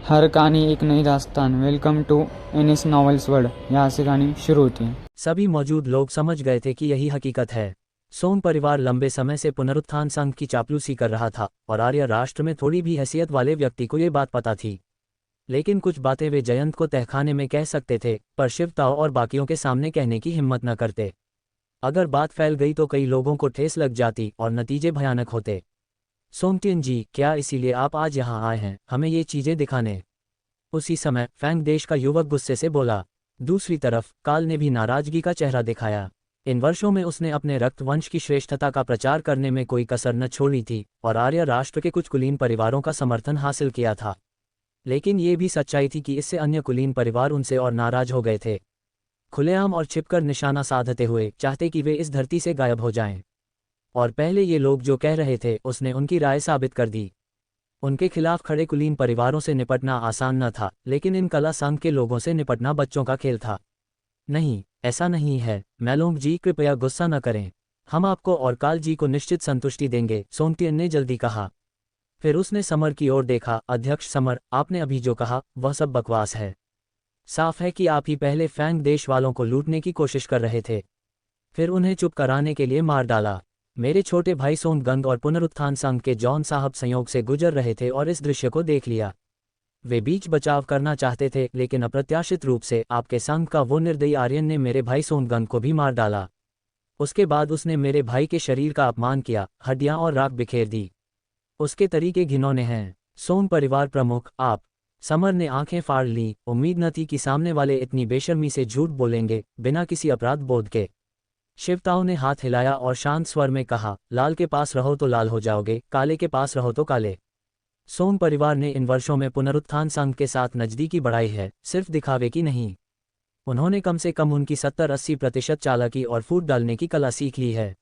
हर कहानी एक नई दास्तान। Welcome to Anis novels world. यहाँ से कहानी शुरू होती है। सभी मौजूद लोग समझ गए थे कि यही हकीकत है। सोन परिवार लंबे समय से पुनरुत्थान संघ की चापलूसी कर रहा था और आर्य राष्ट्र में थोड़ी भी हैसियत वाले व्यक्ति को ये बात पता थी। लेकिन कुछ बातें वे जयंत को तहखाने में कह सकते थे, पर शिवताओ और बाकियों के सामने कहने की हिम्मत न करते। अगर बात फैल गई तो कई लोगों को ठेस लग जाती और नतीजे भयानक होते। सोंगटियन जी, क्या इसीलिए आप आज यहाँ आए हैं, हमें ये चीजें दिखाने? उसी समय फैंग देश का युवक गुस्से से बोला। दूसरी तरफ काल ने भी नाराजगी का चेहरा दिखाया। इन वर्षों में उसने अपने रक्तवंश की श्रेष्ठता का प्रचार करने में कोई कसर न छोड़ी थी और आर्य राष्ट्र के कुछ कुलीन परिवारों का समर्थन हासिल किया था। लेकिन ये भी सच्चाई थी कि इससे अन्य कुलीन परिवार उनसे और नाराज हो गए थे, खुलेआम और छिपकर निशाना साधते हुए चाहते कि वे इस धरती से गायब हो जाएं। और पहले ये लोग जो कह रहे थे उसने उनकी राय साबित कर दी। उनके खिलाफ खड़े कुलीन परिवारों से निपटना आसान न था, लेकिन इन कला संघ के लोगों से निपटना बच्चों का खेल था। नहीं, ऐसा नहीं है मैलोंग जी, कृपया गुस्सा न करें। हम आपको और काल जी को निश्चित संतुष्टि देंगे, सोंगटियन ने जल्दी कहा। फिर उसने समर की ओर देखा। अध्यक्ष समर, आपने अभी जो कहा वह सब बकवास है। साफ है कि आप ही पहले फैंग देश वालों को लूटने की कोशिश कर रहे थे, फिर उन्हें चुप कराने के लिए मार डाला। मेरे छोटे भाई सोनगंग और पुनरुत्थान संघ के जॉन साहब संयोग से गुजर रहे थे और इस दृश्य को देख लिया। वे बीच बचाव करना चाहते थे, लेकिन अप्रत्याशित रूप से आपके संघ का वो निर्दयी आर्यन ने मेरे भाई सोनगंग को भी मार डाला। उसके बाद उसने मेरे भाई के शरीर का अपमान किया, हड्डियां और राख बिखेर दी। उसके तरीके घिनौने हैं। सोन परिवार प्रमुख आप। समर ने आंखें फाड़ ली। उम्मीद न थी कि सामने वाले इतनी बेशर्मी से झूठ बोलेंगे, बिना किसी अपराध बोध के। शिवताओ ने हाथ हिलाया और शांत स्वर में कहा, लाल के पास रहो तो लाल हो जाओगे, काले के पास रहो तो काले। सोन परिवार ने इन वर्षों में पुनरुत्थान संघ के साथ नजदीकी बढ़ाई है, सिर्फ दिखावे की नहीं। उन्होंने कम से कम उनकी 70-80% चालाकी और फूट डालने की कला सीख ली है।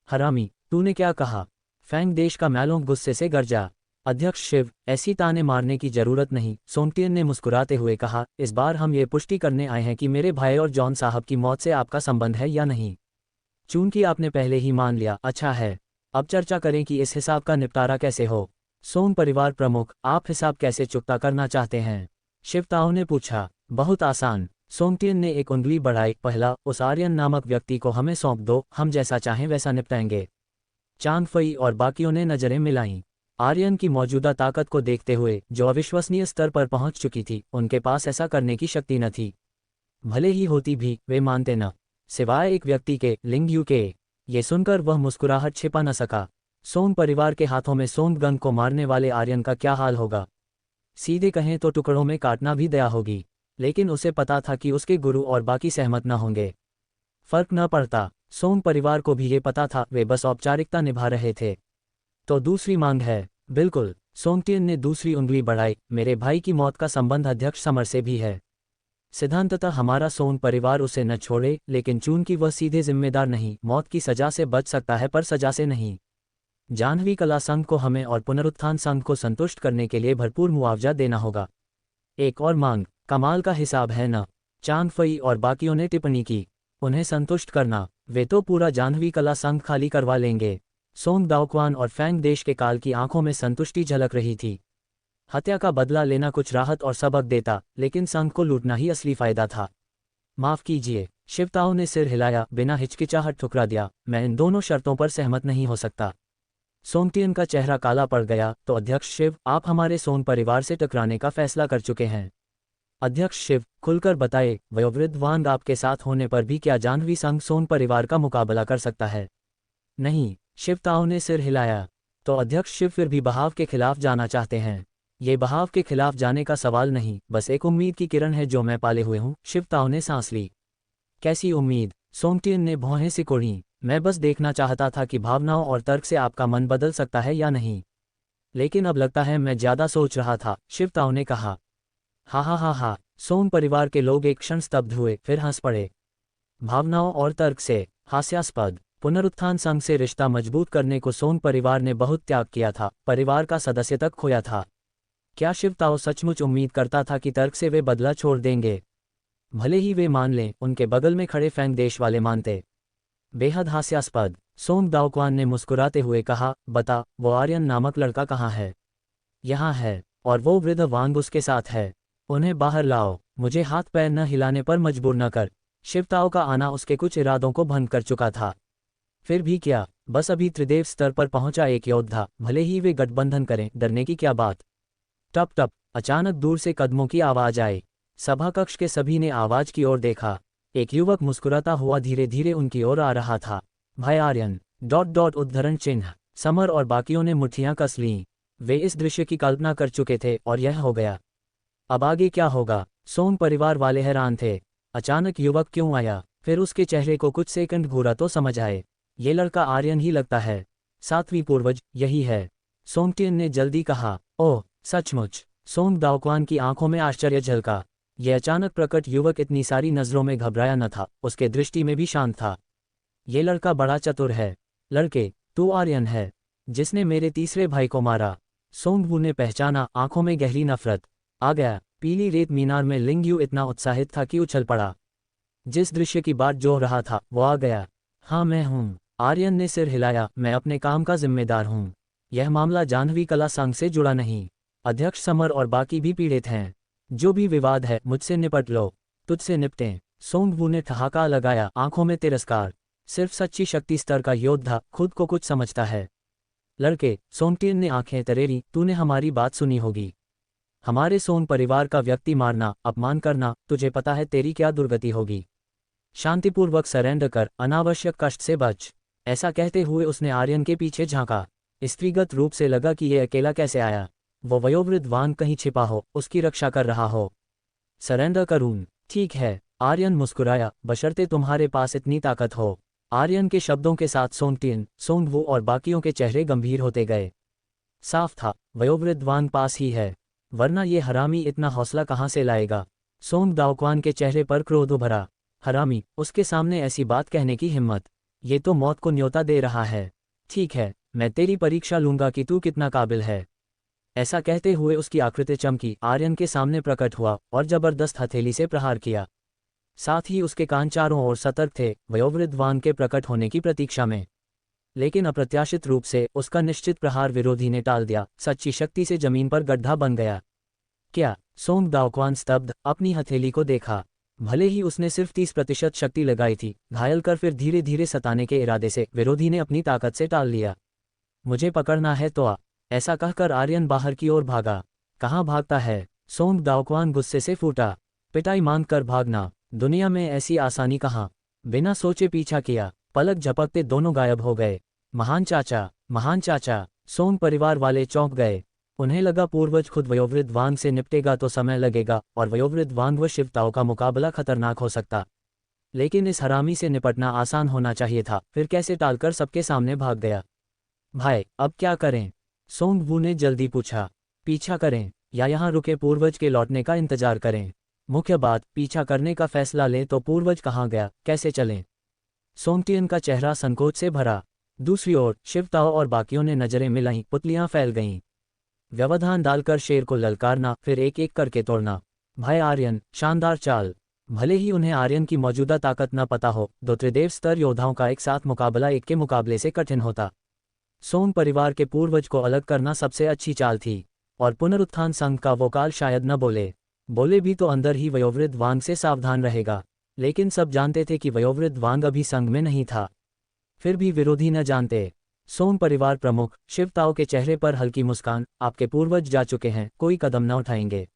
हरामी, तूने क्या कहा? फैंग देश का मैलोंग गुस्से से गरजा। अध्यक्ष शिव, ऐसी ताने मारने की जरूरत नहीं, सोंगटियन ने मुस्कुराते हुए कहा। इस बार हम ये पुष्टि करने आए हैं कि मेरे भाई और जॉन साहब की मौत से आपका संबंध है या नहीं। चूंकि आपने पहले ही मान लिया, अच्छा है। अब चर्चा करें कि इस हिसाब का निपटारा कैसे हो। सोन परिवार प्रमुख, आप हिसाब कैसे चुकता करना चाहते हैं? शिवताओ ने पूछा। बहुत आसान। सोंगटियन ने एक उंगली बढ़ाई। पहला, उस आर्यन नामक व्यक्ति को हमें सौंप दो, हम जैसा चाहें वैसा निपटाएंगे। चांग फई और बाकियों ने नजरें मिलाईं। आर्यन की मौजूदा ताकत को देखते हुए, जो अविश्वसनीय स्तर पर पहुंच चुकी थी, उनके पास ऐसा करने की शक्ति न थी। भले ही होती भी, वे मानते न, सिवाय एक व्यक्ति के, लिंग यू के। ये सुनकर वह मुस्कुराहट छिपा न सका। सोन परिवार के हाथों में सोंगगंग को मारने वाले आर्यन का क्या हाल होगा? सीधे कहें तो टुकड़ों में काटना भी दया होगी। लेकिन उसे पता था कि उसके गुरु और बाकी सहमत न होंगे। फर्क न पड़ता। सोंग परिवार को भी ये पता था, वे बस औपचारिकता निभा रहे थे। तो दूसरी मांग है? बिल्कुल। सोंगटियन ने दूसरी उंगली बढ़ाई। मेरे भाई की मौत का संबंध अध्यक्ष समर से भी है। सिद्धांततः हमारा सोन परिवार उसे न छोड़े, लेकिन चूंकि वह सीधे जिम्मेदार नहीं, मौत की सजा से बच सकता है पर सजा से नहीं। जाह्नवी कला संघ को हमें और पुनरुत्थान संघ को संतुष्ट करने के लिए भरपूर मुआवजा देना होगा। एक और मांग, कमाल का हिसाब है न? चांग फई और बाकियों ने टिप्पणी की। उन्हें संतुष्ट करना? वे तो पूरा जाह्नवी कला संघ खाली करवा लेंगे। सोंग दाओक्वान और फैंग देश के काल की आंखों में संतुष्टि झलक रही थी। हत्या का बदला लेना कुछ राहत और सबक देता, लेकिन संघ को लूटना ही असली फायदा था। माफ कीजिए। शिवताओ ने सिर हिलाया, बिना हिचकिचाहट ठुकरा दिया। मैं इन दोनों शर्तों पर सहमत नहीं हो सकता। सोंगटियन का चेहरा काला पड़ गया। तो अध्यक्ष शिव, आप हमारे सोन परिवार से टकराने का फैसला कर चुके हैं। अध्यक्ष शिव, खुलकर बताए, वयोवृद्ध वांग आपके साथ होने पर भी क्या जाह्नवी संघ सोन परिवार का मुकाबला कर सकता है? नहीं। शिवताओ ने सिर हिलाया। तो अध्यक्ष शिव फिर भी बहाव के खिलाफ जाना चाहते हैं? ये बहाव के खिलाफ जाने का सवाल नहीं, बस एक उम्मीद की किरण है जो मैं पाले हुए हूँ। शिवताओ ने सांस ली। कैसी उम्मीद? सोंगटियन ने भौहें सिकोड़ी। मैं बस देखना चाहता था कि भावनाओं और तर्क से आपका मन बदल सकता है या नहीं। लेकिन अब लगता है मैं ज्यादा सोच रहा था, शिवताओ ने कहा। हा हा हा हा। सोन परिवार के लोग एक क्षण स्तब्ध हुए, फिर हंस पड़े। भावनाओं और तर्क से? हास्यास्पद। पुनरुत्थान संघ से रिश्ता मजबूत करने को सोन परिवार ने बहुत त्याग किया था, परिवार का सदस्य तक खोया था। क्या शिवताओ सचमुच उम्मीद करता था कि तर्क से वे बदला छोड़ देंगे? भले ही वे मान लें, उनके बगल में खड़े फैंग देश वाले मानते। बेहद हास्यास्पद। सोंग दाओक्वान ने मुस्कुराते हुए कहा, बता, वो आर्यन नामक लड़का कहाँ है? यहाँ है। और वो वृद्ध वांग उसके साथ है। उन्हें बाहर लाओ, मुझे हाथ पैर न हिलाने पर मजबूर न कर। शिवताओ का आना उसके कुछ इरादों को भंग कर चुका था। फिर भी क्या, बस अभी त्रिदेव स्तर पर पहुंचा एक योद्धा, भले ही वे गठबंधन करें, डरने की क्या बात। टप टप, अचानक दूर से कदमों की आवाज आई। सभा कक्ष के सभी ने आवाज की ओर देखा। एक युवक मुस्कुराता हुआ धीरे धीरे उनकी ओर आ रहा था। भाई आर्यन, उद्धरण चिन्ह। समर और बाकियों ने मुट्ठियां कस लीं। वे इस दृश्य की कल्पना कर चुके थे और यह हो गया। अब आगे क्या होगा? सोम परिवार वाले हैरान थे। अचानक युवक क्यों आया? फिर उसके चेहरे को कुछ सेकंड घूरा तो समझ आए, ये लड़का आर्यन ही लगता है। सातवीं पूर्वज यही है, सोमटियन ने जल्दी कहा। ओह सचमुच? सोम दाओक्वान की आंखों में आश्चर्य झलका। यह अचानक प्रकट युवक इतनी सारी नजरों में घबराया न था, उसके दृष्टि में भी शांत था। ये लड़का बड़ा चतुर है। लड़के, तू आर्यन है जिसने मेरे तीसरे भाई को मारा? सोमवू ने पहचाना, आंखों में गहरी नफरत। आ गया। पीली रेत मीनार में लिंगयू इतना उत्साहित था कि उछल पड़ा। जिस दृश्य की बात जो रहा था वो आ गया। हाँ मैं हूँ, आर्यन ने सिर हिलाया। मैं अपने काम का जिम्मेदार हूँ। यह मामला जाह्नवी कला संघ से जुड़ा नहीं। अध्यक्ष समर और बाकी भी पीड़ित हैं। जो भी विवाद है मुझसे निपट लो। तुझसे निपटें। सोमवू ने ठहाका लगाया, आंखों में तिरस्कार। सिर्फ सच्ची शक्ति स्तर का योद्धा खुद को कुछ समझता है। लड़के, सोमटियन ने आंखें तरेरी, तूने हमारी बात सुनी होगी। हमारे सोन परिवार का व्यक्ति मारना, अपमान करना, तुझे पता है तेरी क्या दुर्गति होगी। शांतिपूर्वक सरेंडर कर, अनावश्यक कष्ट से बच। ऐसा कहते हुए उसने आर्यन के पीछे झांका। स्त्रीगत रूप से लगा कि ये अकेला कैसे आया। वो वयोवृद्ध वांग कहीं छिपा हो, उसकी रक्षा कर रहा हो। सरेंडर करूं? ठीक है, आर्यन मुस्कुराया, बशर्ते तुम्हारे पास इतनी ताकत हो। आर्यन के शब्दों के साथ सोमटियन, सोंगवू और बाकियों के चेहरे गंभीर होते गए। साफ था, वयोवृद्ध वांग पास ही है, वरना ये हरामी इतना हौसला कहाँ से लाएगा। सोंग दाओक्वान के चेहरे पर क्रोध उभरा। हरामी, उसके सामने ऐसी बात कहने की हिम्मत? ये तो मौत को न्योता दे रहा है। ठीक है, मैं तेरी परीक्षा लूंगा कि तू कितना काबिल है। ऐसा कहते हुए उसकी आकृति चमकी, आर्यन के सामने प्रकट हुआ और जबरदस्त हथेली से प्रहार किया। साथ ही उसके कान चारों ओर सतर्क थे, वयोवृद्ध वांग के प्रकट होने की प्रतीक्षा में। लेकिन अप्रत्याशित रूप से उसका निश्चित प्रहार विरोधी ने टाल दिया। सच्ची शक्ति से जमीन पर गड्ढा बन गया। क्या? सोंग दाओक्वान स्तब्ध, अपनी हथेली को देखा। भले ही उसने सिर्फ 30% शक्ति लगाई थी, घायल कर फिर धीरे धीरे सताने के इरादे से विरोधी ने अपनी ताकत से टाल लिया। मुझे पकड़ना है तो आ। ऐसा कहकर आर्यन बाहर की ओर भागा। कहाँ भागता है? सोंग दाओक्वान गुस्से से फूटा। पिटाई मांग कर भागना, दुनिया में ऐसी आसानी कहाँ। बिना सोचे पीछा किया, पलक झपकते दोनों गायब हो गए। महान चाचा, महान चाचा। सोंग परिवार वाले चौंक गए। उन्हें लगा पूर्वज खुद वयोवृद्ध वांग से निपटेगा तो समय लगेगा और वयोवृद्ध वांग व शिवताओं का मुकाबला खतरनाक हो सकता। लेकिन इस हरामी से निपटना आसान होना चाहिए था। फिर कैसे टालकर सबके सामने भाग गया। भाई, अब क्या करें? सोंगवू ने जल्दी पूछा। पीछा करें या यहाँ रुके पूर्वज के लौटने का इंतजार करें? मुख्य बात, पीछा करने का फैसला लें तो पूर्वज कहाँ गया, कैसे चलें? सोमटियन का चेहरा संकोच से भरा। दूसरी ओर शिवताओ और बाकियों ने नजरें मिलाईं, पुतलियां फैल गईं। व्यवधान डालकर शेर को ललकारना, फिर एक एक करके तोड़ना। भाई आर्यन, शानदार चाल। भले ही उन्हें आर्यन की मौजूदा ताकत न पता हो, दो त्रिदेव स्तर योद्धाओं का एक साथ मुकाबला एक के मुकाबले से कठिन होता। सोम परिवार के पूर्वज को अलग करना सबसे अच्छी चाल थी। और पुनरुत्थान संघ का वो काल शायद न बोले भी तो अंदर ही वयोवृद्ध वांग से सावधान रहेगा। लेकिन सब जानते थे कि वयोवृद्ध वांग अभी संघ में नहीं था। फिर भी विरोधी न जानते। सोम परिवार प्रमुख शिवताओं के चेहरे पर हल्की मुस्कान। आपके पूर्वज जा चुके हैं, कोई कदम न उठाएंगे।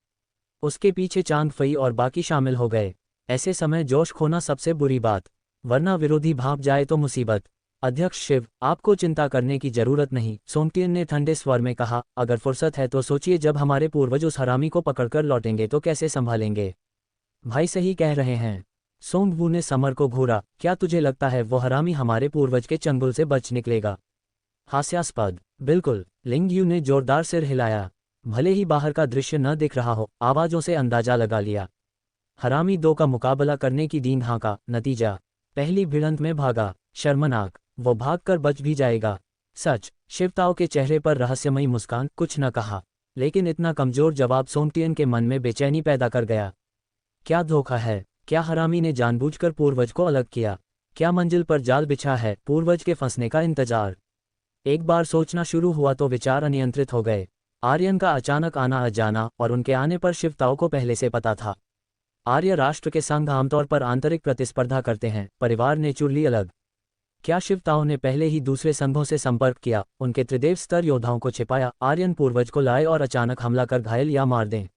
उसके पीछे चांद फई और बाकी शामिल हो गए। ऐसे समय जोश खोना सबसे बुरी बात, वरना विरोधी भाग जाए तो मुसीबत। अध्यक्ष शिव, आपको चिंता करने की जरूरत नहीं, सोमटियन ने ठंडे स्वर में कहा। अगर फुर्सत है तो सोचिए, जब हमारे पूर्वज उस हरामी को पकड़कर लौटेंगे तो कैसे संभालेंगे। भाई सही कह रहे हैं। सोंगवू ने समर को घूरा। क्या तुझे लगता है वो हरामी हमारे पूर्वज के चंगुल से बच निकलेगा? हास्यास्पद। बिल्कुल। लिंगयू ने जोरदार सिर हिलाया। भले ही बाहर का दृश्य न दिख रहा हो, आवाजों से अंदाजा लगा लिया। हरामी दो का मुकाबला करने की दीन हाँका। नतीजा, पहली भिड़ंत में भागा। शर्मनाक, वो भागकर बच भी जाएगा। सच। शिवताओं के चेहरे पर रहस्यमयी मुस्कान। कुछ न कहा, लेकिन इतना कमजोर जवाब सोमटियन के मन में बेचैनी पैदा कर गया। क्या धोखा है? क्या हरामी ने जानबूझकर पूर्वज को अलग किया? क्या मंजिल पर जाल बिछा है, पूर्वज के फंसने का इंतजार? एक बार सोचना शुरू हुआ तो विचार अनियंत्रित हो गए। आर्यन का अचानक आना अजाना और उनके आने पर शिवताओं को पहले से पता था। आर्य राष्ट्र के संघ आमतौर पर आंतरिक प्रतिस्पर्धा करते हैं, परिवार ने चुन ली अलग। क्या शिवताओं ने पहले ही दूसरे संघों से संपर्क किया, उनके त्रिदेव स्तर योद्धाओं को छिपाया, आर्यन पूर्वज को लाए और अचानक हमला कर घायल या मार दें?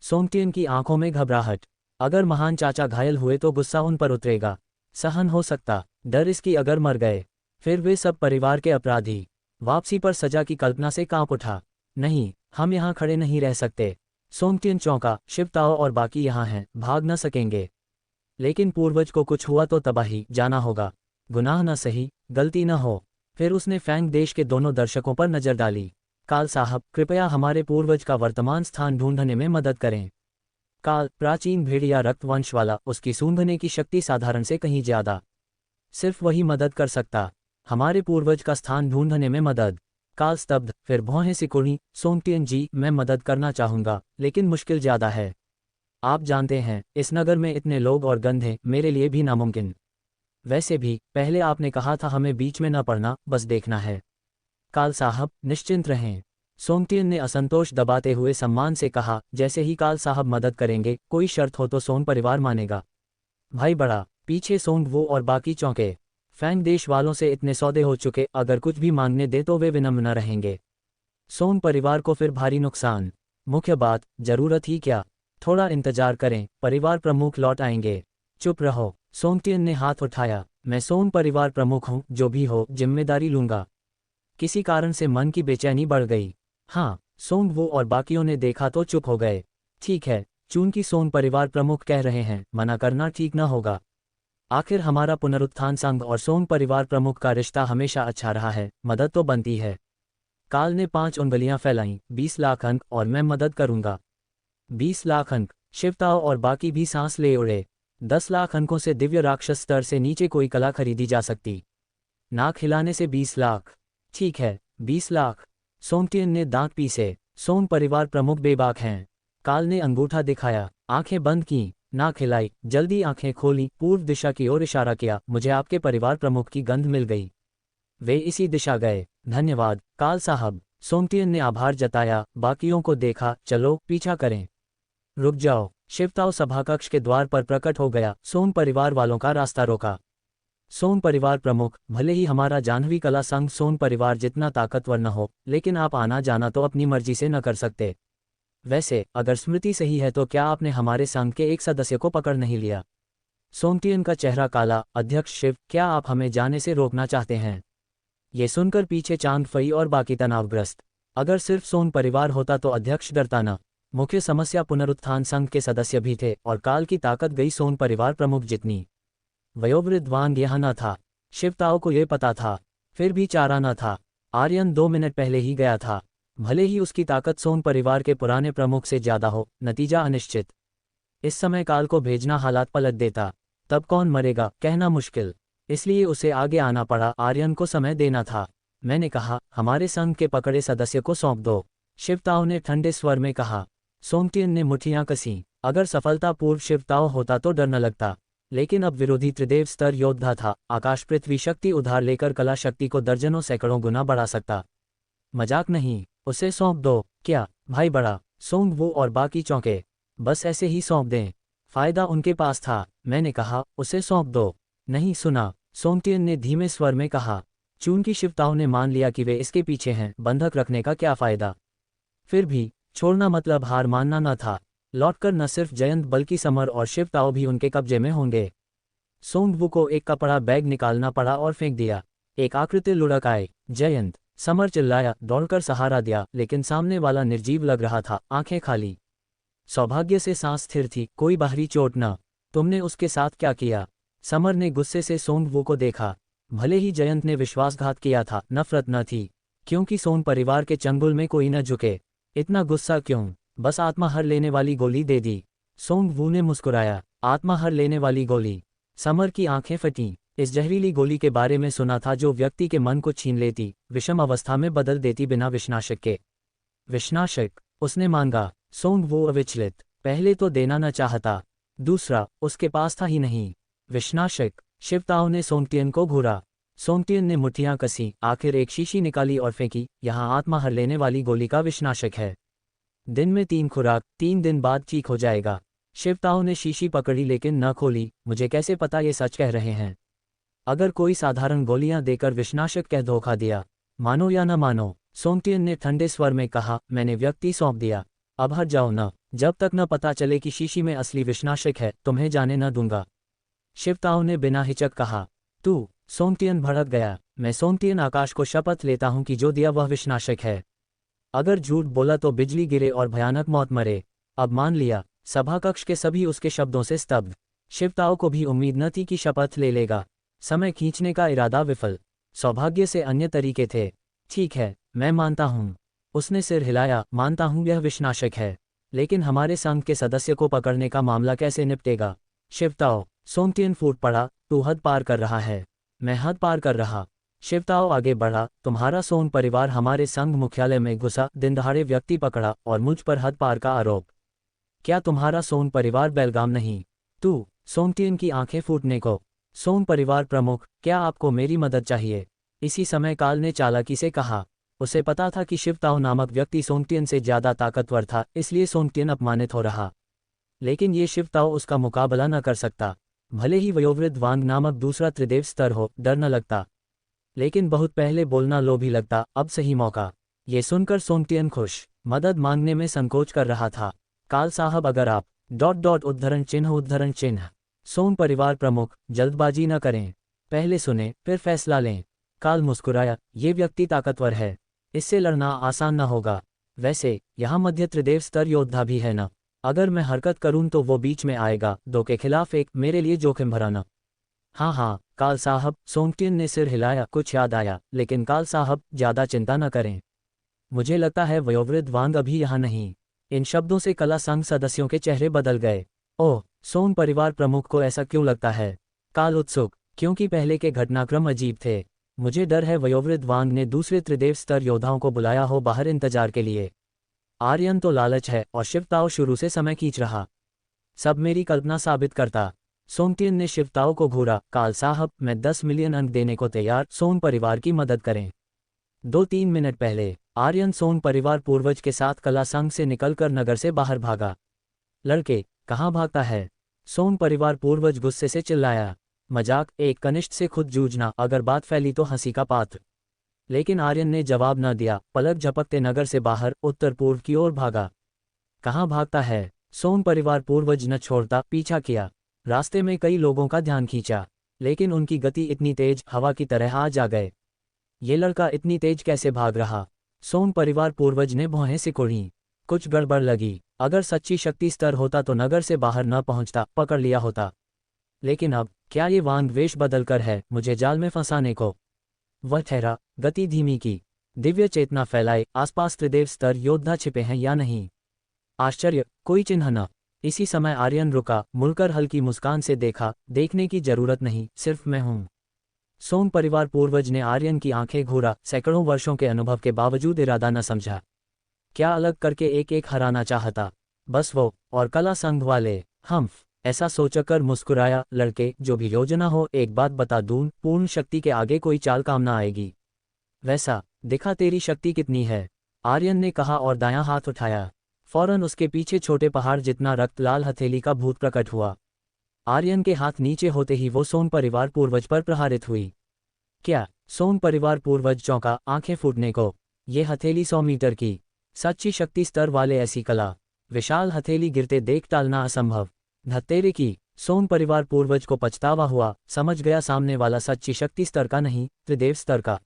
सोंगटियन की आंखों में घबराहट। अगर महान चाचा घायल हुए तो गुस्सा उन पर उतरेगा, सहन हो सकता, डर इसकी अगर मर गए फिर वे सब परिवार के अपराधी। वापसी पर सजा की कल्पना से कांप उठा। नहीं, हम यहाँ खड़े नहीं रह सकते। सोंगटियन चौंका, शिवताओ और बाकी यहाँ हैं, भाग न सकेंगे। लेकिन पूर्वज को कुछ हुआ तो तबाही, जाना होगा। गुनाह न सही, गलती न हो। फिर उसने फैंग देश के दोनों दर्शकों पर नजर डाली। काल साहब, कृपया हमारे पूर्वज का वर्तमान स्थान ढूंढने में मदद करें। काल, प्राचीन भेड़िया रक्तवंश वाला, उसकी सूंघने की शक्ति साधारण से कहीं ज्यादा। सिर्फ वही मदद कर सकता, हमारे पूर्वज का स्थान ढूंढने में मदद। काल स्तब्ध, फिर भौहें सिकुड़ी। सोंगटियन जी, मैं मदद करना चाहूंगा, लेकिन मुश्किल ज्यादा है। आप जानते हैं, इस नगर में इतने लोग और गंधे, मेरे लिए भी नामुमकिन। वैसे भी, पहले आपने कहा था हमें बीच में न पड़ना, बस देखना है। काल साहब, निश्चिंत रहें। सोंगटियन ने असंतोष दबाते हुए सम्मान से कहा, जैसे ही काल साहब मदद करेंगे, कोई शर्त हो तो सोंग परिवार मानेगा। भाई बड़ा, पीछे सोंग वो और बाकी चौंके। फैंग देश वालों से इतने सौदे हो चुके, अगर कुछ भी मांगने दे तो वे विनम्र न रहेंगे। सोंग परिवार को फिर भारी नुकसान। मुख्य बात, जरूरत ही क्या, थोड़ा इंतजार करें, परिवार प्रमुख लौट आएंगे। चुप रहो, सोंगटियन ने हाथ उठाया। मैं सोंग परिवार प्रमुख हूँ, जो भी हो जिम्मेदारी लूंगा। किसी कारण से मन की बेचैनी बढ़ गई। हाँ, सोंग वो और बाकियों ने देखा तो चुप हो गए। ठीक है, चूंकि सोंग परिवार प्रमुख कह रहे हैं, मना करना ठीक न होगा। आखिर हमारा पुनरुत्थान संघ और सोंग परिवार प्रमुख का रिश्ता हमेशा अच्छा रहा है, मदद तो बनती है। काल ने 5 उंगलियां फैलाईं। 20 लाख अंक और मैं मदद करूंगा। 20 लाख अंक, शिवताओ और बाकी भी सांस ले उड़े। 10 लाख अंकों से दिव्य राक्षस स्तर से नीचे कोई कला खरीदी जा सकती। नाक हिलाने से 20 लाख। ठीक है, 20 लाख। सोंगटियन ने दांत पीसे। सोंग परिवार प्रमुख बेबाक हैं। काल ने अंगूठा दिखाया, आंखें बंद की, नाक हिलाई, जल्दी आंखें खोली, पूर्व दिशा की ओर इशारा किया। मुझे आपके परिवार प्रमुख की गंध मिल गई। वे इसी दिशा गए। धन्यवाद, काल साहब। सोंगटियन ने आभार जताया, बाकियों को देखा, चलो पीछा करें। रुक जाओ। शिवताओ सभाकक्ष के द्वार पर प्रकट हो गया। सोंग परिवार वालों का रास्ता रोका। सोंग परिवार प्रमुख, भले ही हमारा जाह्नवी कला संघ सोंग परिवार जितना ताकतवर न हो, लेकिन आप आना जाना तो अपनी मर्जी से न कर सकते। वैसे, अगर स्मृति सही है तो क्या आपने हमारे संघ के एक सदस्य को पकड़ नहीं लिया? सोंगटियन का चेहरा काला। अध्यक्ष शिव, क्या आप हमें जाने से रोकना चाहते हैं? ये सुनकर पीछे चांद फई और बाकी तनावग्रस्त। अगर सिर्फ सोंग परिवार होता तो अध्यक्ष डरता न। मुख्य समस्या पुनरुत्थान संघ के सदस्य भी थे और काल की ताकत गई सोंग परिवार प्रमुख जितनी। वयोवृद्ध वांग यहाँ न था। शिवताओ को ये पता था, फिर भी चारा न था। आर्यन 2 मिनट पहले ही गया था। भले ही उसकी ताकत सोंग परिवार के पुराने प्रमुख से ज्यादा हो, नतीजा अनिश्चित। इस समय काल को भेजना हालात पलट देता। तब कौन मरेगा, कहना मुश्किल। इसलिए उसे आगे आना पड़ा। आर्यन को समय देना था। मैंने कहा, हमारे संघ के पकड़े सदस्य को सौंप दो, शिवताओ ने ठंडे स्वर में कहा। सोंगटियन ने मुठियां कसी। अगर सफलतापूर्व शिवताओ होता तो डर न लगता, लेकिन अब विरोधी त्रिदेव स्तर योद्धा था। आकाश पृथ्वी शक्ति उधार लेकर कला शक्ति को दर्जनों सैकड़ों गुना बढ़ा सकता। मजाक नहीं, उसे सौंप दो। क्या, भाई बड़ा? सोंग वो और बाकी चौंके। बस ऐसे ही सौंप दें, फायदा उनके पास था। मैंने कहा, उसे सौंप दो। नहीं सुना, सोंगटियन ने धीमे स्वर में कहा। चूंकि शिवताओ ने मान लिया कि वे इसके पीछे हैं, बंधक रखने का क्या फायदा? फिर भी, छोड़ना मतलब हार मानना न था। लौटकर न सिर्फ जयंत बल्कि समर और शिवताओ भी उनके कब्जे में होंगे। सोंगवू को एक कपड़ा बैग निकालना पड़ा और फेंक दिया। एक आकृति लुढ़क आए। जयंत, समर चिल्लाया, दौड़कर सहारा दिया, लेकिन सामने वाला निर्जीव लग रहा था, आंखें खाली। सौभाग्य से सांस स्थिर थी, कोई बाहरी चोट न। तुमने उसके साथ क्या किया? समर ने गुस्से से सोंगवू को देखा। भले ही जयंत ने विश्वासघात किया था, नफरत न थी, क्योंकि सोंग परिवार के चंगुल में कोई न झुके। इतना गुस्सा क्यों? बस आत्मा हर लेने वाली गोली दे दी। सोंगवू ने मुस्कुराया। आत्मा हर लेने वाली गोली? समर की आंखें फटीं। इस जहरीली गोली के बारे में सुना था, जो व्यक्ति के मन को छीन लेती, विषम अवस्था में बदल देती बिना विषनाशक के। विषनाशक? उसने मांगा। सोंगवू अविचलित। पहले तो देना न चाहता, दूसरा, उसके पास था ही नहीं। विषनाशक? शिवताओ ने सोंगटियन को घूरा। सोंगटियन ने मुट्ठियां कसी, आखिर एक शीशी निकाली और फेंकी। यहाँ आत्मा हर लेने वाली गोली का विषनाशक है। दिन में 3 खुराक, 3 दिन बाद ठीक हो जाएगा। शिवताओ ने शीशी पकड़ी लेकिन न खोली। मुझे कैसे पता ये सच कह रहे हैं? अगर कोई साधारण गोलियां देकर विषनाशक कह धोखा दिया, मानो या न मानो, सोंगटियन ने ठंडे स्वर में कहा, मैंने व्यक्ति सौंप दिया। अब हट जाओ न, जब तक न पता चले कि शीशी में असली विषनाशक है, तुम्हें जाने न दूंगा। शिवताओ ने बिना हिचक कहा। तू? सोंगटियन भड़क गया। मैं सोंगटियन आकाश को शपथ लेता हूं कि जो दिया वह विषनाशक है। अगर झूठ बोला तो बिजली गिरे और भयानक मौत मरे। अब मान लिया। सभा कक्ष के सभी उसके शब्दों से स्तब्ध। शिवताओ को भी उम्मीद न थी कि शपथ ले लेगा। समय खींचने का इरादा विफल। सौभाग्य से अन्य तरीके थे। ठीक है, मैं मानता हूं। उसने सिर हिलाया। मानता हूं यह विषनाशक है, लेकिन हमारे संघ के सदस्य को पकड़ने का मामला कैसे निपटेगा? शिवताओ, सोंगटियन फूट पड़ा। तू हद पार कर रहा है। मैं हद पार कर रहा? शिवताओ आगे बढ़ा। तुम्हारा सोन परिवार हमारे संघ मुख्यालय में घुसा, दिन दहाड़े व्यक्ति पकड़ा और मुझ पर हद पार का आरोप। क्या तुम्हारा सोन परिवार बेलगाम नहीं? तू? सोंगटियन की आंखें फूटने को। सोन परिवार प्रमुख, क्या आपको मेरी मदद चाहिए? इसी समय काल ने चालाकी से कहा। उसे पता था कि शिवताओ नामक व्यक्ति सोंगटियन से ज्यादा ताकतवर था, इसलिए सोंगटियन अपमानित हो रहा। लेकिन ये शिवताओ उसका मुकाबला न कर सकता। भले ही वयोवृद्ध वांग नामक दूसरा त्रिदेव स्तर हो, डर न लगता। लेकिन बहुत पहले बोलना लोभी लगता। अब सही मौका। ये सुनकर सोंगटियन खुश, मदद मांगने में संकोच कर रहा था। काल साहब, अगर आप उद्धरण चिन्ह। सोन परिवार प्रमुख, जल्दबाजी न करें। पहले सुने फिर फैसला लें। काल मुस्कुराया। ये व्यक्ति ताकतवर है, इससे लड़ना आसान न होगा। वैसे यहाँ मध्य त्रिदेव स्तर योद्धा भी है न। अगर मैं हरकत करूं तो वो बीच में आएगा। 2 के खिलाफ 1 मेरे लिए जोखिम भरा न। हाँ, काल साहब। सोंगटियन ने सिर हिलाया। कुछ याद आया। लेकिन काल साहब, ज्यादा चिंता न करें। मुझे लगता है वयोवृद्ध वांग अभी यहाँ नहीं। इन शब्दों से कला संघ सदस्यों के चेहरे बदल गए। ओह, सोन परिवार प्रमुख को ऐसा क्यों लगता है? काल उत्सुक, क्योंकि पहले के घटनाक्रम अजीब थे। मुझे डर है वयोवृद्ध वांग ने दूसरे त्रिदेव स्तर योद्धाओं को बुलाया हो बाहर इंतजार के लिए। आर्यन तो लालच है और शिवताओ शुरू से समय खींच रहा। सब मेरी कल्पना साबित करता। सोंगटियन ने शिवताओ को घूरा। काल साहब, मैं 10 मिलियन अंक देने को तैयार। सोन परिवार की मदद करें। 2-3 मिनट पहले आर्यन सोन परिवार पूर्वज के साथ कला संघ से निकलकर नगर से बाहर भागा। लड़के, कहाँ भागता है? सोन परिवार पूर्वज गुस्से से चिल्लाया। मजाक, एक कनिष्ठ से खुद जूझना, अगर बात फैली तो हंसी का पात्र। लेकिन आर्यन ने जवाब न दिया। पलक झपकते नगर से बाहर उत्तर पूर्व की ओर भागा। कहाँ भागता है? सोन परिवार पूर्वज न छोड़ता पीछा किया। रास्ते में कई लोगों का ध्यान खींचा, लेकिन उनकी गति इतनी तेज, हवा की तरह आ जा गए। ये लड़का इतनी तेज कैसे भाग रहा? सोन परिवार पूर्वज ने भौहें सिकुड़ी। कुछ गड़बड़ लगी। अगर सच्ची शक्ति स्तर होता तो नगर से बाहर न पहुंचता, पकड़ लिया होता। लेकिन अब क्या ये वांग वेश बदलकर है मुझे जाल में फंसाने को? वह ठहरा, गति धीमी की। दिव्य चेतना फैलाए। आसपास त्रिदेव स्तर योद्धा छिपे हैं या नहीं? आश्चर्य, कोई चिन्ह न। इसी समय आर्यन रुका, मुड़कर हल्की मुस्कान से देखा। देखने की जरूरत नहीं, सिर्फ मैं हूं। सोन परिवार पूर्वज ने आर्यन की आंखें घूरा। सैकड़ों वर्षों के अनुभव के बावजूद इरादा न समझा। क्या अलग करके एक एक हराना चाहता? बस वो और कला संघ वाले। हम्फ, ऐसा सोचकर मुस्कुराया। लड़के, जो भी योजना हो, एक बात बता दूं, पूर्ण शक्ति के आगे कोई चाल काम ना आएगी। वैसा, दिखा तेरी शक्ति कितनी है? आर्यन ने कहा और दायां हाथ उठाया। फौरन उसके पीछे छोटे पहाड़ जितना रक्त लाल हथेली का भूत प्रकट हुआ। आर्यन के हाथ नीचे होते ही वो सोन परिवार पूर्वज पर प्रहारित हुई। क्या? सोन परिवार पूर्वज चौंका, आंखें फूटने को। ये हथेली 100 मीटर की, सच्ची शक्ति स्तर वाले, ऐसी कला। विशाल हथेली गिरते देख टालना असंभव। धत्तेरे की। सोन परिवार पूर्वज को पछतावा हुआ। समझ गया सामने वाला सच्ची शक्ति स्तर का नहीं, त्रिदेव स्तर का।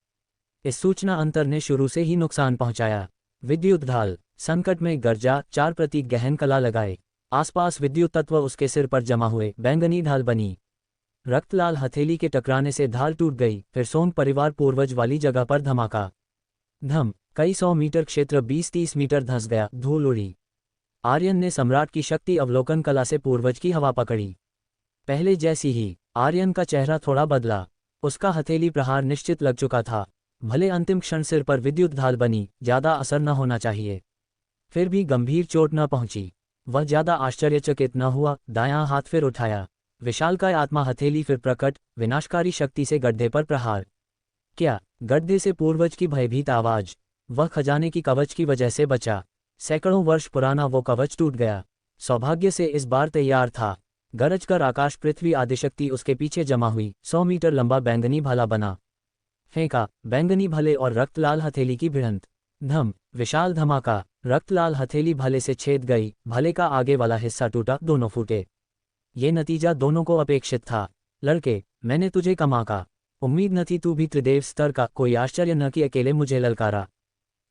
इस सूचना अंतर ने शुरू से ही नुकसान पहुंचाया। विद्युत ढाल। संकट में गर्जा। 4 प्रतीक गहन कला लगाए। आसपास विद्युत तत्व उसके सिर पर जमा हुए। बैंगनी ढाल बनी। रक्तलाल हथेली के टकराने से ढाल टूट गई। फिर सोन परिवार पूर्वज वाली जगह पर धमाका। धम। कई 100 मीटर क्षेत्र 20-30 मीटर धंस गया। धूल उड़ी। आर्यन ने सम्राट की शक्ति अवलोकन कला से पूर्वज की हवा पकड़ी। पहले जैसी ही। आर्यन का चेहरा थोड़ा बदला। उसका हथेली प्रहार निश्चित लग चुका था। भले अंतिम क्षण सिर पर विद्युत ढाल बनी, ज्यादा असर न होना चाहिए। फिर भी गंभीर चोट न पहुंची। वह ज्यादा आश्चर्यचकित न हुआ। दायां हाथ फिर उठाया। विशालकाय आत्मा हथेली फिर प्रकट। विनाशकारी शक्ति से गड्ढे पर प्रहार। क्या? गड्ढे से पूर्वज की भयभीत आवाज। वह खजाने की कवच की वजह से बचा। सैकड़ों वर्ष पुराना वो कवच टूट गया। सौभाग्य से इस बार तैयार था। गरज कर आकाश पृथ्वी आदिशक्ति उसके पीछे जमा हुई। 100 मीटर लंबा बैंगनी भाला बना। फेंका। बैंगनी भले और रक्त लाल हथेली की भिड़ंत। धम। विशाल धमाका। रक्त लाल हथेली भले से छेद गई। भले का आगे वाला हिस्सा टूटा, दोनों फूटे। ये नतीजा दोनों को अपेक्षित था। लड़के, मैंने तुझे कमाका। उम्मीद न थी तू भी त्रिदेव स्तर का। कोई आश्चर्य न कि अकेले मुझे ललकारा।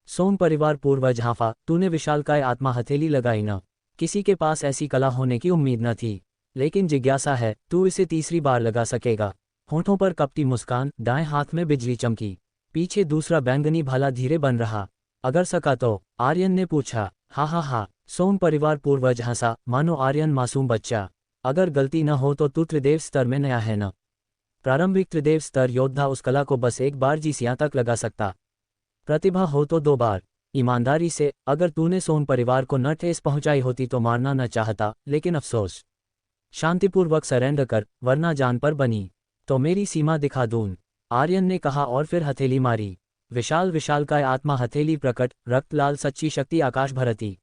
सोम परिवार पूर्वज हाँफा, तूने विशालकाय आत्मा हथेली लगाई न। किसी के पास ऐसी कला होने की उम्मीद न थी। लेकिन जिज्ञासा है, तू इसे तीसरी बार लगा सकेगा। होठों पर कपटी मुस्कान, दाएं हाथ में बिजली चमकी। पीछे दूसरा बैंगनी भाला धीरे बन रहा। अगर सका तो? आर्यन ने पूछा। हा हा हा। सोम परिवार पूर्वज हंसा, मानो आर्यन मासूम बच्चा। अगर गलती न हो तो तू त्रिदेव स्तर में नया है न। प्रारंभिक त्रिदेव स्तर योद्धा उस कला को बस एक बार जीसिया तक लगा सकता। प्रतिभा हो तो 2 बार। ईमानदारी से, अगर तूने सोन परिवार को न ठेस पहुंचाई होती तो मारना न चाहता, लेकिन अफसोस। शांतिपूर्वक सरेंडर कर, वरना जान पर बनी। तो मेरी सीमा दिखा दून, आर्यन ने कहा और फिर हथेली मारी। विशाल विशालकाय आत्मा हथेली प्रकट, रक्त लाल सच्ची शक्ति आकाश भरती।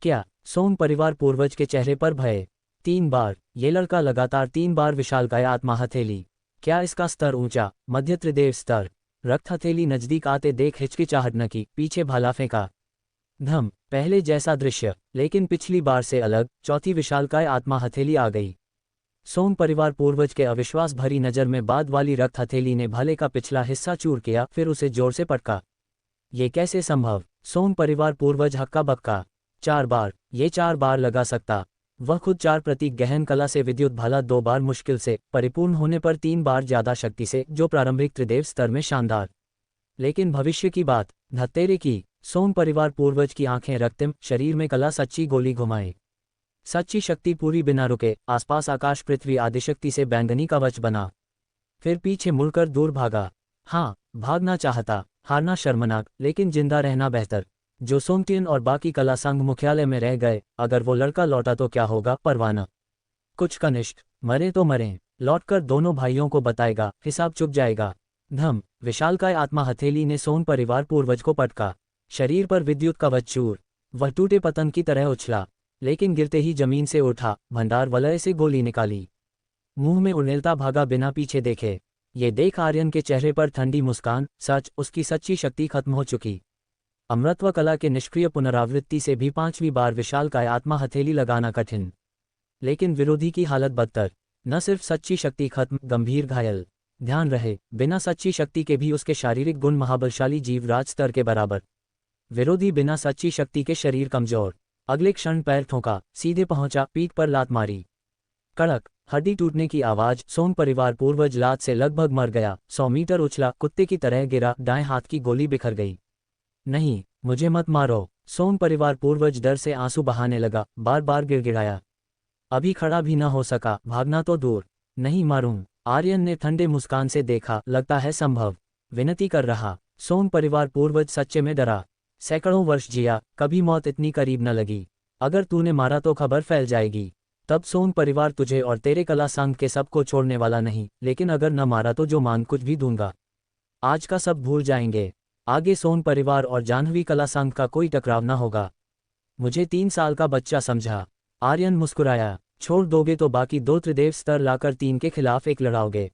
क्या? सोन परिवार पूर्वज के चेहरे पर भय। 3 बार। ये लड़का लगातार 3 बार विशालकाय आत्मा हथेली। क्या इसका स्तर ऊंचा? मध्य त्रिदेव स्तर। रक्त हथेली नजदीक आते देख हिचकिचाहट न की, पीछे भाला फेंका। धम। पहले जैसा दृश्य, लेकिन पिछली बार से अलग। चौथी विशालकाय आत्मा हथेली आ गई। सोम परिवार पूर्वज के अविश्वास भरी नजर में बाद वाली रक्त हथेली ने भाले का पिछला हिस्सा चूर किया, फिर उसे जोर से पटका। ये कैसे संभव? सोम परिवार पूर्वज हक्का बक्का। 4 बार। ये 4 बार लगा सकता। वह खुद 4 प्रतीक गहन कला से विद्युत भाला 2 बार मुश्किल से, परिपूर्ण होने पर 3 बार ज्यादा शक्ति से, जो प्रारंभिक त्रिदेव स्तर में शानदार। लेकिन भविष्य की बात, धत्तेरे की। सोम परिवार पूर्वज की आंखें रक्तिम, शरीर में कला सच्ची गोली घुमाए। सच्ची शक्ति पूरी बिना रुके, आसपास आकाश पृथ्वी आदिशक्ति से बैंगनी कवच बना। फिर पीछे मुड़कर दूर भागा। हाँ, भागना चाहता, हारना शर्मनाक, लेकिन जिंदा रहना बेहतर। जो सोमटियन और बाकी कला संघ मुख्यालय में रह गए, अगर वो लड़का लौटा तो क्या होगा? परवाना। कुछ कनिष्ठ, मरे तो मरें, लौटकर दोनों भाइयों को बताएगा, हिसाब चुक जाएगा। धम। विशालकाय आत्मा हथेली ने सोन परिवार पूर्वज को पटका। शरीर पर विद्युत कवच चूर। वह टूटे पतंग की तरह उछला, लेकिन गिरते ही जमीन से उठा। भंडार वलय से गोली निकाली। मुंह में उड़ेलता भागा बिना पीछे देखे। ये देख आर्यन के चेहरे पर ठंडी मुस्कान। सच, उसकी सच्ची शक्ति खत्म हो चुकी। अमृतत्व कला के निष्क्रिय पुनरावृत्ति से भी 5वीं बार विशालकाय आत्मा हथेली लगाना कठिन। लेकिन विरोधी की हालत बदतर। न सिर्फ सच्ची शक्ति खत्म, गंभीर घायल। ध्यान रहे, बिना सच्ची शक्ति के भी उसके शारीरिक गुण महाबलशाली जीवराज स्तर के बराबर। विरोधी बिना सच्ची शक्ति के शरीर कमजोर। अगले क्षण पैर ठोंका, सीधे पहुंचा, पीठ पर लात मारी। कड़क, हड्डी टूटने की आवाज। सोम परिवार पूर्वज लात से लगभग मर गया। 100 मीटर उछला, कुत्ते की तरह गिरा। दाएं हाथ की गोली बिखर गई। नहीं, मुझे मत मारो। सोम परिवार पूर्वज डर से आंसू बहाने लगा, बार बार गिड़गिड़ाया। अभी खड़ा भी न हो सका, भागना तो दूर। नहीं मारूं। आर्यन ने ठंडे मुस्कान से देखा, लगता है संभव। विनती कर रहा। सोम परिवार पूर्वज सच्चे में डरा। सैकड़ों वर्ष जिया, कभी मौत इतनी करीब न लगी। अगर तूने मारा तो खबर फैल जाएगी। तब सोम परिवार तुझे और तेरे कला संघ के सबको छोड़ने वाला नहीं, लेकिन अगर न मारा तो जो मान कुछ भी दूंगा। आज का सब भूल जाएंगे। आगे सोन परिवार और जाह्नवी कला संघ का कोई टकराव न होगा। मुझे 3 साल का बच्चा समझा। आर्यन मुस्कुराया। छोड़ दोगे तो बाकी 2 त्रिदेव स्तर लाकर 3 के खिलाफ 1 लड़ाओगे।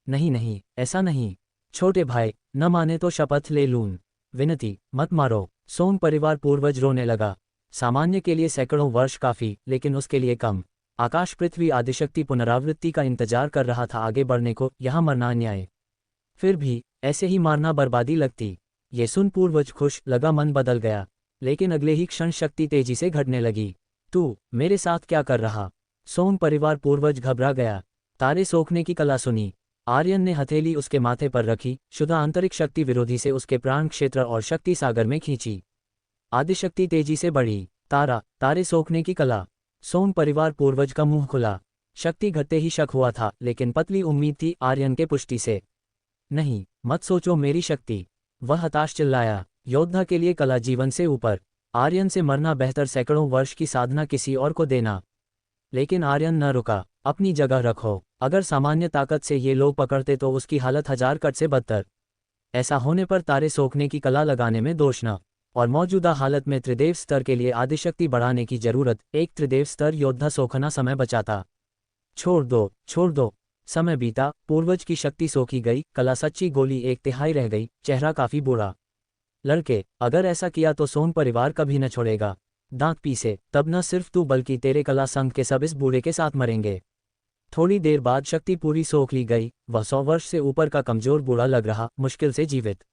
नहीं नहीं, ऐसा नहीं। छोटे भाई, न माने तो शपथ ले लूं। विनती, मत मारो। सोम परिवार पूर्वज रोने लगा। सामान्य के लिए सैकड़ों वर्ष काफी, लेकिन उसके लिए कम। आकाश पृथ्वी आदिशक्ति पुनरावृत्ति का इंतजार कर रहा था आगे बढ़ने को, यहाँ मरना अन्याय। फिर भी ऐसे ही मारना बर्बादी लगती। ये सुन पूर्वज खुश, लगा मन बदल गया। लेकिन अगले ही क्षण शक्ति तेजी से घटने लगी। तू मेरे साथ क्या कर रहा? सोम परिवार पूर्वज घबरा गया। तारे सोखने की कला सुनी। आर्यन ने हथेली उसके माथे पर रखी। शुद्ध आंतरिक शक्ति विरोधी से उसके प्राण क्षेत्र और शक्ति सागर में खींची। आदिशक्ति तेजी से बढ़ी। तारे सोखने की कला। सोम परिवार पूर्वज का मुंह खुला। शक्ति घटते ही शक हुआ था, लेकिन पतली उम्मीद थी आर्यन के पुष्टि से। नहीं, मत सोचो मेरी शक्ति। वह हताश चिल्लाया। योद्धा के लिए कला जीवन से ऊपर। आर्यन से मरना बेहतर, सैकड़ों वर्ष की साधना किसी और को देना। लेकिन आर्यन न रुका। अपनी जगह रखो। अगर सामान्य ताकत से ये लोग पकड़ते तो उसकी हालत 1000 कट से बदतर। ऐसा होने पर तारे सोखने की कला लगाने में दोष न, और मौजूदा हालत में त्रिदेव स्तर के लिए आदिशक्ति बढ़ाने की जरूरत। एक त्रिदेव स्तर योद्धा सोखना समय बचाता। छोड़ दो। समय बीता, पूर्वज की शक्ति सोखी गई, कला सच्ची गोली 1/3 रह गई, चेहरा काफी बुरा। लड़के, अगर ऐसा किया तो सोन परिवार कभी न छोड़ेगा। दांत पीसे, तब न सिर्फ तू बल्कि तेरे कला संघ के सब इस बूढ़े के साथ मरेंगे। थोड़ी देर बाद शक्ति पूरी सोख ली गई। वह 100 वर्ष से ऊपर का कमजोर बूढ़ा लग रहा, मुश्किल से जीवित।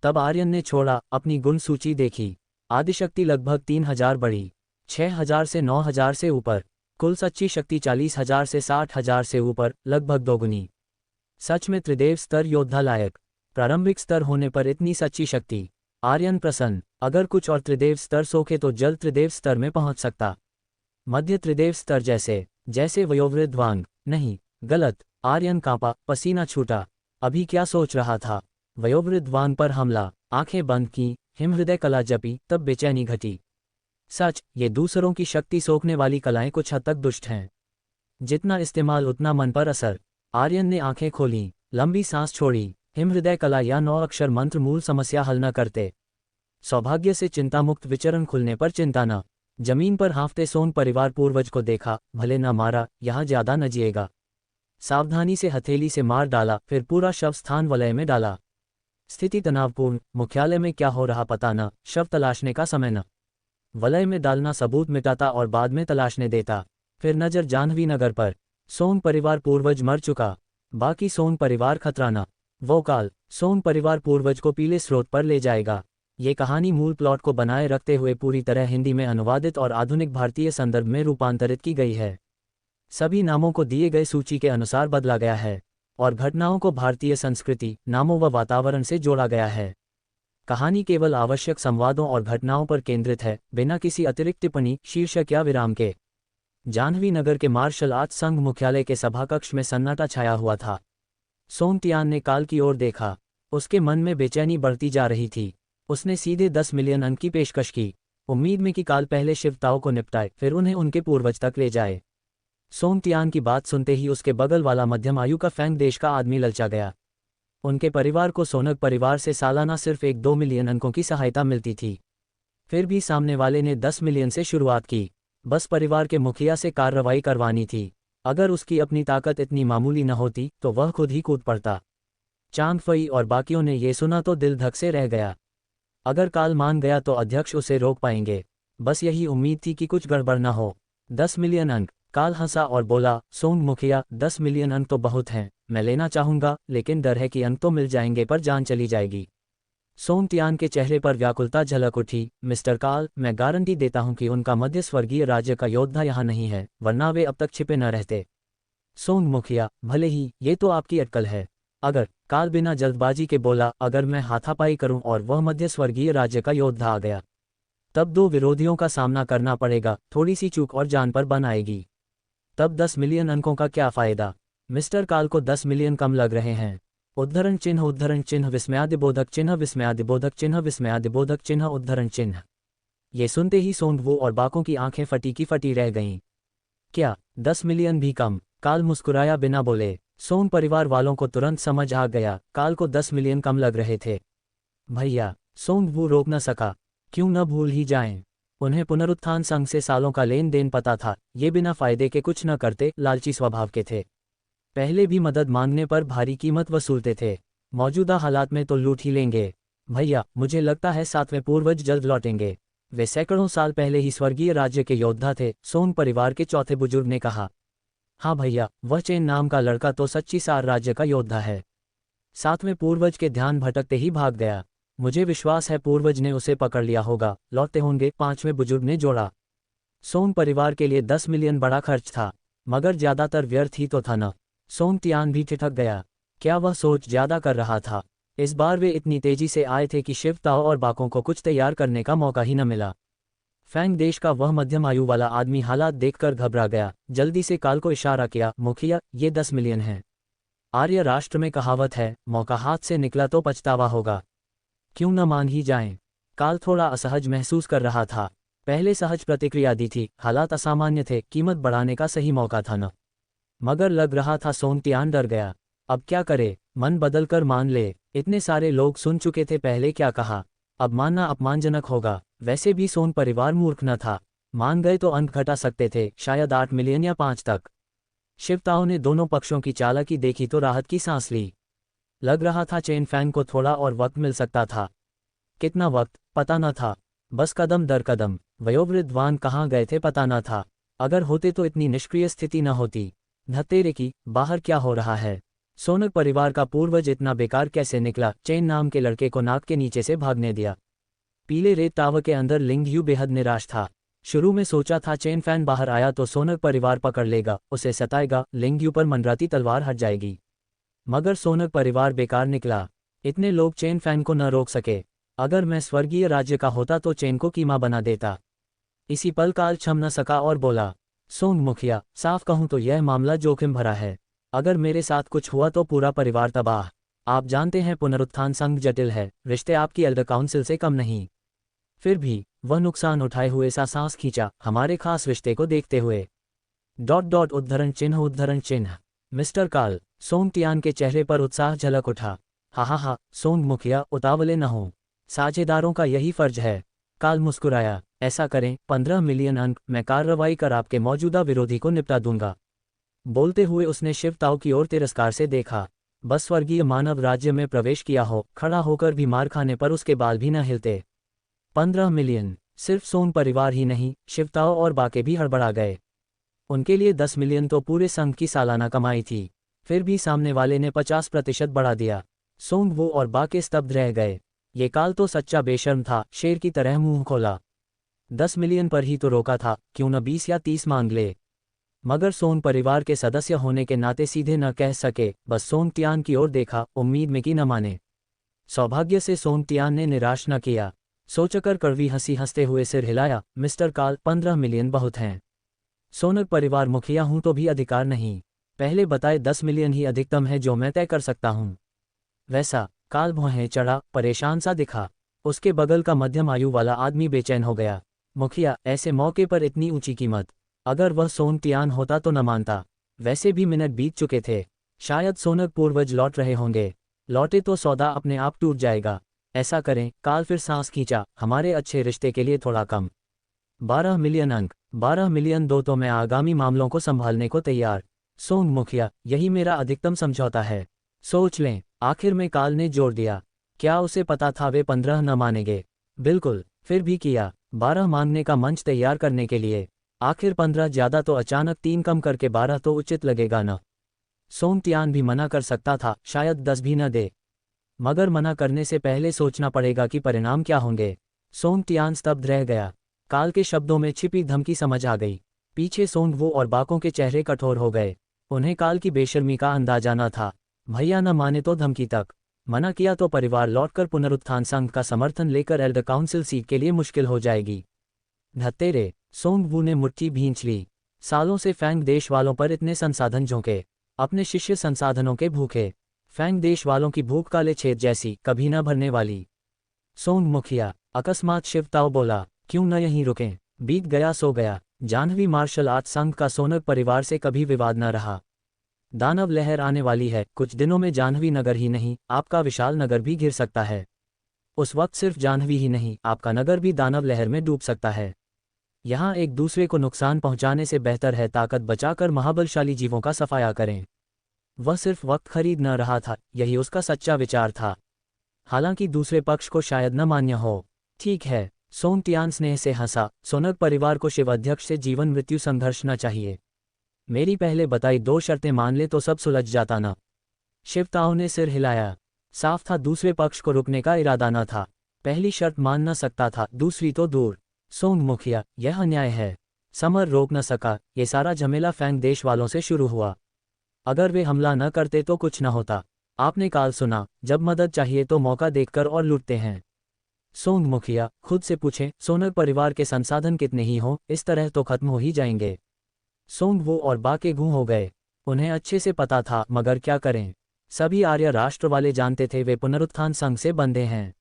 तब आर्यन ने छोड़ा, अपनी गुण सूची देखी। आदिशक्ति लगभग 3000 बढ़ी, 6000 से 9000 से ऊपर। कुल सच्ची शक्ति 40,000 से 60,000 से ऊपर, लगभग दोगुनी। सच में त्रिदेव स्तर योद्धा लायक। प्रारंभिक स्तर होने पर इतनी सच्ची शक्ति। आर्यन प्रसन्न। अगर कुछ और त्रिदेव स्तर सोखे तो जल्द त्रिदेव स्तर में पहुंच सकता। मध्य त्रिदेव स्तर जैसे वयोवृद्ध वांग। नहीं, गलत। आर्यन कांपा, पसीना छूटा। अभी क्या सोच रहा था? वयोवृद्ध वांग पर हमला। आंखें बंद की, हिमहृदय कला जपी, तब बेचैनी घटी। सच, ये दूसरों की शक्ति सोखने वाली कलाएं कुछ हद तक दुष्ट हैं। जितना इस्तेमाल उतना मन पर असर। आर्यन ने आंखें खोलीं, लंबी सांस छोड़ी। हिमहृदय कला या 9 अक्षर मंत्र मूल समस्या हल न करते। सौभाग्य से चिंतामुक्त विचरण खुलने पर चिंता न। जमीन पर हांफते सोन परिवार पूर्वज को देखा, भले न मारा, यहाँ ज्यादा न जिएगा। सावधानी से हथेली से मार डाला, फिर पूरा शव स्थान वलय में डाला। स्थिति तनावपूर्ण। मुख्यालय में क्या हो रहा पता न, शव तलाशने का समय न। वलय में डालना सबूत मिटाता और बाद में तलाशने देता। फिर नजर जाह्नवी नगर पर। सोन परिवार पूर्वज मर चुका, बाकी सोन परिवार खतरा न। वो काल, सोन परिवार पूर्वज को पीले स्रोत पर ले जाएगा। ये कहानी मूल प्लॉट को बनाए रखते हुए पूरी तरह हिंदी में अनुवादित और आधुनिक भारतीय संदर्भ में रूपांतरित की गई है। सभी नामों को दिए गए सूची के अनुसार बदला गया है और घटनाओं को भारतीय संस्कृति, नामों व वातावरण से जोड़ा गया है। कहानी केवल आवश्यक संवादों और घटनाओं पर केंद्रित है, बिना किसी अतिरिक्त टिप्पणी, शीर्षक या विराम के। जाह्नवी नगर के मार्शल आर्ट संघ मुख्यालय के सभाकक्ष में सन्नाटा छाया हुआ था। सोंग तियान ने काल की ओर देखा। उसके मन में बेचैनी बढ़ती जा रही थी। उसने सीधे 10 मिलियन अंक की पेशकश की, उम्मीद में कि काल पहले शिवताओं को निपटाए, फिर उन्हें उनके पूर्वज तक ले जाए। सोंग तियान की बात सुनते ही उसके बगल वाला मध्यम आयु का फैंग देश का आदमी ललचा गया। उनके परिवार को सोनक परिवार से सालाना सिर्फ 1-2 मिलियन अंकों की सहायता मिलती थी। फिर भी सामने वाले ने 10 मिलियन से शुरुआत की। बस परिवार के मुखिया से कार्रवाई करवानी थी। अगर उसकी अपनी ताकत इतनी मामूली न होती तो वह खुद ही कूद पड़ता। चांग फई और बाकियों ने ये सुना तो दिल धक से रह गया। अगर काल मान गया तो अध्यक्ष उसे रोक पाएंगे। बस यही उम्मीद थी कि कुछ गड़बड़ न हो। 10 मिलियन अंक। काल हंसा और बोला, सोंग मुखिया, 10 मिलियन अंक तो बहुत हैं, मैं लेना चाहूंगा, लेकिन डर है कि अंक तो मिल जाएंगे पर जान चली जाएगी। सोंग तियान के चेहरे पर व्याकुलता झलक उठी। मिस्टर काल, मैं गारंटी देता हूं कि उनका मध्य स्वर्गीय राज्य का योद्धा यहाँ नहीं है, वरना वे अब तक छिपे न रहते। सोंग मुखिया, भले ही, ये तो आपकी अटकल है। अगर, काल बिना जल्दबाजी के बोला, अगर मैं हाथापाई करूं और वह मध्य स्वर्गीय राज्य का योद्धा आ गया, तब 2 विरोधियों का सामना करना पड़ेगा, थोड़ी सी चूक और जान पर बन आएगी। तब 10 मिलियन अंकों का क्या फायदा? मिस्टर काल को 10 मिलियन कम लग रहे हैं। उद्धरण चिन्ह विस्मयादिबोधक चिन्ह विस्मयादिबोधक चिन्ह विस्मयादिबोधक चिन्ह उद्धरण चिन्ह। ये सुनते ही सोंगवू और बाकों की आंखें फटी की फटी रह गईं। क्या 10 मिलियन भी कम? काल मुस्कुराया बिना बोले। सोन परिवार वालों को तुरंत समझ आ गया, काल को 10 मिलियन कम लग रहे थे। भैया, सोंगवू रोक न सका। क्यों न भूल ही जाएं। उन्हें पुनरुत्थान संघ से सालों का लेन देन पता था। ये बिना फायदे के कुछ न करते, लालची स्वभाव के थे। पहले भी मदद मांगने पर भारी कीमत वसूलते थे। मौजूदा हालात में तो लूट ही लेंगे। भैया, मुझे लगता है 7वें पूर्वज जल्द लौटेंगे। वे सैकड़ों साल पहले ही स्वर्गीय राज्य के योद्धा थे, सोंग परिवार के चौथे बुजुर्ग ने कहा। हाँ भैया, वह चेन नाम का लड़का तो सच्ची सार राज्य का योद्धा है। 7वें पूर्वज के ध्यान भटकते ही भाग गया। मुझे विश्वास है पूर्वज ने उसे पकड़ लिया होगा, लौटते होंगे, 5वें बुजुर्ग ने जोड़ा। सोंग परिवार के लिए 10 मिलियन बड़ा खर्च था, मगर ज्यादातर व्यर्थ ही तो था न। सोंग तियान भी ठिठक गया। क्या वह सोच ज्यादा कर रहा था? इस बार वे इतनी तेजी से आए थे कि शिव ताओ और बाकों को कुछ तैयार करने का मौका ही न मिला। फैंग देश का वह मध्यम आयु वाला आदमी हालात देखकर घबरा गया। जल्दी से काल को इशारा किया, मुखिया, ये 10 मिलियन है। आर्य राष्ट्र में कहावत है, मौका हाथ से निकला तो पछतावा होगा। क्यों न मान ही जाएं। काल थोड़ा असहज महसूस कर रहा था। पहले सहज प्रतिक्रिया दी थी, हालात असामान्य थे, कीमत बढ़ाने का सही मौका था न। मगर लग रहा था सोंग तियान डर गया। अब क्या करे? मन बदलकर मान ले। इतने सारे लोग सुन चुके थे, पहले क्या कहा, अब मानना अपमानजनक होगा। वैसे भी सोन परिवार मूर्ख न था, मान गए तो अंक घटा सकते थे, शायद 8 मिलियन या 5 तक। शिवताओ ने दोनों पक्षों की चालाकी देखी तो राहत की सांस ली। लग रहा था चेन फैंग को थोड़ा और वक्त मिल सकता था। कितना वक्त पता न था, बस कदम दर कदम। वयोवृद्ध वान कहाँ गए थे पता न था, अगर होते तो इतनी निष्क्रिय स्थिति न होती। धत्तेरे की, बाहर क्या हो रहा है? सोनक परिवार का पूर्वज इतना बेकार कैसे निकला? चेन नाम के लड़के को नाक के नीचे से भागने दिया। पीले रेत टावर के अंदर लिंगयू बेहद निराश था। शुरू में सोचा था चेन फैन बाहर आया तो सोनक परिवार पकड़ लेगा, उसे सताएगा, लिंगयू पर मंडराती तलवार हट जाएगी। मगर सोनक परिवार बेकार निकला, इतने लोग चेन फैन को न रोक सके। अगर मैं स्वर्गीय राज्य का होता तो चेन को कीमा बना देता। इसी पल काल क्षम न सका और बोला, सोंग मुखिया, साफ कहूं तो यह मामला जोखिम भरा है। अगर मेरे साथ कुछ हुआ तो पूरा परिवार तबाह। आप जानते हैं पुनरुत्थान संघ जटिल है, रिश्ते आपकी एल्डर काउंसिल से कम नहीं। फिर भी वह नुकसान उठाए हुए सा सांस खींचा, हमारे खास रिश्ते को देखते हुए। उद्धरण चिन्ह। मिस्टर काल, सोंग टियान के चेहरे पर उत्साह झलक उठा। हा, सोंग मुखिया, उतावले न हो, साझेदारों का यही फर्ज है। काल मुस्कुराया, ऐसा करें, 15 मिलियन अंक, मैं कार्रवाई कर आपके मौजूदा विरोधी को निपटा दूंगा। बोलते हुए उसने शिवताओ की ओर तिरस्कार से देखा। बस स्वर्गीय मानव राज्य में प्रवेश किया हो, खड़ा होकर भी मार खाने पर उसके बाल भी न हिलते। 15 मिलियन, सिर्फ सोन परिवार ही नहीं, शिवताओ और बाके भी हड़बड़ा गए। उनके लिए 10 मिलियन तो पूरे संघ की सालाना कमाई थी, फिर भी सामने वाले ने 50% बढ़ा दिया। सोंग वो और बाके स्तब्ध रह गए। ये काल तो सच्चा बेशर्म था, शेर की तरह मुंह खोला। 10 मिलियन पर ही तो रोका था, क्यों न 20 या 30 मांग ले। मगर सोन परिवार के सदस्य होने के नाते सीधे न कह सके, बस सोंग टियान की ओर देखा, उम्मीद में कि न माने। सौभाग्य से सोंग टियान ने निराश न किया। सोचकर कड़वी हंसी हंसते हुए सिर हिलाया, मिस्टर काल, 15 मिलियन बहुत हैं। सोनक परिवार मुखिया हूं तो भी अधिकार नहीं। पहले बताए 10 मिलियन ही अधिकतम है जो मैं तय कर सकता हूं। वैसा? काल भौहें चढ़ा, परेशान सा दिखा। उसके बगल का मध्यम आयु वाला आदमी बेचैन हो गया। मुखिया, ऐसे मौके पर इतनी ऊंची कीमत? अगर वह सोन टियान होता तो न मानता। वैसे भी मिनट बीत चुके थे, शायद सोनक पूर्वज लौट रहे होंगे। लौटे तो सौदा अपने आप टूट जाएगा। ऐसा करें, काल फिर सांस खींचा, हमारे अच्छे रिश्ते के लिए थोड़ा कम। 12 मिलियन अंक। 12 मिलियन दो तो मैं आगामी मामलों को संभालने को तैयार। सोंग मुखिया, यही मेरा अधिकतम समझौता है। सोच लें। आखिर में काल ने जोर दिया। क्या उसे पता था वे 15 न मानेंगे? बिल्कुल, फिर भी किया। 12 मांगने का मंच तैयार करने के लिए। आखिर 15 ज्यादा तो अचानक 3 कम करके 12 तो उचित लगेगा न। सोंग टियान भी मना कर सकता था, शायद 10 भी न दे। मगर मना करने से पहले सोचना पड़ेगा कि परिणाम क्या होंगे। सोंग टियान स्तब्ध रह गया। काल के शब्दों में छिपी धमकी समझ आ गई। पीछे सोंग वो और बाकों के चेहरे कठोर हो गए। उन्हें काल की बेशर्मी का अंदाजा न था। भैया न माने तो धमकी तक। मना किया तो परिवार लौटकर पुनरुत्थान संघ का समर्थन लेकर एल्डर काउंसिल सीट के लिए मुश्किल हो जाएगी। धत्तेरे, सोंग वू ने मुट्ठी भींच ली। सालों से फैंग देश वालों पर इतने संसाधन झोंके, अपने शिष्य संसाधनों के भूखे। फैंग देश वालों की भूख काले छेद जैसी, कभी न भरने वाली। सोंग मुखिया, अकस्मात शिवताओ बोला, क्यों न यहीं रुकें? बीत गया सो गया। जाह्नवी मार्शल आर्ट संघ का सोनक परिवार से कभी विवाद न रहा। दानव लहर आने वाली है, कुछ दिनों में जाह्नवी नगर ही नहीं, आपका विशाल नगर भी घिर सकता है। उस वक्त सिर्फ जाह्नवी ही नहीं, आपका नगर भी दानव लहर में डूब सकता है। यहाँ एक दूसरे को नुकसान पहुंचाने से बेहतर है ताकत बचाकर महाबलशाली जीवों का सफाया करें। वह सिर्फ वक्त खरीद न रहा था, यही उसका सच्चा विचार था। हालांकि दूसरे पक्ष को शायद न मान्य हो। ठीक है, सोंग टियान स्नेह से हंसा, सोनक परिवार को शिव अध्यक्ष से जीवन मृत्यु संघर्ष न चाहिए। मेरी पहले बताई 2 शर्तें मान ले तो सब सुलझ जाता न। शिवताओ ने सिर हिलाया। साफ था दूसरे पक्ष को रुकने का इरादा न था। पहली शर्त मान न सकता था, दूसरी तो दूर। सोंग मुखिया, यह अन्याय है। समर रोक न सका। ये सारा झमेला फैंग देश वालों से शुरू हुआ। अगर वे हमला न करते तो कुछ न होता। आपने काल सुना, जब मदद चाहिए तो मौका देखकर और लूटते हैं। सोंग मुखिया, खुद से पूछें, सोनक परिवार के संसाधन कितने ही हों, इस तरह तो खत्म हो ही जाएंगे। सोंग वो और बाके गूं हो गए। उन्हें अच्छे से पता था, मगर क्या करें। सभी आर्य राष्ट्र वाले जानते थे वे पुनरुत्थान संघ से बंधे हैं।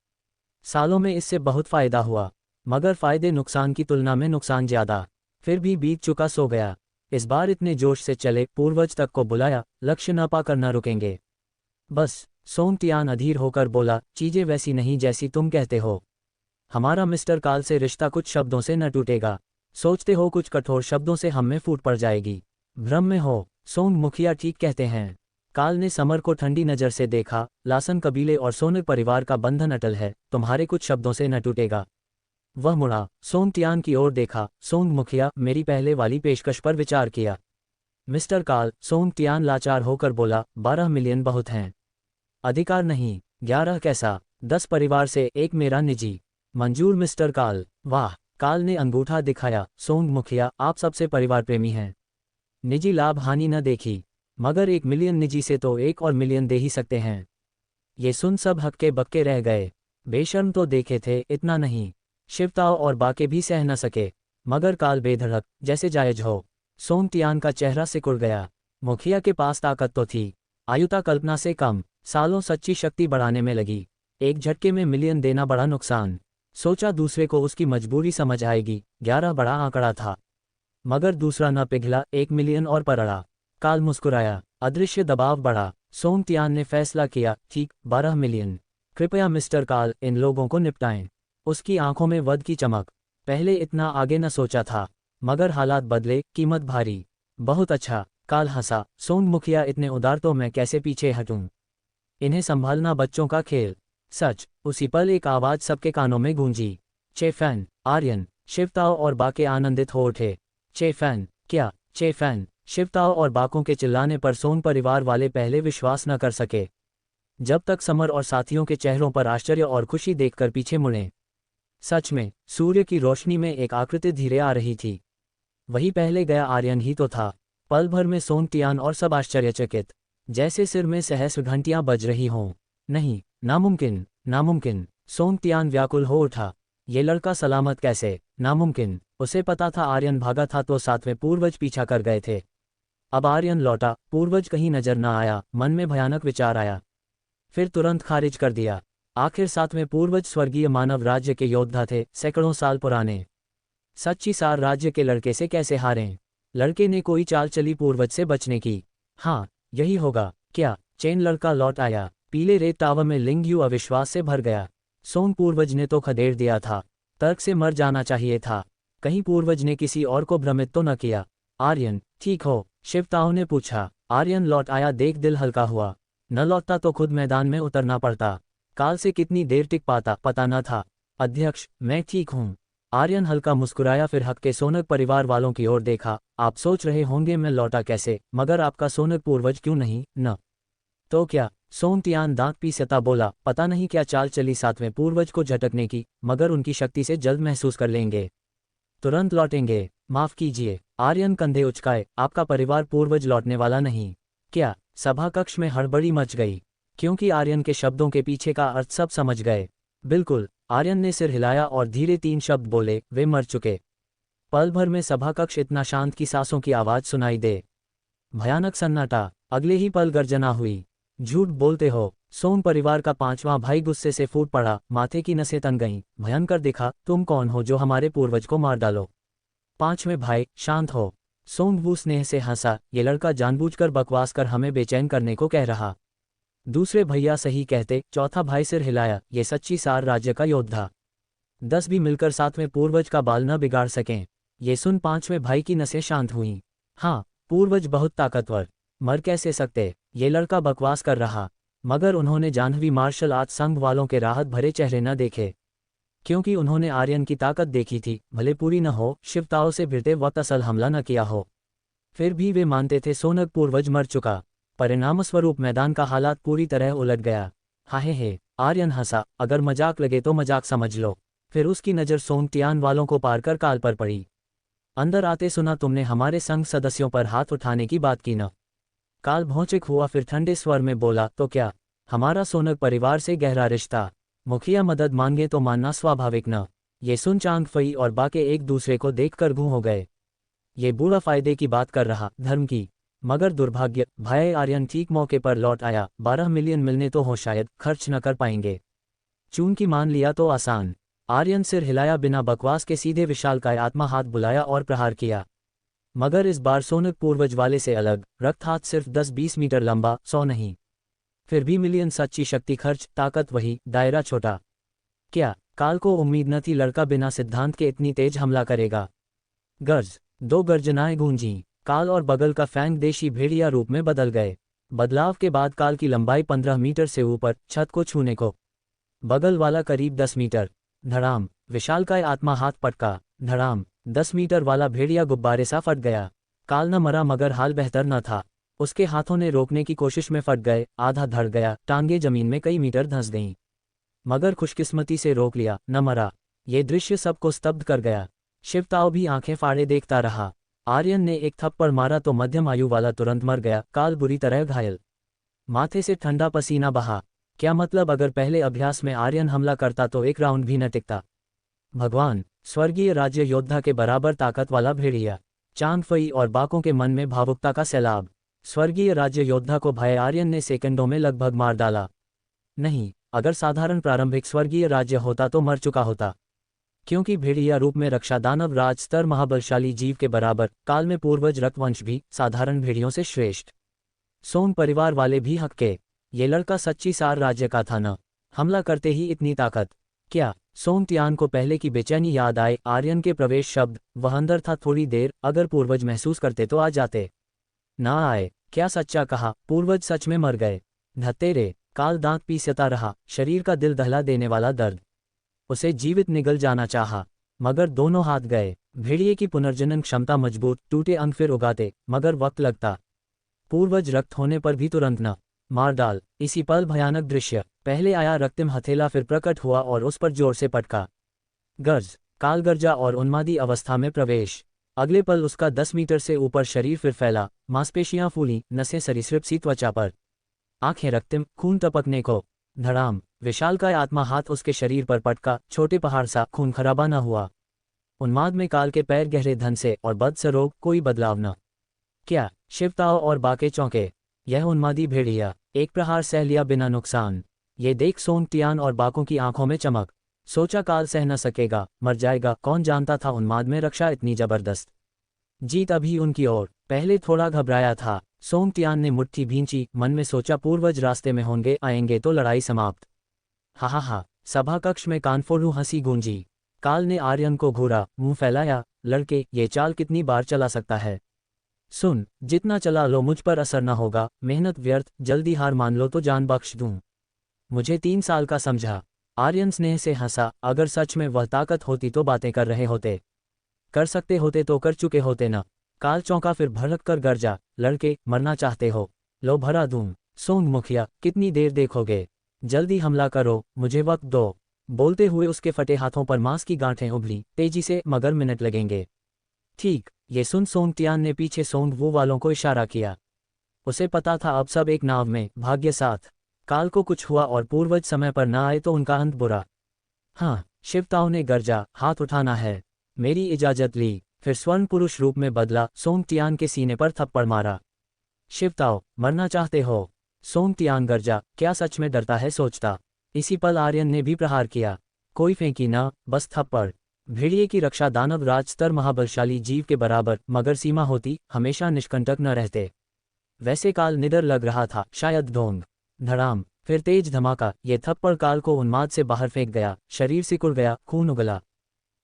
सालों में इससे बहुत फायदा हुआ, मगर फायदे नुकसान की तुलना में नुकसान ज्यादा। फिर भी बीत चुका सो गया। इस बार इतने जोश से चले, पूर्वज तक को बुलाया, लक्ष्य न पाकर न रुकेंगे। बस, सोंगटियान अधीर होकर बोला, चीजें वैसी नहीं जैसी तुम कहते हो। हमारा मिस्टर काल से रिश्ता कुछ शब्दों से न टूटेगा। सोचते हो कुछ कठोर शब्दों से हम में फूट पड़ जाएगी। भ्रम में हो, सोंग मुखिया ठीक कहते हैं। काल ने समर को ठंडी नज़र से देखा। लासन कबीले और सोनक परिवार का बंधन अटल है, तुम्हारे कुछ शब्दों से न टूटेगा। वह मुड़ा, सोंगटियान की ओर देखा। सोंग मुखिया, मेरी पहले वाली पेशकश पर विचार किया। मिस्टर काल, सोंगटियान लाचार होकर बोला, 12 मिलियन बहुत हैं। अधिकार नहीं। 11 कैसा? 10 परिवार से एक मेरा निजी। मंजूर मिस्टर काल। वाह। काल ने अंगूठा दिखाया। सोंग मुखिया, आप सबसे परिवार प्रेमी हैं। निजी लाभ हानि न देखी, मगर 1 मिलियन निजी से तो 1 और मिलियन दे ही सकते हैं। ये सुन सब हक्के बक्के रह गए। बेशर्म तो देखे थे, इतना नहीं। शिवताओ और बाके भी सह न सके, मगर काल बेधड़क, जैसे जायज हो। सोंगटियान का चेहरा सिकुड़ गया। मुखिया के पास ताकत तो थी, आयुता कल्पना से कम। सालों सच्ची शक्ति बढ़ाने में लगी, एक झटके में मिलियन देना बड़ा नुकसान। सोचा दूसरे को उसकी मजबूरी समझ आएगी। 11 बड़ा आंकड़ा था, मगर दूसरा न पिघला। 1 मिलियन और पर अड़ा। काल मुस्कुराया। अदृश्य दबाव बढ़ा। सोंगटियान ने फैसला किया, ठीक, 12 मिलियन। कृपया मिस्टर काल, इन लोगों को निपटाएं। उसकी आंखों में वध की चमक। पहले इतना आगे न सोचा था, मगर हालात बदले, कीमत भारी। बहुत अच्छा। काल हंसा। सोंग मुखिया, इतने उदार तो मैं कैसे पीछे हटूं। इन्हें संभालना बच्चों का खेल। सच। उसी पल एक आवाज सबके कानों में गूंजी। चेफैन। आर्यन, शिवताओ और बाके आनंदित हो उठे। चेफैन, क्या? चेफैन। शिवताओ और बाकों के चिल्लाने पर सोंग परिवार वाले पहले विश्वास न कर सके, जब तक समर और साथियों के चेहरों पर आश्चर्य और खुशी देखकर पीछे मुड़े। सच में, सूर्य की रोशनी में एक आकृति धीरे आ रही थी। वही पहले गया आर्यन ही तो था। पल भर में सोंगटियान और सब आश्चर्यचकित, जैसे सिर में सहस्र घंटियां बज रही हों। नहीं, नामुमकिन, नामुमकिन। सोंगटियान व्याकुल हो उठा। ये लड़का सलामत कैसे? नामुमकिन। उसे पता था आर्यन भागा था तो 7वें पूर्वज पीछा कर गए थे। अब आर्यन लौटा, पूर्वज कहीं नजर न आया। मन में भयानक विचार आया, फिर तुरंत खारिज कर दिया। आखिर 7वें पूर्वज स्वर्गीय मानव राज्य के योद्धा थे, सैकड़ों साल पुराने। सच्ची सार राज्य के लड़के से कैसे हारें? लड़के ने कोई चाल चली पूर्वज से बचने की। हाँ, यही होगा। क्या? चेन लड़का लौट आया। पीले रेत टावर में लिंगयू अविश्वास से भर गया। सोंग पूर्वज ने तो खदेड़ दिया था, तर्क से मर जाना चाहिए था। कहीं पूर्वज ने किसी और को भ्रमित तो न किया। आर्यन, ठीक हो? शिवताओ ने पूछा। आर्यन लौट आया, देख दिल हल्का हुआ। न लौटता तो खुद मैदान में उतरना पड़ता। काल से कितनी देर टिक पाता पता न था। अध्यक्ष, मैं ठीक हूँ। आर्यन हल्का मुस्कुराया, फिर हक के सोनक परिवार वालों की ओर देखा। आप सोच रहे होंगे मैं लौटा कैसे, मगर आपका सोनक पूर्वज क्यों नहीं? न तो क्या? सोंगटियान दांत पीसता बोला, पता नहीं क्या चाल चली 7वें पूर्वज को झटकने की, मगर उनकी शक्ति से जल्द महसूस कर लेंगे। तुरंत लौटेंगे। माफ कीजिए। आर्यन कंधे उचकाए, आपका परिवार पूर्वज लौटने वाला नहीं। क्या? सभा कक्ष में हड़बड़ी मच गई, क्योंकि आर्यन के शब्दों के पीछे का अर्थ सब समझ गए। बिल्कुल। आर्यन ने सिर हिलाया और धीरे 3 शब्द बोले, वे मर चुके। पल भर में सभा कक्ष इतना शांत कि सांसों की आवाज सुनाई दे। भयानक सन्नाटा। अगले ही पल गर्जना हुई। झूठ बोलते हो? सोंग परिवार का 5वां भाई गुस्से से फूट पड़ा, माथे की नसें तन गईं। भयंकर दिखा, तुम कौन हो जो हमारे पूर्वज को मार डालो? 5वें भाई, शांत हो। सोंग वू स्नेह से हंसा, ये लड़का जानबूझकर बकवास कर हमें बेचैन करने को कह रहा। दूसरे भैया सही कहते। चौथा भाई सिर हिलाया, ये सच्ची सार राज्य का योद्धा। 10 भी मिलकर 7वें पूर्वज का बाल न बिगाड़ सकें। ये सुन 5वें भाई की नसें शांत हुईं। हाँ, पूर्वज बहुत ताकतवर, मर कैसे सकते? ये लड़का बकवास कर रहा। मगर उन्होंने जाह्नवी मार्शल आर्ट संघ वालों के राहत भरे चेहरे न देखे, क्योंकि उन्होंने आर्यन की ताकत देखी थी, भले पूरी न हो। शिवताओं से भिड़ते वक्त असल हमला न किया हो, फिर भी वे मानते थे सोनक पूर्वज मर चुका। परिणामस्वरूप मैदान का हालात पूरी तरह उलट गया। हाहे हे। आर्यन हंसा, अगर मजाक लगे तो मजाक समझ लो। फिर उसकी नज़र सोंगटियान वालों को पार कर काल पर पड़ी। अंदर आते सुना तुमने हमारे संघ सदस्यों पर हाथ उठाने की बात की न? काल भौचक हुआ, फिर ठंडे स्वर में बोला, तो क्या? हमारा सोनक परिवार से गहरा रिश्ता, मुखिया मदद मांगे तो मानना स्वाभाविक न? ये सुन चांगफई और बाके एक दूसरे को देखकर गूं हो गए। ये बूढ़ा फायदे की बात कर रहा, धर्म की। मगर दुर्भाग्य, भाई आर्यन ठीक मौके पर लौट आया। 12 मिलियन मिलने तो हो, शायद खर्च न कर पाएंगे। चून की मान लिया तो आसान। आर्यन सिर हिलाया, बिना बकवास के सीधे विशालकाय आत्मा हाथ बुलाया और प्रहार किया। मगर इस बार सोनक पूर्वज वाले से अलग। रक्त हाथ सिर्फ 10-20 मीटर लंबा, 100 नहीं। फिर भी मिलियन सच्ची शक्ति खर्च, ताकत वही, दायरा छोटा। क्या काल को उम्मीद न थी लड़का बिना सिद्धांत के इतनी तेज हमला करेगा? गर्ज, दो गर्जनाएं गूंजीं। काल और बगल का फैंग देशी भेड़िया रूप में बदल गए। बदलाव के बाद काल की लंबाई 15 मीटर से ऊपर, छत को छूने को। बगल वाला करीब 10 मीटर। धड़ाम, विशालकाय आत्मा हाथ पटका। धड़ाम, 10 मीटर वाला भेड़िया गुब्बारे सा फट गया। काल न मरा मगर हाल बेहतर न था। उसके हाथों ने रोकने की कोशिश में फट गए, आधा धड़ गया, टांगे जमीन में कई मीटर धंस गईं। मगर खुशकिस्मती से रोक लिया, न मरा। ये दृश्य सबको स्तब्ध कर गया। शिवताओ भी आंखें फाड़े देखता रहा। आर्यन ने एक थप्पड़ मारा तो मध्यम आयु वाला तुरंत मर गया, काल बुरी तरह घायल। माथे से ठंडा पसीना बहा। क्या मतलब अगर पहले अभ्यास में आर्यन हमला करता तो एक राउंड भी न टिकता। भगवान, स्वर्गीय राज्य योद्धा के बराबर ताकत वाला भेड़िया। चांगफई और बाकों के मन में भावुकता का सैलाब। स्वर्गीय राज्य योद्धा को भय आर्यन ने सेकंडों में लगभग मार डाला। नहीं, अगर साधारण प्रारंभिक स्वर्गीय राज्य होता तो मर चुका होता। क्योंकि भेड़िया रूप में रक्षा दानव राज स्तर महाबलशाली जीव के बराबर, काल में पूर्वज रक्तवंश भी साधारण भेड़ियों से श्रेष्ठ। सोंग परिवार वाले भी हक्के। ये लड़का सच्ची सार राज्य का था न। हमला करते ही इतनी ताकत। क्या सोंग तियान को पहले की बेचैनी याद आए? आर्यन के प्रवेश शब्द, वह अंदर था थोड़ी देर, अगर पूर्वज महसूस करते तो आ जाते। ना आए। क्या सच्चा कहा, पूर्वज सच में मर गए। धत्तेरे, काल दांत पीसता रहा, शरीर का दिल दहला देने वाला दर्द। उसे जीवित निगल जाना चाहा, मगर दोनों हाथ गए। भेड़िए की पुनर्जनन क्षमता मजबूत, टूटे अंग फिर उगाते, मगर वक्त लगता। पूर्वज रक्त होने पर भी तुरंत न मार डाल। इसी पल भयानक दृश्य, पहले आया रक्तिम हथेला, फिर प्रकट हुआ और उस पर जोर से पटका। गर्ज, काल गर्जा और उन्मादी अवस्था में प्रवेश। अगले पल उसका 10 मीटर से ऊपर शरीर फिर फैला, मांसपेशियां फूली, नसें सरीसृप सी त्वचा पर, आंखें रक्तिम, खून टपकने को। धड़ाम, विशालकाय आत्मा हाथ उसके शरीर पर पटका, छोटे पहाड़ सा, खून खराबा न हुआ। उन्माद में काल के पैर गहरे धंसे और बदसरोग, कोई बदलाव न। क्या शिवताओ और बाके चौंके। यह उन्मादी भेड़िया एक प्रहार सह लिया बिना नुकसान। ये देख सोंग तियान और बाकों की आंखों में चमक। सोचा काल सह न सकेगा, मर जाएगा। कौन जानता था उन्माद में रक्षा इतनी जबरदस्त। जीत अभी उनकी ओर। पहले थोड़ा घबराया था। सोंग तियान ने मुट्ठी भींची, मन में सोचा पूर्वज रास्ते में होंगे, आएंगे तो लड़ाई समाप्त। हा, सभा कक्ष में कानफोड़ू हंसी गूंजी। काल ने आर्यन को घूरा, मुंह फैलाया। लड़के, ये चाल कितनी बार चला सकता है? सुन, जितना चला लो, मुझ पर असर न होगा, मेहनत व्यर्थ, जल्दी हार मान लो तो जान बख्श दूं। मुझे 3 साल का समझा। आर्यन स्नेह से हंसा। अगर सच में वह ताकत होती तो बातें कर रहे होते। कर सकते होते तो कर चुके होते न। काल चौंका, फिर भड़क कर गरजा, लड़के, मरना चाहते हो? लो भरा दूं। सोंग मुखिया, कितनी देर देखोगे? जल्दी हमला करो, मुझे वक्त दो। बोलते हुए उसके फटे हाथों पर मांस की गांठें उभरी, तेजी से, मगर मिनट लगेंगे। ठीक, ये सुन सोंग तियान ने पीछे सोंग वू वालों को इशारा किया। उसे पता था अब सब एक नाव में, भाग्य साथ। काल को कुछ हुआ और पूर्वज समय पर ना आए तो उनका अंत बुरा। हाँ, शिवताओ ने गरजा, हाथ उठाना है। मेरी इजाजत ली। फिर स्वर्ण पुरुष रूप में बदला, सोंग तियान के सीने पर थप्पड़ मारा। शिवताओ, मरना चाहते हो? सोंग तियान गरजा, क्या सच में डरता है सोचता। इसी पल आर्यन ने भी प्रहार किया। कोई फेंकी ना, बस थप्पड़। भेड़िए की रक्षा दानव राज स्तर महाबलशाली जीव के बराबर, मगर सीमा होती, हमेशा निष्कंटक न रहते। वैसे काल निडर लग रहा था, शायद ढोंग। धड़ाम, फिर तेज धमाका। ये थप्पड़ काल को उन्माद से बाहर फेंक गया, शरीर सिकुड़ गया, खून उगला।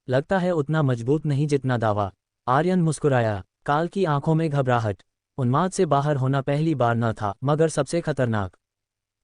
लगता है उतना मजबूत नहीं जितना दावा। आर्यन मुस्कुराया। काल की आंखों में घबराहट। उन्माद से बाहर होना पहली बार न था, मगर सबसे खतरनाक।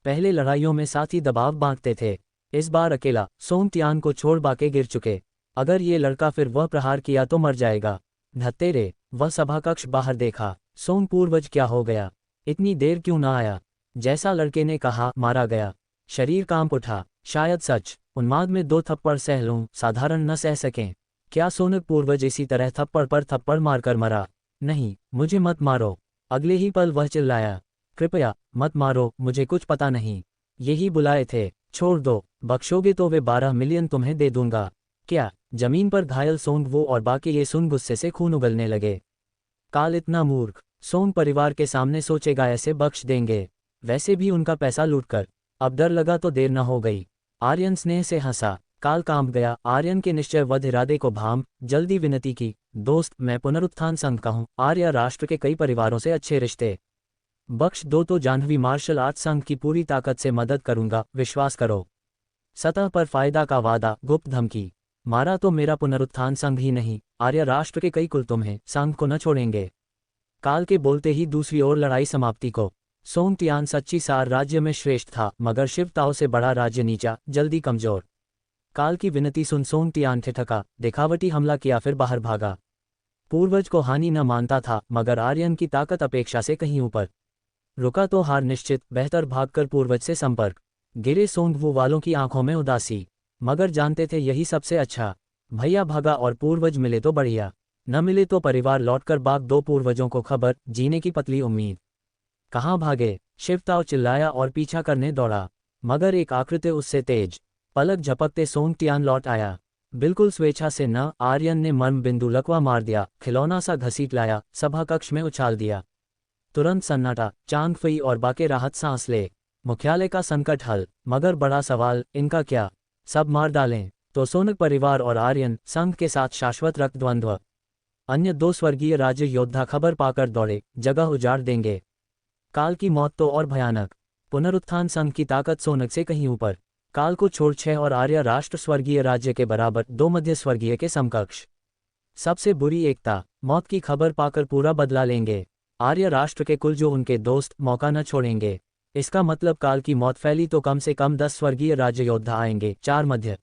पहले लड़ाइयों में साथी दबाव बांटते थे, इस बार अकेला। सोंग तियान को छोड़ बाके गिर चुके। अगर ये लड़का फिर वह प्रहार किया तो मर जाएगा। धत्तेरे, वह सभा कक्ष बाहर देखा। सोंग पूर्वज क्या हो गया? इतनी देर क्यों ना आया? जैसा लड़के ने कहा, मारा गया। शरीर कांप उठा। शायद सच। उन्माद में 2 थप्पड़ सह लूं, साधारण न सह सकें। क्या सोनक पूर्वज इसी तरह थप्पड़ पर थप्पड़ मारकर मरा? नहीं, मुझे मत मारो। अगले ही पल वह चिल्लाया, कृपया मत मारो, मुझे कुछ पता नहीं। यही बुलाए थे, छोड़ दो। बख्शोगे तो वे 12 मिलियन तुम्हें दे दूंगा। क्या? जमीन पर घायल सोंग वो और बाकी ये सुन गुस्से से खून उगलने लगे। काल इतना मूर्ख। सोंग परिवार के सामने सोचेगा ऐसे बख्श देंगे? वैसे भी उनका पैसा लूटकर। अब डर लगा तो देर न हो गई। आर्यन स्नेह से हंसा। काल कांप गया। आर्यन के निश्चय वध इरादे को भाम जल्दी विनती की, दोस्त, मैं पुनरुत्थान संघ का हूँ। आर्य राष्ट्र के कई परिवारों से अच्छे रिश्ते। बख्श दो तो जाह्नवी मार्शल आर्ट संघ की पूरी ताकत से मदद करूंगा, विश्वास करो। सतह पर फायदा का वादा, गुप्त धमकी। मारा तो मेरा पुनरुत्थान संघ ही नहीं, आर्य राष्ट्र के कई कुल तुम्हें, संघ को न छोड़ेंगे। काल के बोलते ही दूसरी ओर लड़ाई समाप्ति को। सोंग तियान सच्ची सार राज्य में श्रेष्ठ था, मगर शिव ताओ से बड़ा राज्य नीचा, जल्दी कमजोर। काल की विनती सुन सोंग तियान ठिठका, दिखावटी हमला किया फिर बाहर भागा। पूर्वज को हानि न मानता था, मगर आर्यन की ताकत अपेक्षा से कहीं ऊपर। रुका तो हार निश्चित, बेहतर भागकर पूर्वज से संपर्क। गिरे सोंगवू वालों की आंखों में उदासी, मगर जानते थे यही सबसे अच्छा। भैया भागा और पूर्वज मिले तो बढ़िया, न मिले तो परिवार लौटकर बाग दो पूर्वजों को खबर, जीने की पतली उम्मीद। कहाँ भागे? शिवताओ चिल्लाया और पीछा करने दौड़ा, मगर एक आकृति उससे तेज। पलक झपकते सोंग तियान लौट आया, बिल्कुल स्वेच्छा से न। आर्यन ने मर्म बिंदु लकवा मार दिया, खिलौना सा घसीट लाया, सभा कक्ष में उछाल दिया। तुरंत सन्नाटा, चांग फई और बाके राहत सांस ले। मुख्यालय का संकट हल, मगर बड़ा सवाल, इनका क्या? सब मार डालें तो सोनक परिवार और आर्यन संघ के साथ शाश्वत रक्त द्वंद्व। अन्य दो स्वर्गीय राज्य योद्धा खबर पाकर दौड़े, जगह उजाड़ देंगे। काल की मौत तो और भयानक, पुनरुत्थान संघ की ताकत सोनक से कहीं ऊपर। काल को छोड़ 6 और आर्य राष्ट्र स्वर्गीय राज्य के बराबर, 2 मध्य स्वर्गीय के समकक्ष। सबसे बुरी एकता, मौत की खबर पाकर पूरा बदला लेंगे। आर्य राष्ट्र के कुल जो उनके दोस्त, मौका न छोड़ेंगे। इसका मतलब काल की मौत फैली तो कम से कम 10 स्वर्गीय राज्य योद्धा आएंगे, 4 मध्य।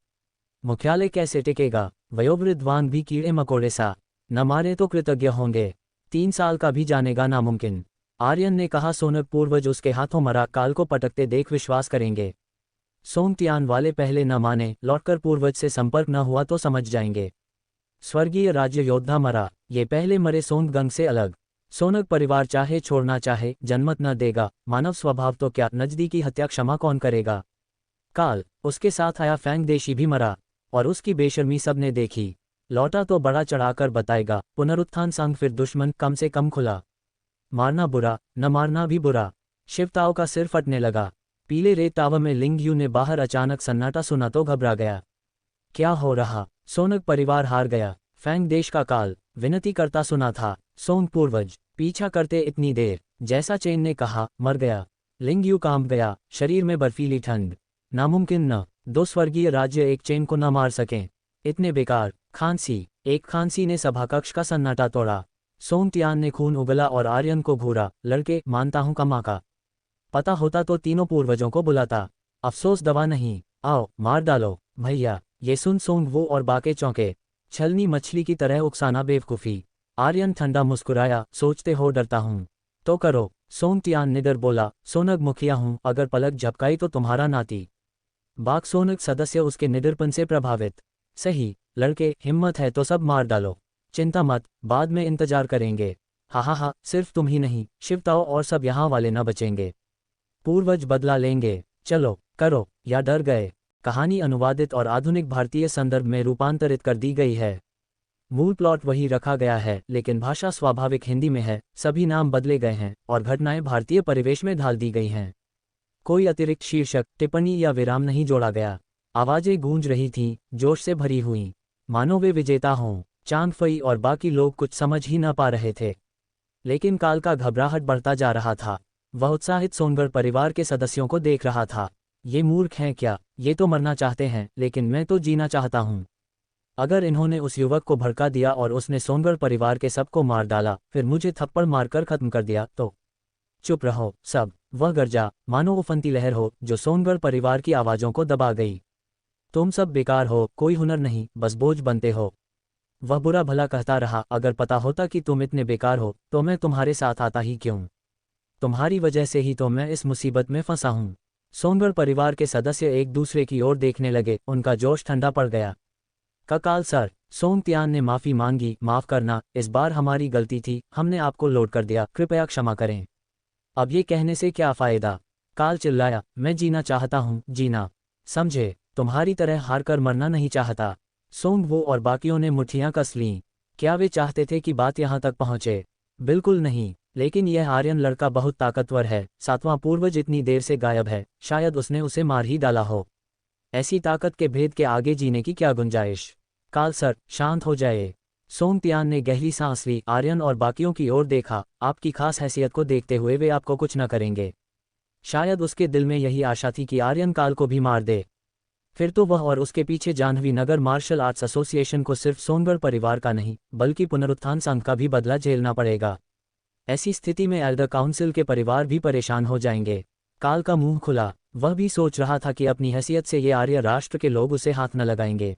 मुख्यालय कैसे टिकेगा? वयोवृद्धवान भी कीड़े मकोड़े सा, न मारे तो कृतज्ञ होंगे। 3 साल का भी जानेगा नामुमकिन। आर्यन ने कहा, सोनक पूर्वज उसके हाथों मरा, काल को पटकते देख विश्वास करेंगे। सोंग तियान वाले पहले न माने, लौटकर पूर्वज से संपर्क न हुआ तो समझ जाएंगे। स्वर्गीय राज्य योद्धा मरा, ये पहले मरे सोंग गंग से अलग। सोनक परिवार चाहे छोड़ना चाहे, जन्मत न देगा। मानव स्वभाव तो क्या, नजदीकी हत्या क्षमा कौन करेगा? काल, उसके साथ आया फैंग देशी भी मरा, और उसकी बेशर्मी सबने देखी। लौटा तो बड़ा चढ़ाकर बताएगा, पुनरुत्थान संघ फिर दुश्मन, कम से कम खुला। मारना बुरा, न मारना भी बुरा। शिवताओ का सिर फटने लगा। पीले रेत टावर में लिंग यू ने बाहर अचानक सन्नाटा सुना तो घबरा गया। क्या हो रहा? सोनक परिवार हार गया। फैंग देश का काल विनती करता सुना था। सोंग पूर्वज पीछा करते इतनी देर, जैसा चेन ने कहा, मर गया। लिंग यू कांप गया, शरीर में बर्फीली ठंड। नामुमकिन न, 2 स्वर्गीय राज्य एक चेन को न मार सकें, इतने बेकार। खांसी, एक खांसी ने सभाकक्ष का सन्नाटा तोड़ा। सोंग तियान ने खून उगला और आर्यन को घूरा, लड़के, मानता हूं कमा का। पता होता तो तीनों पूर्वजों को बुलाता, अफसोस दवा नहीं। आओ मार डालो भैया। ये सुन सोंग वो और बाके चौंके। छलनी मछली की तरह उकसाना बेवकूफ़ी। आर्यन ठंडा मुस्कुराया, सोचते हो डरता हूं तो करो। सोंग तियान निडर बोला, सोनग मुखिया हूं, अगर पलक झपकाई तो तुम्हारा नाती। बाक सोनग सदस्य उसके निडरपन से प्रभावित। सही लड़के, हिम्मत है तो सब मार डालो, चिंता मत, बाद में इंतजार करेंगे। हा, सिर्फ तुम ही नहीं, शिवताओ और सब यहाँ वाले न बचेंगे। पूर्वज बदला लेंगे, चलो करो, या डर गए। कहानी अनुवादित और आधुनिक भारतीय संदर्भ में रूपांतरित कर दी गई है। मूल प्लॉट वही रखा गया है, लेकिन भाषा स्वाभाविक हिंदी में है। सभी नाम बदले गए हैं और घटनाएं भारतीय परिवेश में ढाल दी गई हैं। कोई अतिरिक्त शीर्षक, टिप्पणी या विराम नहीं जोड़ा गया। आवाजें गूंज रही थीं, जोश से भरी हुई, मानो वे विजेता हों। चांग फई और बाकी लोग कुछ समझ ही न पा रहे थे, लेकिन काल का घबराहट बढ़ता जा रहा था। वह उत्साहित सोनगढ़ परिवार के सदस्यों को देख रहा था। ये मूर्ख हैं क्या? ये तो मरना चाहते हैं, लेकिन मैं तो जीना चाहता हूँ। अगर इन्होंने उस युवक को भड़का दिया और उसने सोनगढ़ परिवार के सबको मार डाला, फिर मुझे थप्पड़ मारकर खत्म कर दिया तो? चुप रहो सब, वह गर्जा, मानो उफनती लहर हो जो सोनगढ़ परिवार की आवाज़ों को दबा गई। तुम सब बेकार हो, कोई हुनर नहीं, बस बोझ बनते हो। वह बुरा भला कहता रहा, अगर पता होता कि तुम इतने बेकार हो तो मैं तुम्हारे साथ आता ही क्यों? तुम्हारी वजह से ही तो मैं इस मुसीबत में फंसा हूं। सोनगढ़ परिवार के सदस्य एक दूसरे की ओर देखने लगे, उनका जोश ठंडा पड़ गया। काल सर, सोंग तियान ने माफ़ी मांगी, माफ़ करना, इस बार हमारी गलती थी, हमने आपको लोड कर दिया, कृपया क्षमा करें। अब ये कहने से क्या फ़ायदा? काल चिल्लाया, मैं जीना चाहता हूँ, जीना, समझे? तुम्हारी तरह हार कर मरना नहीं चाहता। सोंग वो और बाकियों ने मुट्ठियां कस लीं। क्या वे चाहते थे कि बात यहाँ तक पहुँचे? बिल्कुल नहीं, लेकिन यह आर्यन लड़का बहुत ताकतवर है। 7वां पूर्वज इतनी देर से गायब है, शायद उसने उसे मार ही डाला हो। ऐसी ताकत के भेद के आगे जीने की क्या गुंजाइश? काल सर, शांत हो जाए। सोंगतियान ने गहरी सांस ली। आर्यन और बाकियों की ओर देखा। आपकी खास हैसियत को देखते हुए वे आपको कुछ न करेंगे। शायद उसके दिल में यही आशा थी कि आर्यन काल को भी मार दे। फिर तो वह और उसके पीछे जाह्नवी नगर मार्शल आर्ट्स एसोसिएशन को सिर्फ सोनगढ़ परिवार का नहीं बल्कि पुनरुत्थान संघ का भी बदला झेलना पड़ेगा। ऐसी स्थिति में एल्डर काउंसिल के परिवार भी परेशान हो जाएंगे। काल का मुंह खुला। वह भी सोच रहा था कि अपनी हैसियत से ये आर्य राष्ट्र के लोग उसे हाथ न लगाएंगे।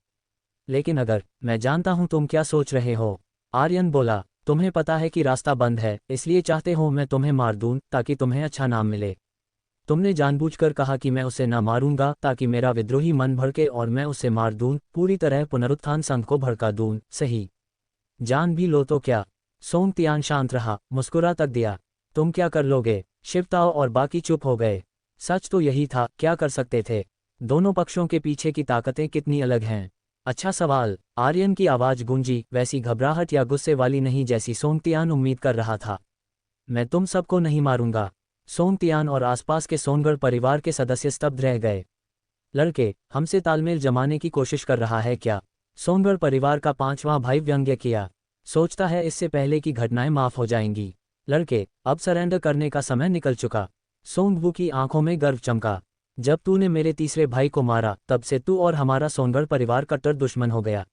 लेकिन अगर मैं जानता हूं तुम क्या सोच रहे हो, आर्यन बोला। तुम्हें पता है कि रास्ता बंद है, इसलिए चाहते हो मैं तुम्हें मार दूं ताकि तुम्हें अच्छा नाम मिले। तुमने जानबूझकर कहा कि मैं उसे न मारूंगा ताकि मेरा विद्रोही मन भड़के और मैं उसे मार दूं, पूरी तरह पुनरुत्थान संघ को भड़का दूं। सही जान भी लो तो क्या? सोंगतियान शांत रहा, मुस्कुरा तक दिया। तुम क्या कर लोगे? शिवताओ और बाकी चुप हो गए। सच तो यही था, क्या कर सकते थे? दोनों पक्षों के पीछे की ताकतें कितनी अलग हैं। अच्छा सवाल। आर्यन की आवाज गूंजी, वैसी घबराहट या गुस्से वाली नहीं जैसी सोंगतियान उम्मीद कर रहा था। मैं तुम सबको नहीं मारूंगा। सोंगतियान और आसपास के सोनगढ़ परिवार के सदस्य स्तब्ध रह गए। लड़के, हमसे तालमेल जमाने की कोशिश कर रहा है क्या? सोनगढ़ परिवार का पांचवां भाई व्यंग्य किया। सोचता है इससे पहले कि घटनाएं माफ हो जाएंगी। लड़के, अब सरेंडर करने का समय निकल चुका। सोंगवू की आंखों में गर्व चमका। जब तूने मेरे तीसरे भाई को मारा तब से तू और हमारा सोनगढ़ परिवार कट्टर दुश्मन हो गया।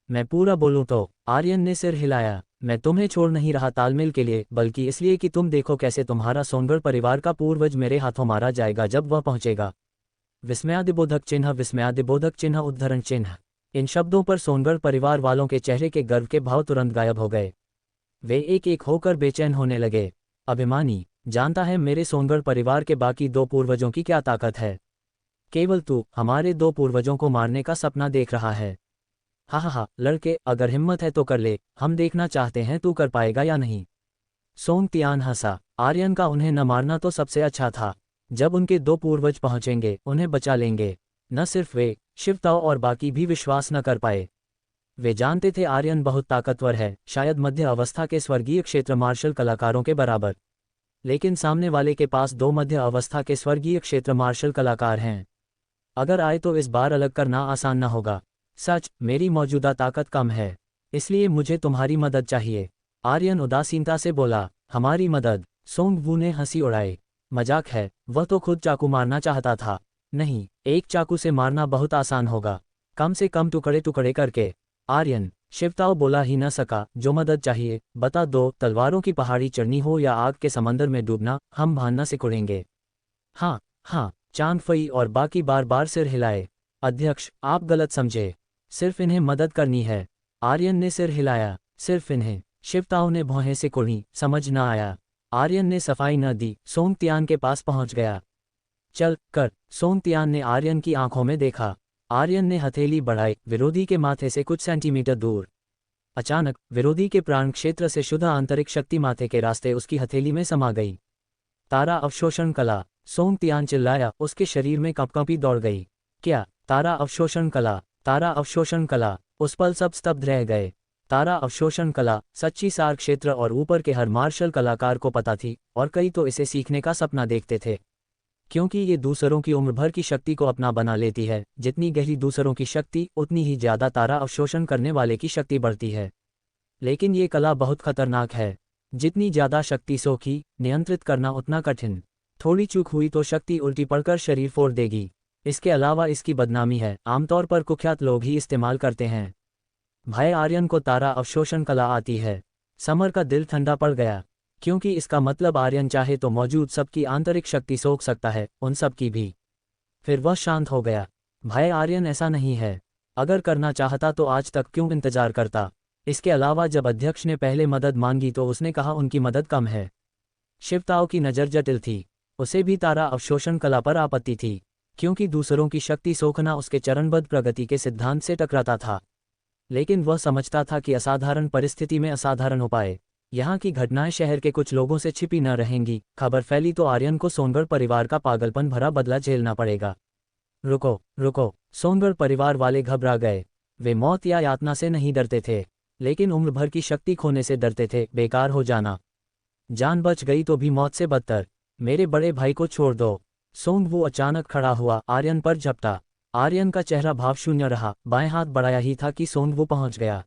मैं पूरा बोलूं तो? आर्यन ने सिर हिलाया। मैं तुम्हें छोड़ नहीं रहा तालमेल के लिए, बल्कि इसलिए कि तुम देखो कैसे तुम्हारा सोनगढ़ परिवार का पूर्वज मेरे हाथों मारा जाएगा जब वह पहुंचेगा। विस्मयादिबोधक चिन्ह, विस्मयादिबोधक चिन्ह, उद्धरण चिन्ह। इन शब्दों पर सोनगढ़ परिवार वालों के चेहरे के गर्व के भाव तुरंत गायब हो गए। वे एक एक होकर बेचैन होने लगे। अभिमानी, जानता है मेरे सोनगढ़ परिवार के बाकी दो पूर्वजों की क्या ताकत है? केवल तू हमारे दो पूर्वजों को मारने का सपना देख रहा है। हा हा हा, लड़के, अगर हिम्मत है तो कर ले, हम देखना चाहते हैं तू कर पाएगा या नहीं। सोंगतियान हंसा। आर्यन का उन्हें न मारना तो सबसे अच्छा था। जब उनके दो पूर्वज पहुंचेंगे उन्हें बचा लेंगे। न सिर्फ वे, शिवताओ और बाकी भी विश्वास न कर पाए। वे जानते थे आर्यन बहुत ताकतवर है, शायद मध्य अवस्था के स्वर्गीय क्षेत्र मार्शल कलाकारों के बराबर। लेकिन सामने वाले के पास दो मध्य अवस्था के स्वर्गीय क्षेत्र मार्शल कलाकार हैं। अगर आए तो इस बार अलग करना आसान न होगा। सच, मेरी मौजूदा ताकत कम है, इसलिए मुझे तुम्हारी मदद चाहिए। आर्यन उदासीनता से बोला। हमारी मदद? सोंगवू ने हंसी उड़ाई। मजाक है, वह तो खुद चाकू मारना चाहता था। नहीं, एक चाकू से मारना बहुत आसान होगा, कम से कम टुकड़े टुकड़े करके। आर्यन, शिवताओ बोला ही न सका। जो मदद चाहिए बता दो, तलवारों की पहाड़ी चढ़नी हो या आग के समंदर में डूबना, हम भानना सिकुड़ेंगे। हाँ हाँ, चांगफई और बाकी बार बार सिर हिलाए। अध्यक्ष, आप गलत समझे, सिर्फ इन्हें मदद करनी है। आर्यन ने सिर हिलाया। सिर्फ इन्हें? शिवताओ ने भौहें सिकुड़ी। समझ न आया। आर्यन ने सफाई न दी। सोंगतियान के पास पहुंच गया। चल कर। सोंगतियान ने आर्यन की आंखों में देखा। आर्यन ने हथेली बढ़ाई, विरोधी के माथे से कुछ सेंटीमीटर दूर। अचानक विरोधी के प्राण क्षेत्र से शुद्ध आंतरिक शक्ति माथे के रास्ते उसकी हथेली में समा गई। तारा अवशोषण कला। सोंगतियान चिल्लाया। उसके शरीर में कंपकंपी दौड़ गई। क्या? तारा अवशोषण कला? तारा अवशोषण कला? उस पल सब स्तब्ध रह गए। तारा अवशोषण कला सच्ची सार क्षेत्र और ऊपर के हर मार्शल कलाकार को पता थी, और कई तो इसे सीखने का सपना देखते थे। क्योंकि ये दूसरों की उम्र भर की शक्ति को अपना बना लेती है। जितनी गहरी दूसरों की शक्ति, उतनी ही ज्यादा तारा अवशोषण करने वाले की शक्ति बढ़ती है। लेकिन ये कला बहुत खतरनाक है। जितनी ज्यादा शक्ति सोखी, नियंत्रित करना उतना कठिन। थोड़ी चूक हुई तो शक्ति उल्टी पड़कर शरीर फोड़ देगी। इसके अलावा इसकी बदनामी है, आमतौर पर कुख्यात लोग ही इस्तेमाल करते हैं। भाई आर्यन को तारा अवशोषण कला आती है। समर का दिल ठंडा पड़ गया, क्योंकि इसका मतलब आर्यन चाहे तो मौजूद सबकी आंतरिक शक्ति सोख सकता है, उन सब की भी। फिर वह शांत हो गया। भाई आर्यन ऐसा नहीं है। अगर करना चाहता तो आज तक क्यों इंतजार करता? इसके अलावा जब अध्यक्ष ने पहले मदद मांगी तो उसने कहा उनकी मदद कम है। शिवताओ की नज़र जटिल थी। उसे भी तारा अवशोषण कला पर आपत्ति थी, क्योंकि दूसरों की शक्ति सोखना उसके चरणबद्ध प्रगति के सिद्धांत से टकराता था। लेकिन वह समझता था कि असाधारण परिस्थिति में असाधारण उपाय। यहाँ की घटनाएं शहर के कुछ लोगों से छिपी न रहेंगी। खबर फैली तो आर्यन को सोनगढ़ परिवार का पागलपन भरा बदला झेलना पड़ेगा। रुको रुको, सोनगढ़ परिवार वाले घबरा गए। वे मौत या यातना से नहीं डरते थे, लेकिन उम्र भर की शक्ति खोने से डरते थे, बेकार हो जाना। जान बच गई तो भी मौत से बदतर। मेरे बड़े भाई को छोड़ दो। सोंगवू अचानक खड़ा हुआ, आर्यन पर झपटा। आर्यन का चेहरा भावशून्य रहा। बाएं हाथ बढ़ाया ही था कि सोंगवू पहुंच गया।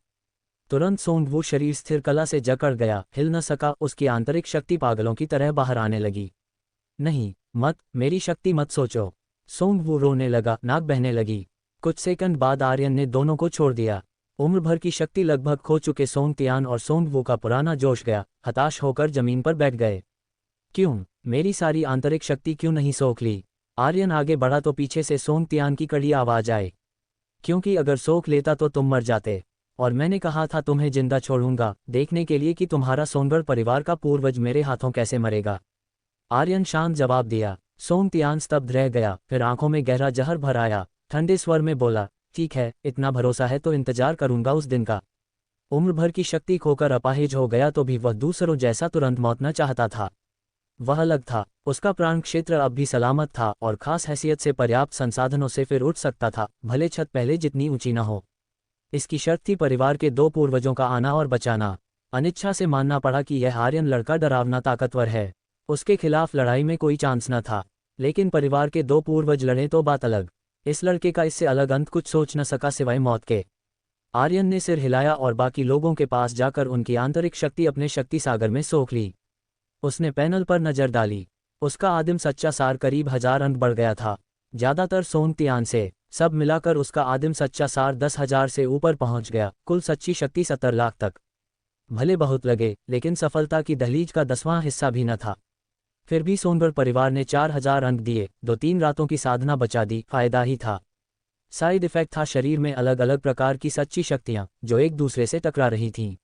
तुरंत सोंगवू शरीर स्थिर कला से जकड़ गया, हिल न सका, उसकी आंतरिक शक्ति पागलों की तरह बाहर आने लगी। नहीं, मत, मेरी शक्ति मत सोचो। सोंगवू रोने लगा, नाक बहने लगी। कुछ सेकंड बाद आर्यन ने दोनों को छोड़ दिया। उम्र भर की शक्ति लगभग खो चुके सोंगतियान और सोंगवू का पुराना जोश गया, हताश होकर जमीन पर बैठ गए। क्यों, मेरी सारी आंतरिक शक्ति क्यों नहीं सोख ली? आर्यन आगे बढ़ा तो पीछे से सोंगतियान की कड़ी आवाज आई। क्योंकि अगर सोख लेता तो तुम मर जाते, और मैंने कहा था तुम्हें जिंदा छोड़ूंगा, देखने के लिए कि तुम्हारा सोनगढ़ परिवार का पूर्वज मेरे हाथों कैसे मरेगा। आर्यन शांत जवाब दिया। सोंगतियान स्तब्ध रह गया, फिर आंखों में गहरा जहर भर आया, ठंडे स्वर में बोला, ठीक है, इतना भरोसा है तो इंतजार करूंगा उस दिन का। उम्र भर की शक्ति खोकर अपाहिज हो गया तो भी वह दूसरों जैसा तुरंत मौत न चाहता था। वह अलग था, उसका प्राण क्षेत्र अब भी सलामत था और खास हैसियत से पर्याप्त संसाधनों से फिर उठ सकता था, भले छत पहले जितनी ऊंची न हो। इसकी शर्त थी परिवार के 2 पूर्वजों का आना और बचाना। अनिच्छा से मानना पड़ा कि यह आर्यन लड़का डरावना ताकतवर है, उसके खिलाफ लड़ाई में कोई चांस न था। लेकिन परिवार के 2 पूर्वज लड़े तो बात अलग। इस लड़के का इससे अलग अंत कुछ सोच न सका सिवाय मौत के। आर्यन ने सिर हिलाया और बाकी लोगों के पास जाकर उनकी आंतरिक शक्ति अपने शक्ति सागर में सोख ली। उसने पैनल पर नजर डाली। उसका आदिम सच्चा सार करीब 1000 अंक बढ़ गया था, ज्यादातर सोंगतियान से। सब मिलाकर उसका आदिम सच्चा सार 10,000 से ऊपर पहुंच गया, कुल सच्ची शक्ति 70 लाख तक। भले बहुत लगे, लेकिन सफलता की दहलीज का 10वां हिस्सा भी न था। फिर भी सोनगढ़ परिवार ने 4000 अंक दिए, 2-3 रातों की साधना बचा दी, फायदा ही था। साइड इफेक्ट था शरीर में अलग अलग प्रकार की सच्ची शक्तियां जो एक दूसरे से टकरा रही थीं।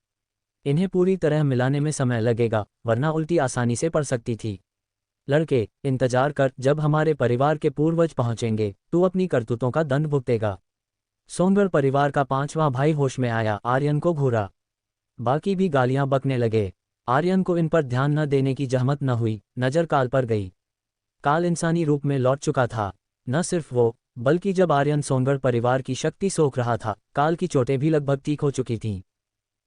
इन्हें पूरी तरह मिलाने में समय लगेगा, वरना उल्टी आसानी से पड़ सकती थी। लड़के, इंतजार कर, जब हमारे परिवार के पूर्वज पहुंचेंगे तू अपनी करतूतों का दंड भुगतेगा। सोनगढ़ परिवार का 5वां भाई होश में आया, आर्यन को घूरा। बाकी भी गालियां बकने लगे। आर्यन को इन पर ध्यान न देने की जहमत न हुई, नजर काल पर गई। काल इंसानी रूप में लौट चुका था। न सिर्फ वो, बल्कि जब आर्यन सोनगढ़ परिवार की शक्ति सोख रहा था, काल की चोटें भी लगभग ठीक हो चुकी थीं।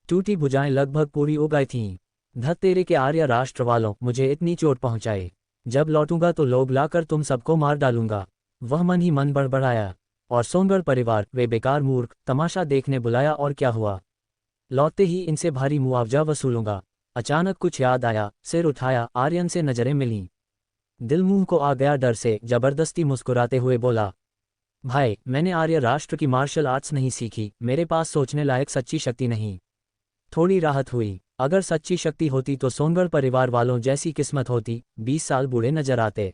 टूटी भुजाएं लगभग पूरी हो गई थीं। धत तेरे के आर्य राष्ट्र वालों, मुझे इतनी चोट पहुंचाए। जब लौटूंगा तो लोग लाकर तुम सबको मार डालूंगा। वह मन ही मन बड़बड़ाया। और सोनगढ़ परिवार, वे बेकार मूर्ख, तमाशा देखने बुलाया और क्या हुआ? लौटते ही इनसे भारी मुआवजा वसूलूंगा। अचानक कुछ याद आया, सिर उठाया, आर्यन से नजरें मिलीं। दिल मुंह को आ गया डर से, जबरदस्ती मुस्कुराते हुए बोला, भाई, मैंने आर्य राष्ट्र की मार्शल आर्ट्स नहीं सीखी, मेरे पास सोचने लायक सच्ची शक्ति नहीं। थोड़ी राहत हुई। अगर सच्ची शक्ति होती तो सोनगढ़ परिवार वालों जैसी किस्मत होती, 20 साल बूढ़े नजर आते।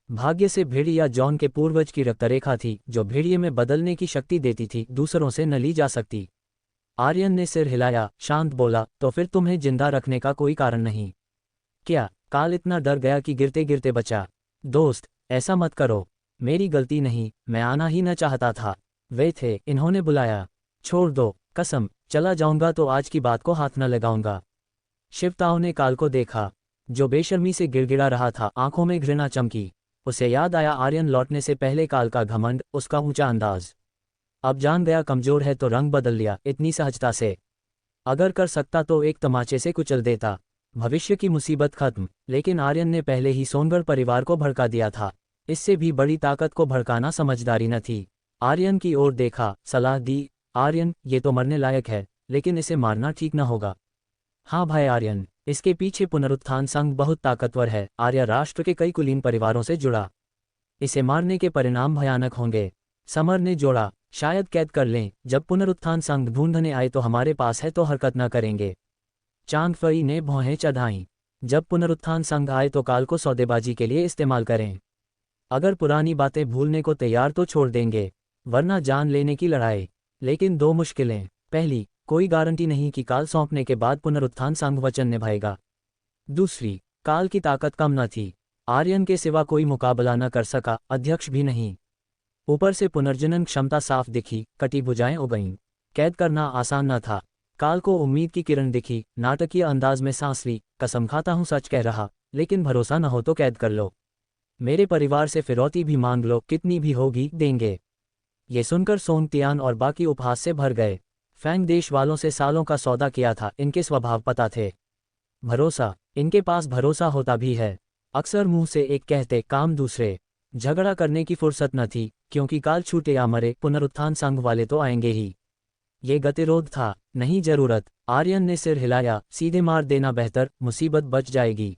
भाग्य से भेड़िया जॉन के पूर्वज की रक्तरेखा थी, जो भेड़िए में बदलने की शक्ति देती थी, दूसरों से न ली जा सकती। आर्यन ने सिर हिलाया, शांत बोला, तो फिर तुम्हें जिंदा रखने का कोई कारण नहीं क्या? काल इतना डर गया कि गिरते गिरते बचा। दोस्त, ऐसा मत करो, मेरी गलती नहीं, मैं आना ही न चाहता था। वे थे, इन्होंने बुलाया। छोड़ दो, कसम, चला जाऊंगा तो आज की बात को हाथ न लगाऊंगा। शिवताओं ने काल को देखा, जो बेशर्मी से गिड़गिड़ा रहा था, आंखों में घृणा चमकी। उसे याद आया आर्यन लौटने से पहले काल का घमंड, उसका ऊंचा अंदाज। अब जान गया कमजोर है तो रंग बदल लिया, इतनी सहजता से। अगर कर सकता तो एक तमाचे से कुचल देता, भविष्य की मुसीबत खत्म। लेकिन आर्यन ने पहले ही सोनगढ़ परिवार को भड़का दिया था। इससे भी बड़ी ताकत को भड़काना समझदारी न थी। आर्यन की ओर देखा, सलाह दी, आर्यन, ये तो मरने लायक है, लेकिन इसे मारना ठीक न होगा। हाँ भाई आर्यन, इसके पीछे पुनरुत्थान संघ बहुत ताकतवर है, आर्य राष्ट्र के कई कुलीन परिवारों से जुड़ा। इसे मारने के परिणाम भयानक होंगे। समर ने जोड़ा, शायद कैद कर लें, जब पुनरुत्थान संघ ढूंढने आए तो हमारे पास है तो हरकत न करेंगे। चांगफई ने भौहें चढ़ाईं, जब पुनरुत्थान संघ आए तो काल को सौदेबाजी के लिए इस्तेमाल करें। अगर पुरानी बातें भूलने को तैयार तो छोड़ देंगे, वरना जान लेने की लड़ाई। लेकिन 2 मुश्किलें। पहली, कोई गारंटी नहीं कि काल सौंपने के बाद पुनरुत्थान संघ वचन निभाएगा। दूसरी, काल की ताकत कम न थी, आर्यन के सिवा कोई मुकाबला न कर सका, अध्यक्ष भी नहीं। ऊपर से पुनर्जनन क्षमता साफ दिखी, कटी भुजाएं उगईं। कैद करना आसान न था। काल को उम्मीद की किरण दिखी, नाटकीय अंदाज में सांस ली, कसम खाता हूं सच कह रहा, लेकिन भरोसा न हो तो कैद कर लो। मेरे परिवार से फिरौती भी मांग लो, कितनी भी होगी देंगे। ये सुनकर सोंगतियान और बाकी उपहास से भर गए। फैंग देश वालों से सालों का सौदा किया था, इनके स्वभाव पता थे। भरोसा, इनके पास भरोसा होता भी है। अक्सर मुंह से एक कहते, काम दूसरे। झगड़ा करने की फुर्सत न थी, क्योंकि काल छूटे या मरे, पुनरुत्थान संघ वाले तो आएंगे ही। ये गतिरोध था, नहीं जरूरत। आर्यन ने सिर हिलाया, सीधे मार देना बेहतर, मुसीबत बच जाएगी।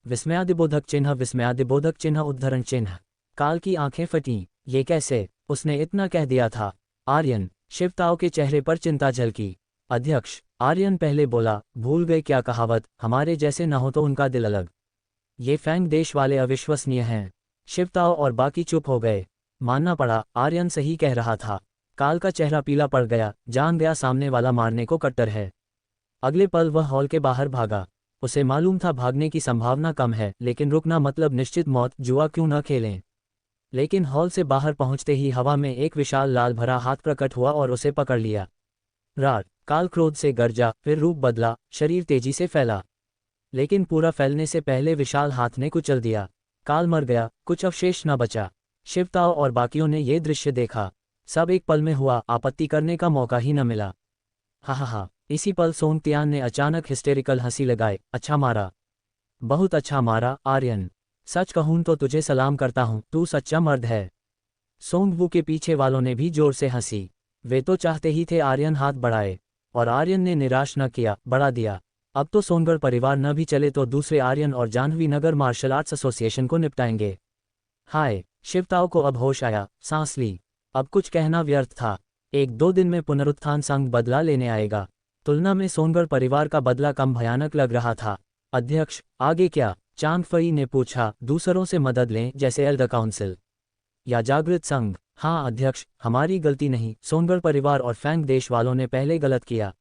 विस्मयादिबोधक चिन्ह, विस्मयादिबोधक चिन्ह, उद्धरण चिन्ह। काल की आंखें फटीं। ये कैसे? उसने इतना कह दिया था। आर्यन, शिवताओ के चेहरे पर चिंता झलकी। अध्यक्ष, आर्यन पहले बोला, भूल गए क्या कहावत, हमारे जैसे न हो तो उनका दिल अलग। ये फैंग देश वाले अविश्वसनीय हैं। शिवताओ और बाकी चुप हो गए। मानना पड़ा, आर्यन सही कह रहा था। काल का चेहरा पीला पड़ गया, जान गया सामने वाला मारने को कट्टर है। अगले पल वह हॉल के बाहर भागा। उसे मालूम था भागने की संभावना कम है, लेकिन रुकना मतलब निश्चित मौत, जुआ क्यों न खेलें। लेकिन हॉल से बाहर पहुंचते ही हवा में एक विशाल लाल भरा हाथ प्रकट हुआ और उसे पकड़ लिया। रार, काल क्रोध से गरजा, फिर रूप बदला, शरीर तेजी से फैला। लेकिन पूरा फैलने से पहले विशाल हाथ ने कुचल दिया। काल मर गया, कुछ अवशेष न बचा। शिवताओ और बाकियों ने ये दृश्य देखा। सब एक पल में हुआ, आपत्ति करने का मौका ही न मिला। हा। इसी पल सोंग तियान ने अचानक हिस्टेरिकल हंसी लगाए। अच्छा मारा, बहुत अच्छा मारा आर्यन। सच कहूं तो तुझे सलाम करता हूं, तू सच्चा मर्द है। सोंग वू के पीछे वालों ने भी जोर से हंसी। वे तो चाहते ही थे आर्यन हाथ बढ़ाए, और आर्यन ने निराश न किया, बढ़ा दिया। अब तो सोनगढ़ परिवार न भी चले तो दूसरे आर्यन और जाह्नवी नगर मार्शल आर्ट्स एसोसिएशन को निपटाएंगे। हाय, शिवताओ को अब होश आया, सांस ली। अब कुछ कहना व्यर्थ था। 1-2 दिन में पुनरुत्थान संघ बदला लेने आएगा। तुलना में सोनगढ़ परिवार का बदला कम भयानक लग रहा था। अध्यक्ष, आगे क्या? चांग फई ने पूछा। दूसरों से मदद लें, जैसे एल्डर काउंसिल या जागृत संघ। हाँ अध्यक्ष, हमारी गलती नहीं, सोनगढ़ परिवार और फैंग देश वालों ने पहले गलत किया।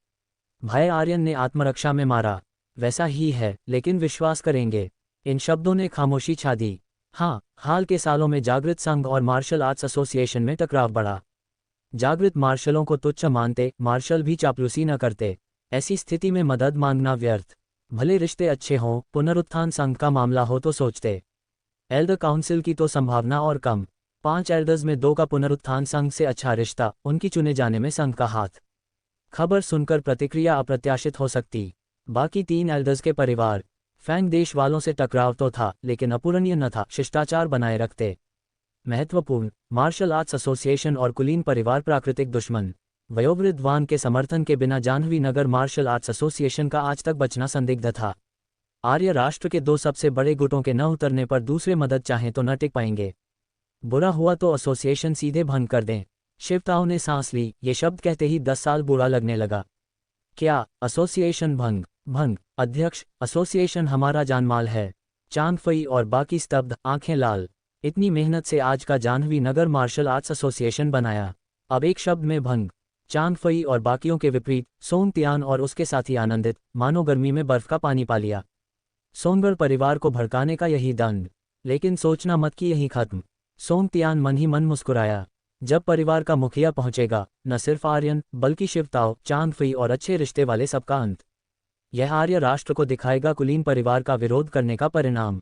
भाई आर्यन ने आत्मरक्षा में मारा। वैसा ही है, लेकिन विश्वास करेंगे। इन शब्दों ने खामोशी छा दी। हाँ, हाल के सालों में जागृत संघ और मार्शल आर्ट्स एसोसिएशन में टकराव बढ़ा। जागृत मार्शलों को तुच्छ मानते, मार्शल भी चापलूसी न करते। ऐसी स्थिति में मदद मांगना व्यर्थ। भले रिश्ते अच्छे हों, पुनरुत्थान संघ का मामला हो तो सोचते। एल्डर काउंसिल की तो संभावना और कम। 5 एल्डर्स में 2 का पुनरुत्थान संघ से अच्छा रिश्ता, उनकी चुने जाने में संघ का हाथ। खबर सुनकर प्रतिक्रिया अप्रत्याशित हो सकती। बाकी 3 एल्डर्स के परिवार। फैंग देश वालों से टकराव तो था, लेकिन अपूरणीय न था, शिष्टाचार बनाए रखते। महत्वपूर्ण, मार्शल आर्ट्स एसोसिएशन और कुलीन परिवार प्राकृतिक दुश्मन। वयोवृद्ध वान के समर्थन के बिना जाह्नवी नगर मार्शल आर्ट्स एसोसिएशन का आज तक बचना संदिग्ध था। आर्य राष्ट्र के 2 सबसे बड़े गुटों के न उतरने पर दूसरे मदद चाहें तो न टिक पाएंगे। बुरा हुआ तो एसोसिएशन सीधे भंग कर दें। शिवताओ ने सांस ली। ये शब्द कहते ही 10 साल बुरा लगने लगा। क्या? एसोसिएशन भंग? भंग? अध्यक्ष, एसोसिएशन हमारा जानमाल है। चांग फई और बाकी स्तब्ध, आंखें लाल। इतनी मेहनत से आज का जाह्नवी नगर मार्शल आर्ट्स एसोसिएशन बनाया, अब एक शब्द में भंग। चांग फई और बाकियों के विपरीत सोंग तियान और उसके साथी आनंदित, मानो गर्मी में बर्फ का पानी पा लिया। सोनगढ़ परिवार को भड़काने का यही दंड, लेकिन सोचना मत कि यही खत्म। सोंग तियान मन ही मन मुस्कुराया। जब परिवार का मुखिया पहुंचेगा, न सिर्फ आर्यन बल्कि शिवताओ, चांग फई और अच्छे रिश्ते वाले सबका अंत। यह आर्य राष्ट्र को दिखाएगा कुलीन परिवार का विरोध करने का परिणाम।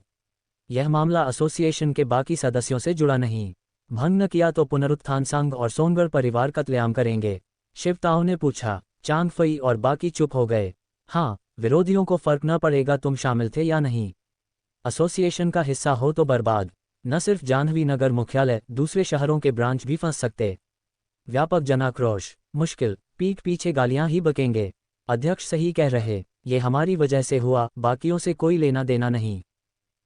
यह मामला एसोसिएशन के बाकी सदस्यों से जुड़ा नहीं। भंग न किया तो पुनरुत्थान संघ और सोनगढ़ परिवार कत्लेआम करेंगे। शिवताओ ने पूछा। चांग फई और बाकी चुप हो गए। हाँ, विरोधियों को फर्क न पड़ेगा तुम शामिल थे या नहीं। एसोसिएशन का हिस्सा हो तो बर्बाद। न सिर्फ जाह्नवी नगर मुख्यालय, दूसरे शहरों के ब्रांच भी फंस सकते। व्यापक जनाक्रोश। मुश्किल, पीठ पीछे गालियां ही बकेंगे। अध्यक्ष सही कह रहे, ये हमारी वजह से हुआ, बाकियों से कोई लेना देना नहीं।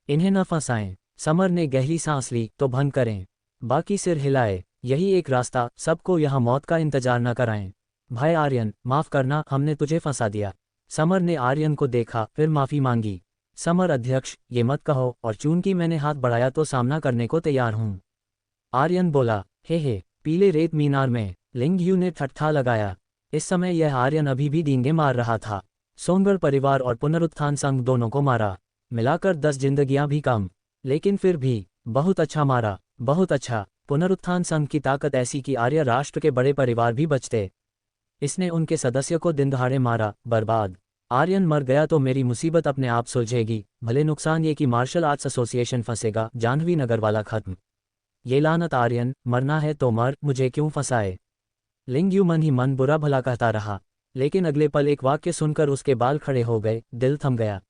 इन्हें न फंसाएं। समर ने गहरी सांस ली। तो भंग करें। बाकी सिर हिलाए। यही एक रास्ता, सबको यहाँ मौत का इंतजार न कराएं। भाई आर्यन, माफ करना, हमने तुझे फंसा दिया। समर ने आर्यन को देखा, फिर माफी मांगी। समर अध्यक्ष, ये मत कहो, और चूंकि मैंने हाथ बढ़ाया तो सामना करने को तैयार हूँ। आर्यन बोला। हे, पीले रेत मीनार में लिंगयू ने ठट्ठा लगाया। इस समय यह आर्यन अभी भी डींगे मार रहा था। सोनगढ़ परिवार और पुनरुत्थान संघ दोनों को मारा, मिलाकर 10 जिंदगियां भी कम। लेकिन फिर भी बहुत अच्छा मारा, बहुत अच्छा। पुनरुत्थान संघ की ताकत ऐसी कि आर्य राष्ट्र के बड़े परिवार भी बचते। इसने उनके सदस्य को दिन दहाड़े मारा, बर्बाद। आर्यन मर गया तो मेरी मुसीबत अपने आप सुलझेगी, भले नुकसान ये कि मार्शल आर्ट्स एसोसिएशन फंसेगा, जाह्नवी नगर वाला खत्म। ये लानत आर्यन, मरना है तो मर, मुझे क्यों फंसाए। लिंगयू मन ही मन बुरा भला कहता रहा, लेकिन अगले पल एक वाक्य सुनकर उसके बाल खड़े हो गए, दिल थम गया।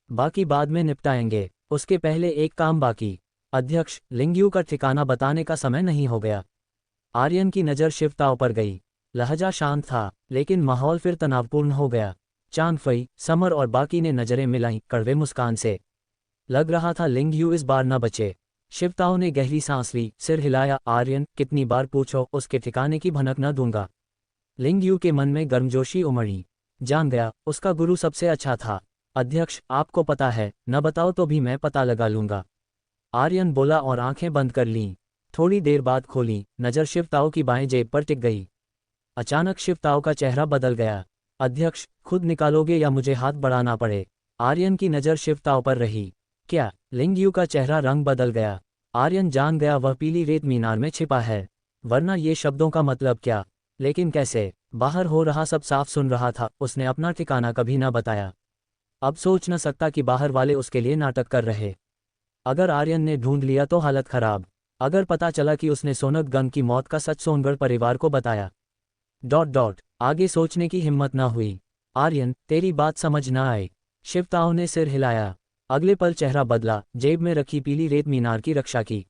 बाकी बाद में निपटाएंगे, उसके पहले एक काम बाकी। अध्यक्ष, लिंगयू का ठिकाना बताने का समय नहीं हो गया। आर्यन की नज़र शिवताओ पर गई। लहजा शांत था, लेकिन माहौल फिर तनावपूर्ण हो गया। चांग फई, समर और बाकी ने नजरें मिलाईं कड़वे मुस्कान से। लग रहा था लिंग यू इस बार न बचे। शिवताओ ने गहरी सांस ली, सिर हिलाया। आर्यन, कितनी बार पूछो, उसके ठिकाने की भनक न दूंगा। लिंग यू के मन में गर्मजोशी उमड़ी। जान गया, उसका गुरु सबसे अच्छा था। अध्यक्ष, आपको पता है, न बताओ तो भी मैं पता लगा लूंगा। आर्यन बोला और आंखें बंद कर लीं। थोड़ी देर बाद खोली, नजर शिवताओ की बाएं जेब पर टिक गई। अचानक शिवताओ का चेहरा बदल गया। अध्यक्ष, खुद निकालोगे या मुझे हाथ बढ़ाना पड़े? आर्यन की नजर शिवताओ पर रही। क्या? लिंग यू का चेहरा रंग बदल गया। आर्यन जान गया वह पीली रेत मीनार में छिपा है। वरना ये शब्दों का मतलब क्या? लेकिन कैसे? बाहर हो रहा सब साफ सुन रहा था, उसने अपना ठिकाना कभी न बताया। अब सोच न सकता कि बाहर वाले उसके लिए नाटक कर रहे। अगर आर्यन ने ढूंढ लिया तो हालत खराब। अगर पता चला कि उसने सोनक गंग की मौत का सच सोनगढ़ परिवार को बताया। आगे सोचने की हिम्मत न हुई। आर्यन, तेरी बात समझ न आई। शिवताओ ने सिर हिलाया। अगले पल चेहरा बदला, जेब में रखी पीली रेत मीनार की रक्षा की।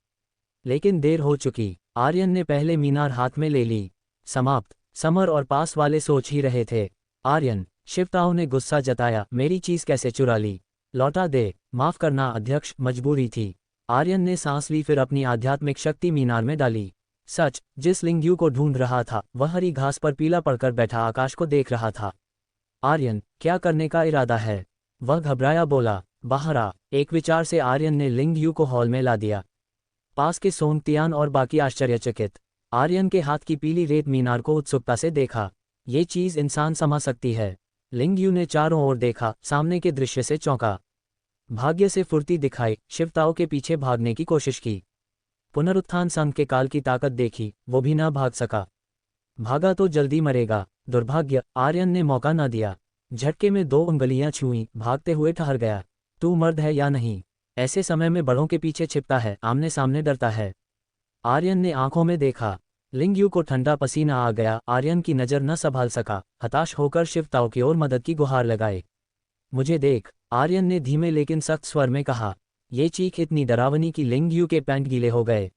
लेकिन देर हो चुकी। आर्यन ने पहले मीनार हाथ में ले ली। समाप्त। समर और पास वाले सोच ही रहे थे। आर्यन, शिवताओ ने गुस्सा जताया, मेरी चीज कैसे चुरा ली? लौटा दे। माफ करना अध्यक्ष, मजबूरी थी। आर्यन ने सांस ली, फिर अपनी आध्यात्मिक शक्ति मीनार में डाली। सच, जिस लिंग यू को ढूंढ रहा था वह हरी घास पर पीला पड़कर बैठा आकाश को देख रहा था। आर्यन, क्या करने का इरादा है? वह घबराया बोला। बाहर आ। एक विचार से आर्यन ने लिंग यू को हॉल में ला दिया। पास के सोंगतियान और बाकी आश्चर्यचकित। आर्यन के हाथ की पीली रेत मीनार को उत्सुकता से देखा। ये चीज इंसान समझ सकती है। लिंग यू ने चारों ओर देखा, सामने के दृश्य से चौंका। भाग्य से फुर्ती दिखाई, शिवताओ के पीछे भागने की कोशिश की। पुनरुत्थान संघ के काल की ताकत देखी, वो भी न भाग सका। भागा तो जल्दी मरेगा। दुर्भाग्य, आर्यन ने मौका न दिया। झटके में 2 उंगलियां छुईं, भागते हुए ठहर गया। तू मर्द है या नहीं? ऐसे समय में बड़ों के पीछे छिपता है, आमने सामने डरता है। आर्यन ने आंखों में देखा। लिंग यू को ठंडा पसीना आ गया। आर्यन की नजर न संभाल सका, हताश होकर शिवताओ की ओर मदद की गुहार लगाए। मुझे देख, आर्यन ने धीमे लेकिन सख्त स्वर में कहा। ये चीख इतनी डरावनी कि लिंग यू के पैंट गीले हो गए।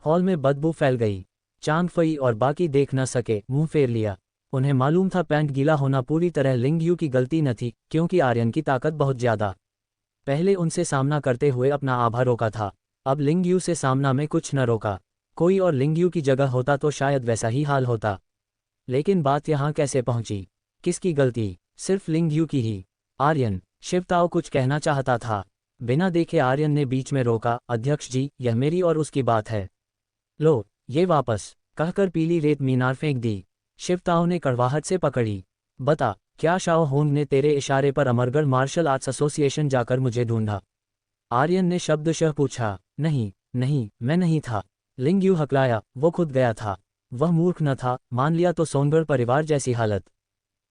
हॉल में बदबू फैल गई। चांग फई और बाकी देख न सके, मुंह फेर लिया। उन्हें मालूम था पैंट गीला होना पूरी तरह लिंग यू की गलती न थी, क्योंकि आर्यन की ताकत बहुत ज्यादा। पहले उनसे सामना करते हुए अपना आभा रोका था, अब लिंग यू से सामना में कुछ न रोका। कोई और लिंग यू की जगह होता तो शायद वैसा ही हाल होता। लेकिन बात यहाँ कैसे पहुंची? किसकी गलती? सिर्फ लिंग यू की ही। आर्यन, शिवताओ कुछ कहना चाहता था। बिना देखे आर्यन ने बीच में रोका। अध्यक्ष जी, यह मेरी और उसकी बात है। लो, ये वापस, कहकर पीली रेत मीनार फेंक दी। शिवताओ ने कड़वाहट से पकड़ी। बता, क्या शाओ होंग ने तेरे इशारे पर अमरगढ़ मार्शल आर्ट्स एसोसिएशन जाकर मुझे ढूंढा? आर्यन ने शब्दशः पूछा। नहीं, नहीं, मैं नहीं था। लिंग यू हकलाया, वो खुद गया था। वह मूर्ख न था, मान लिया तो सोनगढ़ परिवार जैसी हालत।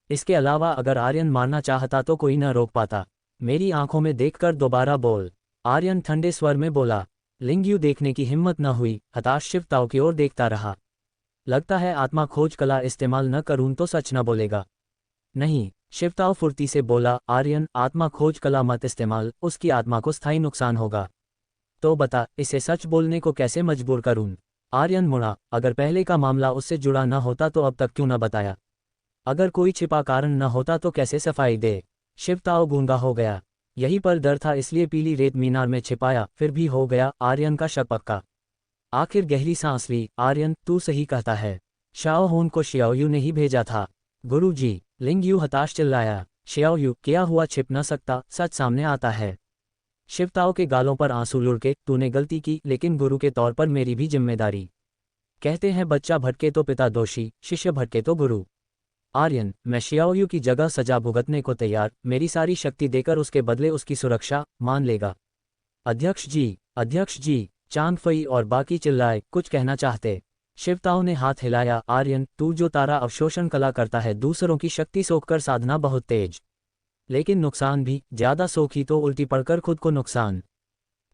इसके अलावा अगर आर्यन मारना चाहता तो कोई न रोक पाता। मेरी आंखों में देखकर दोबारा बोल। आर्यन ठंडे स्वर में बोला। लिंग यू देखने की हिम्मत न हुई, हताश शिवताओ की ओर देखता रहा। लगता है आत्मा खोज कला इस्तेमाल न करूं तो सच न बोलेगा। नहीं, शिवताओ फुर्ती से बोला। आर्यन, आत्मा खोज कला मत इस्तेमाल, उसकी आत्मा को स्थायी नुकसान होगा। तो बता, इसे सच बोलने को कैसे मजबूर करूं? आर्यन मुड़ा। अगर पहले का मामला उससे जुड़ा न होता तो अब तक क्यों न बताया? अगर कोई छिपा कारण न होता तो कैसे सफाई दे? शिवताओ गूंगा हो गया। यही पर डर था, इसलिए पीली रेत मीनार में छिपाया, फिर भी हो गया आर्यन का शक पक्का। आखिर गहरी सांस ली। आर्यन, तू सही कहता है। शाओ होन को शियाओयू ने ही भेजा था। गुरुजी, लिंग यू हताश चिल्लाया। शियाओयू, क्या हुआ? छिप न सकता, सच सामने आता है। शिवताओ के गालों पर आंसू लुढ़के। तूने गलती की, लेकिन गुरु के तौर पर मेरी भी जिम्मेदारी। कहते हैं बच्चा भटके तो पिता दोषी, शिष्य भटके तो गुरु। आर्यन, मैं शियाओयू की जगह सजा भुगतने को तैयार, मेरी सारी शक्ति देकर उसके बदले उसकी सुरक्षा, मान लेगा। अध्यक्ष जी, अध्यक्ष जी, चांग फई और बाकी चिल्लाए, कुछ कहना चाहते। शिवताओ ने हाथ हिलाया। आर्यन, तू जो तारा अवशोषण कला करता है, दूसरों की शक्ति सोखकर साधना बहुत तेज, लेकिन नुकसान भी, ज्यादा सोखी तो उल्टी पड़कर खुद को नुकसान।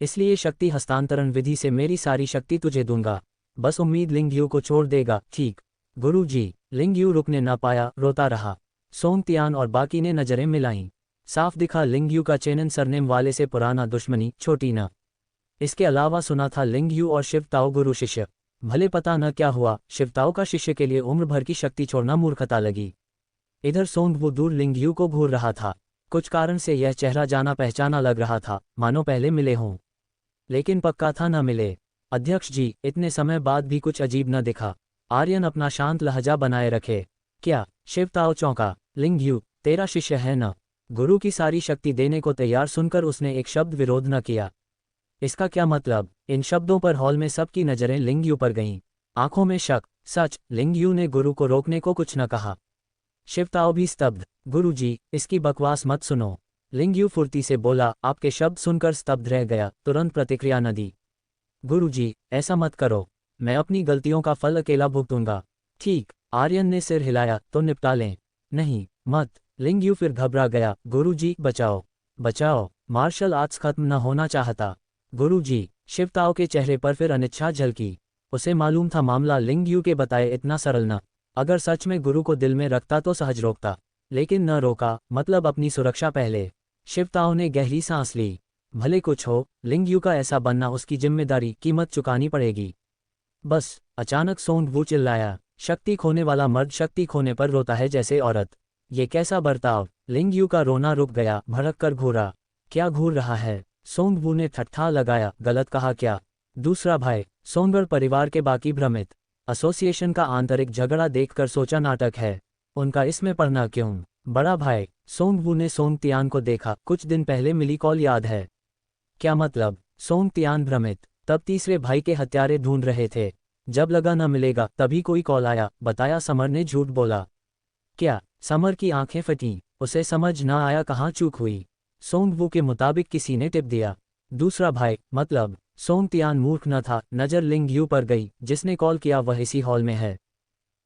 इसलिए शक्ति हस्तांतरण विधि से मेरी सारी शक्ति तुझे दूंगा। बस उम्मीद लिंग यू को छोड़ देगा, ठीक? गुरुजी। लिंग यू रुकने ना पाया, रोता रहा। सोंगतियान और बाकी ने नजरें मिलाईं। साफ दिखा लिंग यू का चेनन सरनेम वाले से पुराना दुश्मनी, छोटी न। इसके अलावा सुना था लिंग यू और शिवताओ गुरु शिष्य। भले पता न क्या हुआ, शिवताओ का शिष्य के लिए उम्र भर की शक्ति छोड़ना मूर्खता लगी। इधर सोंगवू दूर लिंगयू को घूर रहा था। कुछ कारण से यह चेहरा जाना पहचाना लग रहा था, मानो पहले मिले हों। लेकिन पक्का था न मिले। अध्यक्ष जी, इतने समय बाद भी कुछ अजीब न दिखा। आर्यन अपना शांत लहजा बनाए रखे। क्या? शिवताओ चौंका। लिंगयू, तेरा शिष्य है न? गुरु की सारी शक्ति देने को तैयार सुनकर उसने एक शब्द विरोध न किया। इसका क्या मतलब? इन शब्दों पर हॉल में सबकी नजरें लिंगयू पर गईं। आंखों में शक। सच, लिंगयू ने गुरु को रोकने को कुछ न कहा। शिवताओ भी स्तब्ध। गुरुजी, इसकी बकवास मत सुनो। लिंगयू फुर्ती से बोला। आपके शब्द सुनकर स्तब्ध रह गया, तुरंत प्रतिक्रिया न दी। गुरुजी, ऐसा मत करो। मैं अपनी गलतियों का फल अकेला भुगतूंगा। ठीक। आर्यन ने सिर हिलाया। तो निपटा लें। नहीं, मत। लिंगयू फिर घबरा गया। गुरुजी, बचाओ, बचाओ। मार्शल आर्ट्स खत्म न होना चाहता। गुरुजी। शिवताओ के चेहरे पर फिर अनिच्छा झलकी। उसे मालूम था मामला लिंगयू के बताए इतना सरल न। अगर सच में गुरु को दिल में रखता तो सहज रोकता, लेकिन न रोका, मतलब अपनी सुरक्षा पहले। शिवताओ ने गहरी सांस ली। भले कुछ हो, लिंगयू का ऐसा बनना उसकी जिम्मेदारी, कीमत चुकानी पड़ेगी। बस। अचानक सोंगवू चिल्लाया। शक्ति खोने वाला मर्द शक्ति खोने पर रोता है जैसे औरत। ये कैसा बर्ताव? लिंगयू का रोना रुक गया, भड़क कर घूरा। क्या घूर रहा है? सोंगवू ने ठट्ठा लगाया। गलत कहा क्या? दूसरा भाई। सोंगर परिवार के बाकी भ्रमित। एसोसिएशन का आंतरिक झगड़ा देखकर सोचा नाटक है। उनका इसमें पड़ना क्यों? बड़ा भाई। सोंगवू ने सोंग तियान को देखा। कुछ दिन पहले मिली कॉल याद है? क्या मतलब? सोंग तियान भ्रमित। तब तीसरे भाई के हत्यारे ढूंढ रहे थे। जब लगा न मिलेगा तभी कोई कॉल आया, बताया समर ने झूठ बोला। क्या? समर की आंखें फटीं। उसे समझ न आया कहाँ चूक हुई। सोंगवू के मुताबिक किसी ने टिप दिया। दूसरा भाई मतलब? सोंग तियान मूर्ख न था। नजर लिंगयू पर गई। जिसने कॉल किया वह इसी हॉल में है।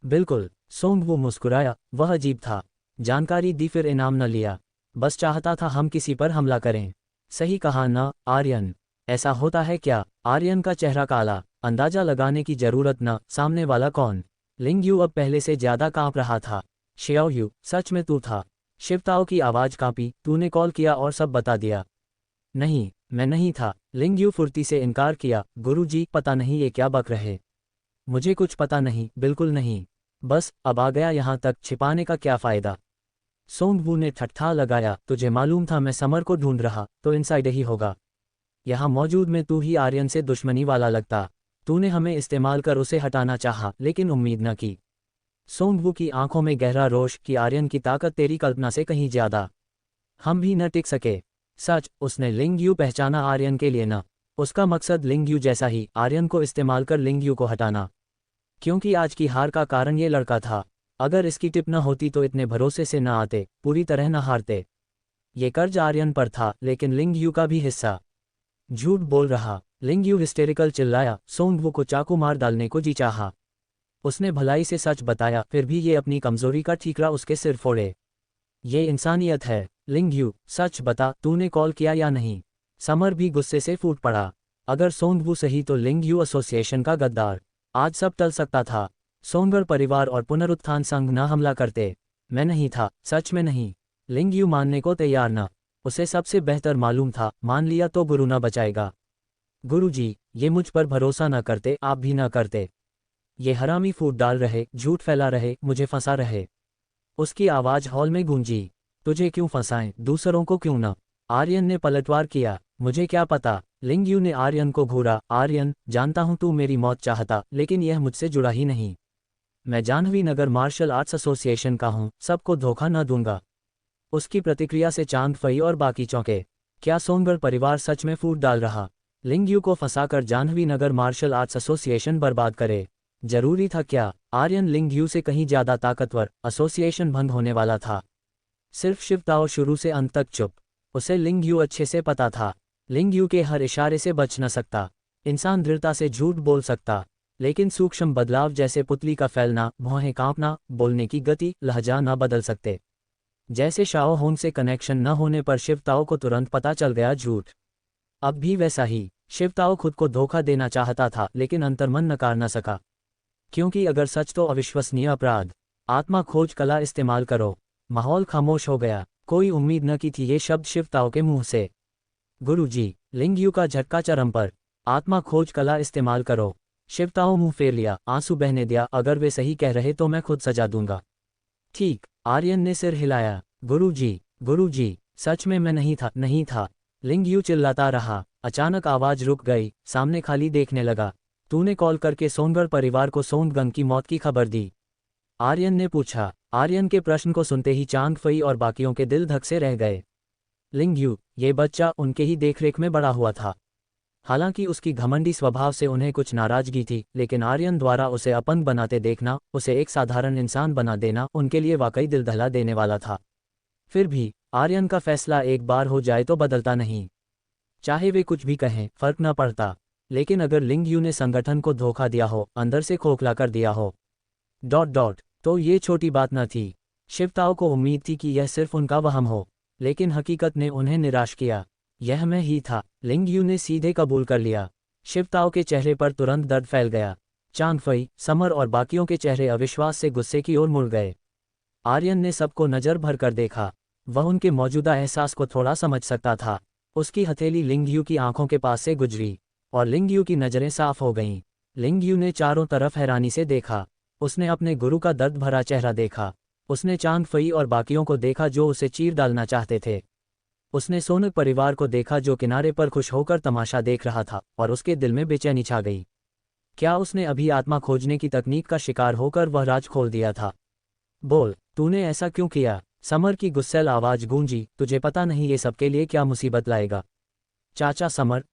बिल्कुल। सोंगवू मुस्कुराया। वह अजीब था। जानकारी दी फिर इनाम न लिया। बस चाहता था हम किसी पर हमला करें। सही कहा न, आर्यन? ऐसा होता है क्या? आर्यन का चेहरा काला। अंदाजा लगाने की जरूरत न। सामने वाला कौन? लिंगयू अब पहले से ज्यादा कांप रहा था। शियाओयू, सच में तू था? शिवताओ की आवाज कांपी। तूने कॉल किया और सब बता दिया? नहीं, मैं नहीं था। लिंगयू फुर्ती से इनकार किया। गुरुजी, पता नहीं ये क्या बक रहे। मुझे कुछ पता नहीं, बिल्कुल नहीं। बस, अब आ गया यहाँ तक, छिपाने का क्या फायदा? सोंगवू ने ठट्ठा लगाया। तुझे मालूम था मैं समर को ढूंढ रहा, तो इनसाइडर ही होगा। यहाँ मौजूद में तू ही आर्यन से दुश्मनी वाला लगता। तूने हमें इस्तेमाल कर उसे हटाना चाहा, लेकिन उम्मीद न की। सोंगवू की आंखों में गहरा रोष कि आर्यन की ताकत तेरी कल्पना से कहीं ज्यादा। हम भी न टिक सके। सच, उसने लिंगयू पहचाना आर्यन के लिए न। उसका मकसद लिंगयू जैसा ही, आर्यन को इस्तेमाल कर लिंगयू को हटाना। क्योंकि आज की हार का कारण ये लड़का था। अगर इसकी टिप न होती तो इतने भरोसे से न आते, पूरी तरह न हारते। ये कर्ज आर्यन पर था, लेकिन लिंगयू का भी हिस्सा। झूठ बोल रहा। लिंगयू हिस्टेरिकल चिल्लाया। सोंगवू को चाकू मार डालने को जी चाहा। उसने भलाई से सच बताया, फिर भी ये अपनी कमजोरी का ठीकरा उसके सिर फोड़े। ये इंसानियत है। लिंगयू, सच बता, तूने कॉल किया या नहीं? समर भी गुस्से से फूट पड़ा। अगर सोंगवू सही तो लिंगयू एसोसिएशन का गद्दार। आज सब टल सकता था। सोंगर परिवार और पुनरुत्थान संघ न हमला करते। मैं नहीं था, सच में नहीं। लिंगयू मानने को तैयार न। उसे सबसे बेहतर मालूम था, मान लिया तो गुरु न बचाएगा। गुरुजी, ये मुझ पर भरोसा न करते, आप भी न करते। ये हरामी फूट डाल रहे, झूठ फैला रहे, मुझे फंसा रहे। उसकी आवाज हॉल में गूंजी। तुझे क्यों फंसाएं, दूसरों को क्यों न? आर्यन ने पलटवार किया। मुझे क्या पता? लिंगयू ने आर्यन को घूरा। आर्यन, जानता हूं तू मेरी मौत चाहता, लेकिन यह मुझसे जुड़ा ही नहीं। मैं जाह्नवी नगर मार्शल आर्ट्स एसोसिएशन का हूं, सबको धोखा न दूंगा। उसकी प्रतिक्रिया से चांद फई और बाकी चौंके। क्या सोंगर परिवार सच में फूट डाल रहा? लिंगयू को फंसाकर जाह्नवी नगर मार्शल आर्ट्स एसोसिएशन बर्बाद करे? जरूरी था क्या? आर्यन लिंगयू से कहीं ज्यादा ताकतवर। एसोसिएशन भंग होने वाला था। सिर्फ शिवताओ शुरू से अंत तक चुप। उसे लिंगयू अच्छे से पता था। लिंगयू के हर इशारे से बच न सकता। इंसान दृढ़ता से झूठ बोल सकता, लेकिन सूक्ष्म बदलाव जैसे पुतली का फैलना, भौहें कांपना, बोलने की गति, लहजा न बदल सकते। जैसे शाओ होंग से कनेक्शन न होने पर शिवताओ को तुरंत पता चल गया झूठ। अब भी वैसा ही। शिवताओ खुद को धोखा देना चाहता था, लेकिन अंतर्मन नकार न सका। क्योंकि अगर सच तो अविश्वसनीय अपराध। आत्मा खोज कला इस्तेमाल करो। माहौल खामोश हो गया। कोई उम्मीद न की थी ये शब्द शिवताओ के मुंह से। गुरुजी, लिंगयू का झटका चरम पर। आत्मा खोज कला इस्तेमाल करो। शिवताओ मुंह फेर लिया, आंसू बहने दिया। अगर वे सही कह रहे तो मैं खुद सजा दूंगा। ठीक, आर्यन ने सिर हिलाया। गुरुजी, सच में मैं नहीं था। लिंग यू चिल्लाता रहा। अचानक आवाज रुक गई, सामने खाली देखने लगा। तूने कॉल करके सोनगढ़ परिवार को सोनगंग की मौत की खबर दी? आर्यन ने पूछा। आर्यन के प्रश्न को सुनते ही चांग फई और बाकियों के दिल धक से रह गए। लिंग यू, ये बच्चा उनके ही देखरेख में बड़ा हुआ था। हालांकि उसकी घमंडी स्वभाव से उन्हें कुछ नाराजगी थी, लेकिन आर्यन द्वारा उसे अपंग बनाते देखना, उसे एक साधारण इंसान बना देना उनके लिए वाकई दिल दहला देने वाला था। फिर भी आर्यन का फैसला एक बार हो जाए तो बदलता नहीं। चाहे वे कुछ भी कहें, फर्क न पड़ता। लेकिन अगर लिंग यू ने संगठन को धोखा दिया हो, अंदर से खोखला कर दिया हो तो ये छोटी बात न थी। शिवताओ को उम्मीद थी कि यह सिर्फ उनका वहम हो, लेकिन हकीकत ने उन्हें निराश किया। यह मैं ही था, लिंग यू ने सीधे कबूल कर लिया। शिवताओ के चेहरे पर तुरंत दर्द फैल गया। चांग फई, समर और बाकियों के चेहरे अविश्वास से गुस्से की ओर मुड़ गए। आर्यन ने सबको नजर भर कर देखा। वह उनके मौजूदा एहसास को थोड़ा समझ सकता था। उसकी हथेली लिंग यू की आंखों के पास से गुजरी और लिंग यू की नजरें साफ हो गईं। लिंग यू ने चारों तरफ हैरानी से देखा। उसने अपने गुरु का दर्द भरा चेहरा देखा। उसने चांग फई और बाकियों को देखा जो उसे चीर डालना चाहते थे। उसने सोनक परिवार को देखा जो किनारे पर खुश होकर तमाशा देख रहा था, और उसके दिल में बेचैनी छा गई। क्या उसने अभी आत्मा खोजने की तकनीक का शिकार होकर वह राज खोल दिया था? बोल, तूने ऐसा क्यों किया? समर की गुस्सैल आवाज गूंजी। तुझे पता नहीं ये सबके लिए क्या मुसीबत लाएगा? चाचा समर,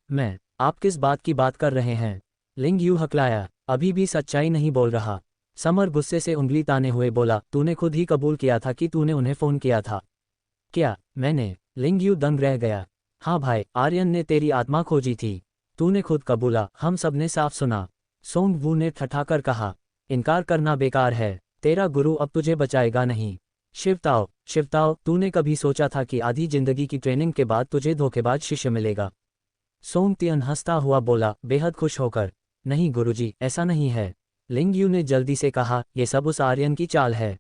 आप किस बात की बात कर रहे हैं? लिंग यू हकलाया। अभी भी सच्चाई नहीं बोल रहा। समर गुस्से से उंगली ताने हुए बोला, तूने खुद ही कबूल किया था कि तूने उन्हें फोन किया था। क्या मैंने? लिंग यू दंग रह गया। हाँ भाई, आर्यन ने तेरी आत्मा खोजी थी। तूने खुद कबूला, हम सब ने साफ सुना। सोंग वू ने ठठाकर कहा। इनकार करना बेकार है। तेरा गुरु अब तुझे बचाएगा नहीं। शिवताओ, तूने कभी सोचा था कि आधी जिंदगी की ट्रेनिंग के बाद तुझे धोखेबाज शिष्य मिलेगा? सोंग तियन हंसता हुआ बोला, बेहद खुश होकर। नहीं गुरुजी, ऐसा नहीं है। लिंग यू ने जल्दी से कहा, यह सब उस आर्यन की चाल है।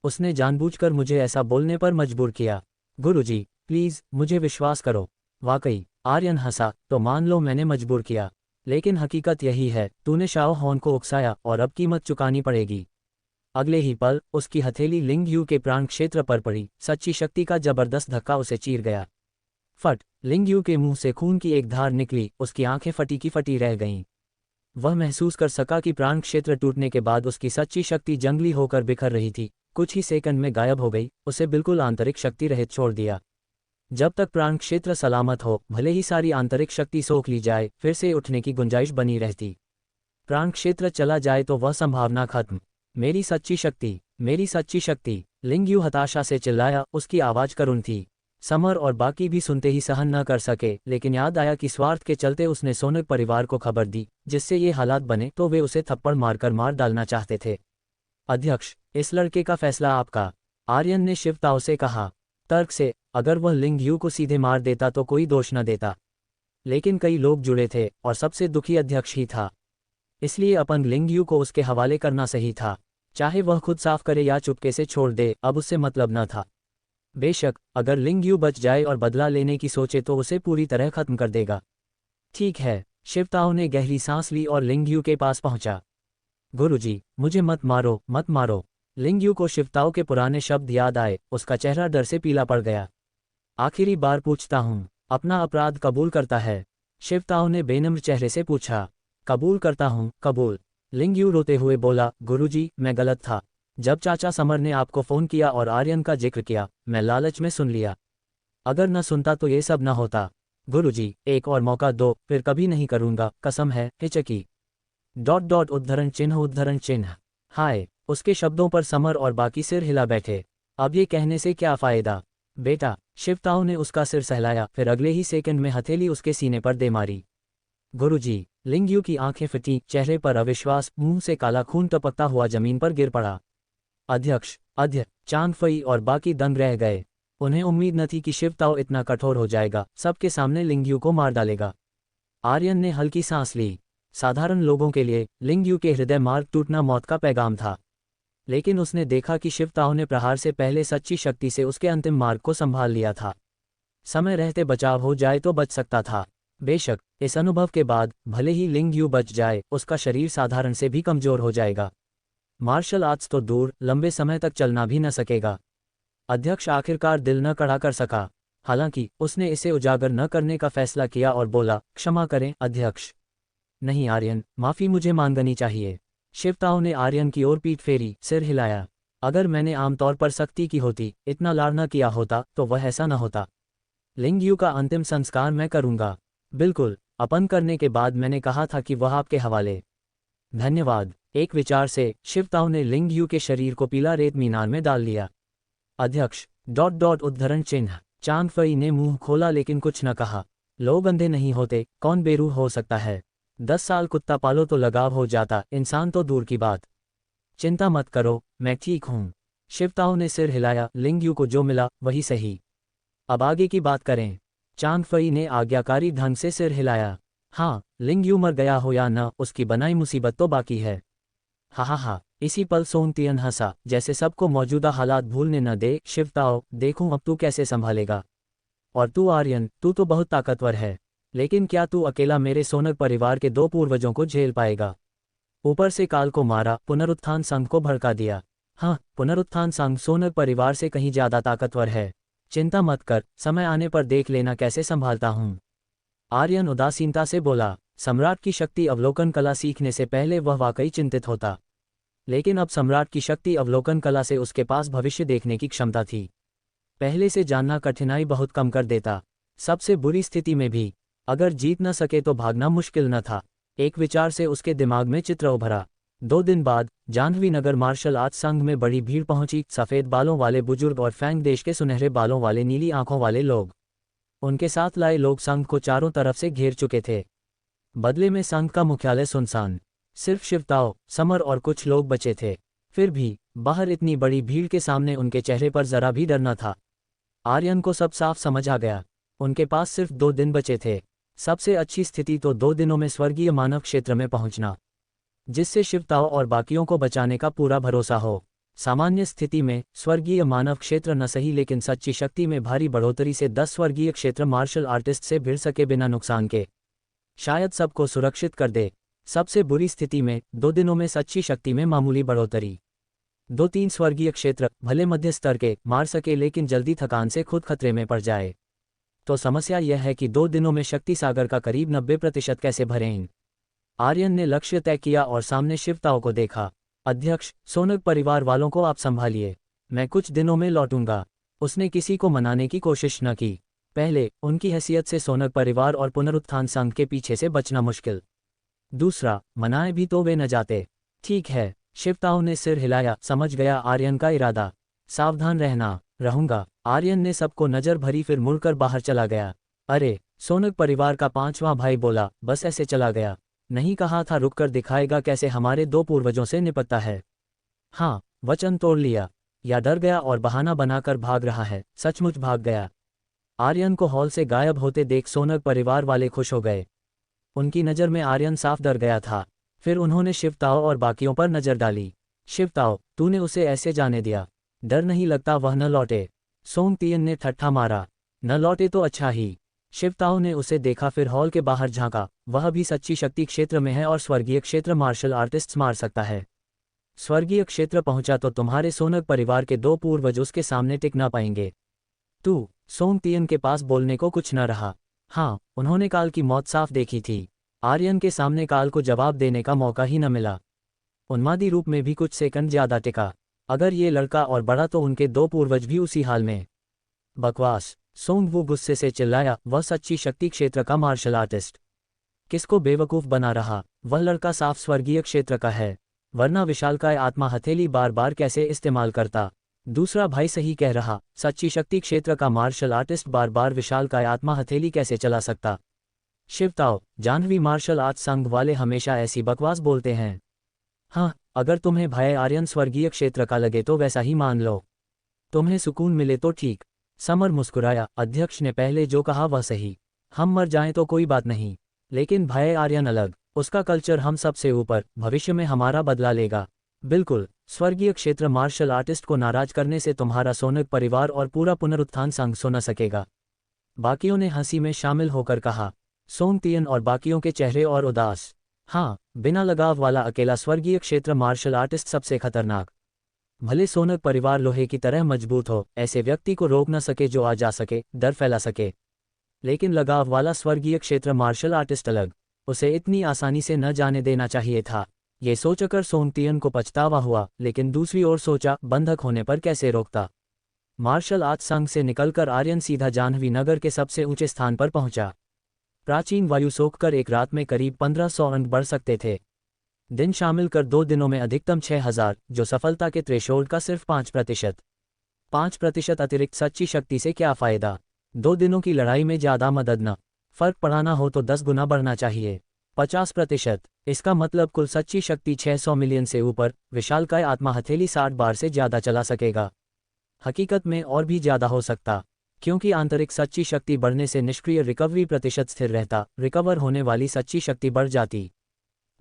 उसने जानबूझकर मुझे ऐसा बोलने पर मजबूर किया। गुरुजी, प्लीज मुझे विश्वास करो। वाकई? आर्यन हंसा। तो मान लो मैंने मजबूर किया, लेकिन हकीकत यही है, तूने शाओ हॉन को उकसाया और अब कीमत चुकानी पड़ेगी। अगले ही पल उसकी हथेली लिंग यू के प्राण क्षेत्र पर पड़ी। सच्ची शक्ति का जबरदस्त धक्का उसे चीर गया। फट! लिंग यू के मुंह से खून की एक धार निकली। उसकी आंखें फटी की फटी रह गईं। वह महसूस कर सका कि प्राण क्षेत्र टूटने के बाद उसकी सच्ची शक्ति जंगली होकर बिखर रही थी। कुछ ही सेकंड में गायब हो गई। उसे बिल्कुल आंतरिक शक्ति रहित छोड़ दिया। जब तक प्राण क्षेत्र सलामत हो, भले ही सारी आंतरिक शक्ति सोख ली जाए, फिर से उठने की गुंजाइश बनी रहती। प्राण क्षेत्र चला जाए तो वह संभावना खत्म। मेरी सच्ची शक्ति! लिंग यू हताशा से चिल्लाया। उसकी आवाज करुण थी। समर और बाकी भी सुनते ही सहन न कर सके, लेकिन याद आया कि स्वार्थ के चलते उसने सोनक परिवार को खबर दी, जिससे ये हालात बने तो वे उसे थप्पड़ मारकर मार डालना चाहते थे। अध्यक्ष, इस लड़के का फैसला आपका, आर्यन ने शिवताओ से कहा। तर्क से अगर वह लिंग यू को सीधे मार देता तो कोई दोष न देता, लेकिन कई लोग जुड़े थे और सबसे दुखी अध्यक्ष ही था। इसलिए अपन लिंग यू को उसके हवाले करना सही था। चाहे वह खुद साफ करे या चुपके से छोड़ दे, अब उससे मतलब न था। बेशक अगर लिंग यू बच जाए और बदला लेने की सोचे तो उसे पूरी तरह खत्म कर देगा। ठीक है। शिवताओ ने गहरी सांस ली और लिंग यू के पास पहुंचा। गुरुजी, मुझे मत मारो। लिंग यू को शिवताओ के पुराने शब्द याद आए। उसका चेहरा डर से पीला पड़ गया। आखिरी बार पूछता हूँ, अपना अपराध कबूल करता है? शिवताओ ने बेनम्र चेहरे से पूछा। कबूल करता हूँ, कबूल। लिंग यू रोते हुए बोला, गुरुजी, मैं गलत था। जब चाचा समर ने आपको फोन किया और आर्यन का जिक्र किया, मैं लालच में सुन लिया। अगर न सुनता तो ये सब न होता। गुरुजी, एक और मौका दो, फिर कभी नहीं करूँगा, कसम है। हिचकी उद्धरण चिन्ह। हाय! उसके शब्दों पर समर और बाकी सिर हिला बैठे। अब ये कहने से क्या फायदा? बेटा, शिवताओ ने उसका सिर सहलाया, फिर अगले ही सेकंड में हथेली उसके सीने पर दे मारी। गुरुजी! लिंग यू की आंखें फटी, चेहरे पर अविश्वास, मुंह से काला खून टपकता हुआ जमीन पर गिर पड़ा। अध्यक्ष, चांग फई और बाकी दंग रह गए। उन्हें उम्मीद न थी कि शिवताओ इतना कठोर हो जाएगा, सबके सामने लिंग यू को मार डालेगा। आर्यन ने हल्की सांस ली। साधारण लोगों के लिए लिंग यू के हृदय मार्ग टूटना मौत का पैगाम था, लेकिन उसने देखा कि शिवताओ ने प्रहार से पहले सच्ची शक्ति से उसके अंतिम मार्ग को संभाल लिया था। समय रहते बचाव हो जाए तो बच सकता था। बेशक इस अनुभव के बाद भले ही लिंग यू बच जाए, उसका शरीर साधारण से भी कमजोर हो जाएगा। मार्शल आर्ट्स तो दूर, लंबे समय तक चलना भी न सकेगा। अध्यक्ष आखिरकार दिल न कड़ा कर सका। हालांकि उसने इसे उजागर न करने का फैसला किया और बोला, क्षमा करें अध्यक्ष। नहीं आर्यन, माफी मुझे मांगनी चाहिए। शिवताओ ने आर्यन की ओर पीठ फेरी, सिर हिलाया। अगर मैंने आमतौर पर सख्ती की होती, इतना लाड़ न किया होता, तो वह ऐसा न होता। लिंग यू का अंतिम संस्कार मैं करूंगा। बिल्कुल, अपन करने के बाद मैंने कहा था कि वह आपके हवाले। धन्यवाद। एक विचार से शिवताओ ने लिंग यू के शरीर को पीला रेत मीनार में डाल लिया। अध्यक्ष उद्धरण चिन्ह। चांग फई ने मुंह खोला लेकिन कुछ न कहा। लोग अंधे नहीं होते, कौन बेरूह हो सकता है। 10 साल कुत्ता पालो तो लगाव हो जाता, इंसान तो दूर की बात। चिंता मत करो, मैं ठीक हूँ। शिवताओ ने सिर हिलाया, लिंग यू को जो मिला वही सही। अब आगे की बात करें। चांग फई ने आज्ञाकारी ढंग से सिर हिलाया। हाँ, लिंग यू मर गया हो या न, उसकी बनाई मुसीबत तो बाकी है। हा। इसी पल सोंग तियन हंसा, जैसे सबको मौजूदा हालात भूलने न दे। शिवताओ, देखूं अब तू कैसे संभालेगा। और तू आर्यन, तू तो बहुत ताकतवर है, लेकिन क्या तू अकेला मेरे सोनक परिवार के 2 पूर्वजों को झेल पाएगा। ऊपर से काल को मारा, पुनरुत्थान संघ को भड़का दिया। हाँ, पुनरुत्थान संघ सोनक परिवार से कहीं ज्यादा ताकतवर है। चिंता मत कर, समय आने पर देख लेना कैसे संभालता हूँ। आर्यन उदासीनता से बोला। सम्राट की शक्ति अवलोकन कला सीखने से पहले वह वाकई चिंतित होता, लेकिन अब सम्राट की शक्ति अवलोकन कला से उसके पास भविष्य देखने की क्षमता थी। पहले से जानना कठिनाई बहुत कम कर देता। सबसे बुरी स्थिति में भी अगर जीत न सके तो भागना मुश्किल न था। एक विचार से उसके दिमाग में चित्र उभरा। 2 दिन बाद जाह्नवी नगर मार्शल आर्ट्स संघ में बड़ी भीड़ पहुंची। सफ़ेद बालों वाले बुजुर्ग और फैंग देश के सुनहरे बालों वाले नीली आंखों वाले लोग। उनके साथ लाए लोग संघ को चारों तरफ से घेर चुके थे। बदले में संघ का मुख्यालय सुनसान, सिर्फ शिवताओ, समर और कुछ लोग बचे थे। फिर भी बाहर इतनी बड़ी भीड़ के सामने उनके चेहरे पर जरा भी डर न था। आर्यन को सब साफ समझ आ गया। उनके पास सिर्फ 2 दिन बचे थे। सबसे अच्छी स्थिति तो 2 दिनों में स्वर्गीय मानव क्षेत्र में पहुंचना, जिससे शिवताओ और बाकियों को बचाने का पूरा भरोसा हो। सामान्य स्थिति में स्वर्गीय मानव क्षेत्र न सही, लेकिन सच्ची शक्ति में भारी बढ़ोतरी से 10 स्वर्गीय क्षेत्र मार्शल आर्टिस्ट से भिड़ सके बिना नुकसान के, शायद सबको सुरक्षित कर दे। सबसे बुरी स्थिति में 2 दिनों में सच्ची शक्ति में मामूली बढ़ोतरी। 2-3 स्वर्गीय क्षेत्र भले मध्य स्तर के मार सके, लेकिन जल्दी थकान से खुद खतरे में पड़ जाए तो समस्या यह है कि 2 दिनों में शक्ति सागर का करीब 90% कैसे भरें। आर्यन ने लक्ष्य तय किया और सामने शिवताओ को देखा। अध्यक्ष, सोनक परिवार वालों को आप संभालिए, मैं कुछ दिनों में लौटूंगा। उसने किसी को मनाने की कोशिश न की। पहले उनकी हैसियत से सोनक परिवार और पुनरुत्थान संघ के पीछे से बचना मुश्किल। दूसरा, मनाए भी तो वे न जाते। ठीक है, शिवताओ ने सिर हिलाया, समझ गया आर्यन का इरादा। सावधान रहना। रहूंगा। आर्यन ने सबको नजर भरी, फिर मुड़कर बाहर चला गया। अरे, सोनक परिवार का 5वां भाई बोला, बस ऐसे चला गया। नहीं कहा था रुककर दिखाएगा कैसे हमारे 2 पूर्वजों से निपटता है। हाँ, वचन तोड़ लिया। या डर गया और बहाना बनाकर भाग रहा है। सचमुच भाग गया। आर्यन को हॉल से गायब होते देख सोनक परिवार वाले खुश हो गए। उनकी नज़र में आर्यन साफ डर गया था। फिर उन्होंने शिवताओ और बाकियों पर नज़र डाली। शिवताओ, तूने उसे ऐसे जाने दिया? डर नहीं लगता वह न लौटे? सोंग तियन ने ठट्ठा मारा। न लौटे तो अच्छा ही। शिवताओ ने उसे देखा, फिर हॉल के बाहर झांका। वह भी सच्ची शक्ति क्षेत्र में है और स्वर्गीय क्षेत्र मार्शल आर्टिस्ट मार सकता है। स्वर्गीय क्षेत्र पहुंचा तो तुम्हारे सोनक परिवार के 2 पूर्वज उसके सामने टिक ना पाएंगे। तू। सोंग तियन के पास बोलने को कुछ न रहा। हाँ, उन्होंने काल की मौत साफ देखी थी। आर्यन के सामने काल को जवाब देने का मौका ही न मिला। उन्मादी रूप में भी कुछ सेकंड ज्यादा टिका। अगर ये लड़का और बड़ा तो उनके 2 पूर्वज भी उसी हाल में। बकवास। सोंग वो गुस्से से चिल्लाया, वह सच्ची शक्ति क्षेत्र का मार्शल आर्टिस्ट किसको बेवकूफ बना रहा? वह लड़का साफ स्वर्गीय क्षेत्र का है, वरना विशालकाय आत्मा हथेली बार बार कैसे इस्तेमाल करता? दूसरा भाई सही कह रहा, सच्ची शक्ति क्षेत्र का मार्शल आर्टिस्ट बार बार विशालकाय आत्मा हथेली कैसे चला सकता? शिवताओ, जाह्नवी मार्शल आर्ट्स संघ वाले हमेशा ऐसी बकवास बोलते हैं। हाँ, अगर तुम्हें भय आर्यन स्वर्गीय क्षेत्र का लगे तो वैसा ही मान लो। तुम्हें सुकून मिले तो ठीक। समर मुस्कुराया। अध्यक्ष ने पहले जो कहा वह सही। हम मर जाएं तो कोई बात नहीं, लेकिन भय आर्यन अलग। उसका कल्चर हम सबसे ऊपर, भविष्य में हमारा बदला लेगा। बिल्कुल, स्वर्गीय क्षेत्र मार्शल आर्टिस्ट को नाराज करने से तुम्हारा सोनक परिवार और पूरा पुनरुत्थान संघ सो न सकेगा। बाकियों ने हंसी में शामिल होकर कहा। सोंगतियन और बाकियों के चेहरे और उदास। हाँ, बिना लगाव वाला अकेला स्वर्गीय क्षेत्र मार्शल आर्टिस्ट सबसे खतरनाक। भले सोनक परिवार लोहे की तरह मजबूत हो, ऐसे व्यक्ति को रोक न सके जो आ जा सके, डर फैला सके। लेकिन लगाव वाला स्वर्गीय क्षेत्र मार्शल आर्टिस्ट अलग, उसे इतनी आसानी से न जाने देना चाहिए था। ये सोचकर सोंगतियन को पछतावा हुआ, लेकिन दूसरी ओर सोचा, बंधक होने पर कैसे रोकता। मार्शल आर्ट संघ से निकलकर आर्यन सीधा जाह्नवी नगर के सबसे ऊंचे स्थान पर पहुंचा। प्राचीन वायु सोखकर एक रात में करीब 1500 अंक बढ़ सकते थे। दिन शामिल कर 2 दिनों में अधिकतम 6000, जो सफलता के थ्रेशोल्ड का सिर्फ 5%। 5% अतिरिक्त सच्ची शक्ति से क्या फायदा। 2 दिनों की लड़ाई में ज्यादा मदद न, फर्क पड़ाना हो तो 10 गुना बढ़ना चाहिए। 50%, इसका मतलब कुल सच्ची शक्ति 600 मिलियन से ऊपर। विशालकाय आत्मा हथेली 60 बार से ज्यादा चला सकेगा। हकीकत में और भी ज्यादा हो सकता, क्योंकि आंतरिक सच्ची शक्ति बढ़ने से निष्क्रिय रिकवरी प्रतिशत स्थिर रहता, रिकवर होने वाली सच्ची शक्ति बढ़ जाती।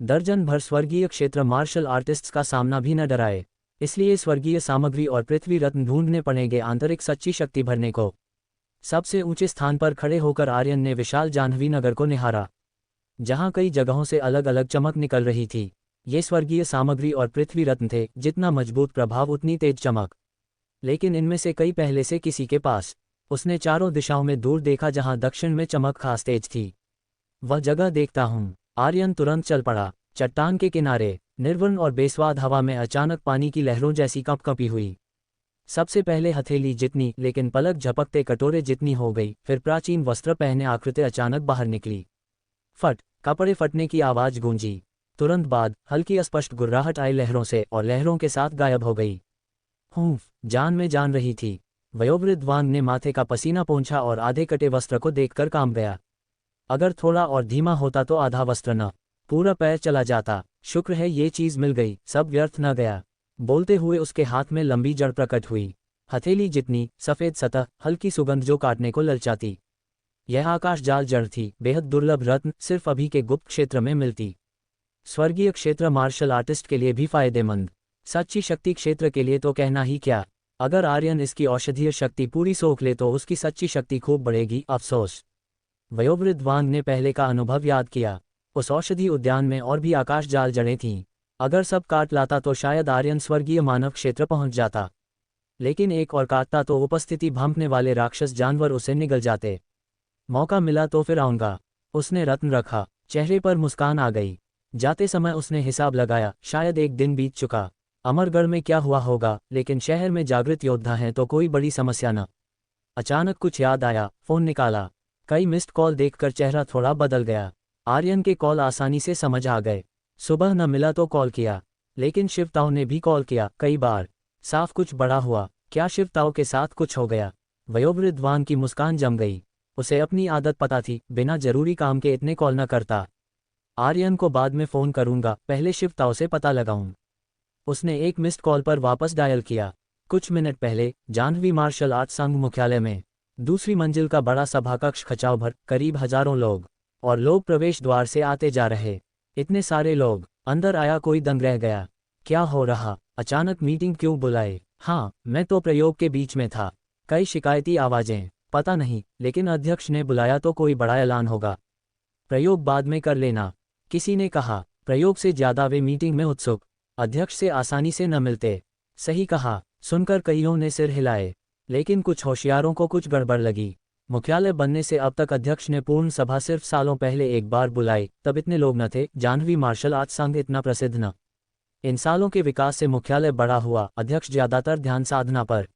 दर्जन भर स्वर्गीय क्षेत्र मार्शल आर्टिस्ट्स का सामना भी न डराए, इसलिए स्वर्गीय सामग्री और पृथ्वी रत्न ढूंढने पड़ेंगे आंतरिक सच्ची शक्ति भरने को। सबसे ऊंचे स्थान पर खड़े होकर आर्यन ने विशाल जाह्नवी नगर को निहारा, जहां कई जगहों से अलग अलग चमक निकल रही थी। ये स्वर्गीय सामग्री और पृथ्वी रत्न थे, जितना मजबूत प्रभाव उतनी तेज चमक। लेकिन इनमें से कई पहले से किसी के पास। उसने चारों दिशाओं में दूर देखा, जहां दक्षिण में चमक खास तेज थी। वह जगह देखता हूं। आर्यन तुरंत चल पड़ा। चट्टान के किनारे निर्वन और बेस्वाद हवा में अचानक पानी की लहरों जैसी कंपकंपी हुई। सबसे पहले हथेली जितनी, लेकिन पलक झपकते कटोरे जितनी हो गई। फिर प्राचीन वस्त्र पहने आकृति अचानक बाहर निकली। फट, कपड़े फटने की आवाज गूंजी। तुरंत बाद हल्की अस्पष्ट गुर्राहट आई लहरों से, और लहरों के साथ गायब हो गई। हूँफ, जान में जान रही थी। वयोवृद्ध वांग ने माथे का पसीना पोंछा और आधे कटे वस्त्र को देखकर काम गया। अगर थोड़ा और धीमा होता तो आधा वस्त्र न, पूरा पैर चला जाता। शुक्र है ये चीज मिल गई, सब व्यर्थ न गया। बोलते हुए उसके हाथ में लंबी जड़ प्रकट हुई। हथेली जितनी, सफेद सतह, हल्की सुगंध जो काटने को ललचाती। यह आकाश जाल जड़ थी, बेहद दुर्लभ रत्न, सिर्फ अभी के गुप्त क्षेत्र में मिलती। स्वर्गीय क्षेत्र मार्शल आर्टिस्ट के लिए भी फायदेमंद, सच्ची शक्ति क्षेत्र के लिए तो कहना ही क्या। अगर आर्यन इसकी औषधीय शक्ति पूरी सोख ले तो उसकी सच्ची शक्ति खूब बढ़ेगी। अफसोस, वयोवृद्ध वांग ने पहले का अनुभव याद किया। उस औषधि उद्यान में और भी आकाश जाल जड़ें थीं। अगर सब काट लाता तो शायद आर्यन स्वर्गीय मानव क्षेत्र पहुंच जाता, लेकिन एक और काटता तो उपस्थिति भांपने वाले राक्षस जानवर उसे निगल जाते। मौका मिला तो फिर आऊंगा। उसने रत्न रखा, चेहरे पर मुस्कान आ गई। जाते समय उसने हिसाब लगाया, शायद एक दिन बीत चुका। अमरगढ़ में क्या हुआ होगा, लेकिन शहर में जागृत योद्धा हैं तो कोई बड़ी समस्या न। अचानक कुछ याद आया, फोन निकाला। कई मिस्ड कॉल देखकर चेहरा थोड़ा बदल गया। आर्यन के कॉल आसानी से समझ आ गए। सुबह न मिला तो कॉल किया, लेकिन शिवताओ ने भी कॉल किया, कई बार। साफ कुछ बड़ा हुआ। क्या शिवताओ के साथ कुछ हो गया? वयोवृद्ध वांग की मुस्कान जम गई। उसे अपनी आदत पता थी, बिना जरूरी काम के इतने कॉल न करता। आर्यन को बाद में फोन करूंगा, पहले शिवताओ से पता लगाऊं। उसने एक मिस्ड कॉल पर वापस डायल किया। कुछ मिनट पहले जाह्नवी मार्शल आर्ट संघ मुख्यालय में दूसरी मंजिल का बड़ा सभाकक्ष खचाव भर, करीब हजारों लोग, और लोग प्रवेश द्वार से आते जा रहे। इतने सारे लोग, अंदर आया कोई दंग रह गया। क्या हो रहा? अचानक मीटिंग क्यों बुलाए? हाँ, मैं तो प्रयोग के बीच में था। कई शिकायती आवाजें। पता नहीं, लेकिन अध्यक्ष ने बुलाया तो कोई बड़ा ऐलान होगा। प्रयोग बाद में कर लेना, किसी ने कहा। प्रयोग से ज्यादा वे मीटिंग में उत्सुक। अध्यक्ष से आसानी से न मिलते। सही कहा, सुनकर कईयों ने सिर हिलाए। लेकिन कुछ होशियारों को कुछ गड़बड़ लगी। मुख्यालय बनने से अब तक अध्यक्ष ने पूर्ण सभा सिर्फ सालों पहले एक बार बुलाई, तब इतने लोग न थे। जाह्नवी मार्शल आर्ट संघ इतना प्रसिद्ध न। इन सालों के विकास से मुख्यालय बड़ा हुआ, अध्यक्ष ज्यादातर ध्यान साधना पर।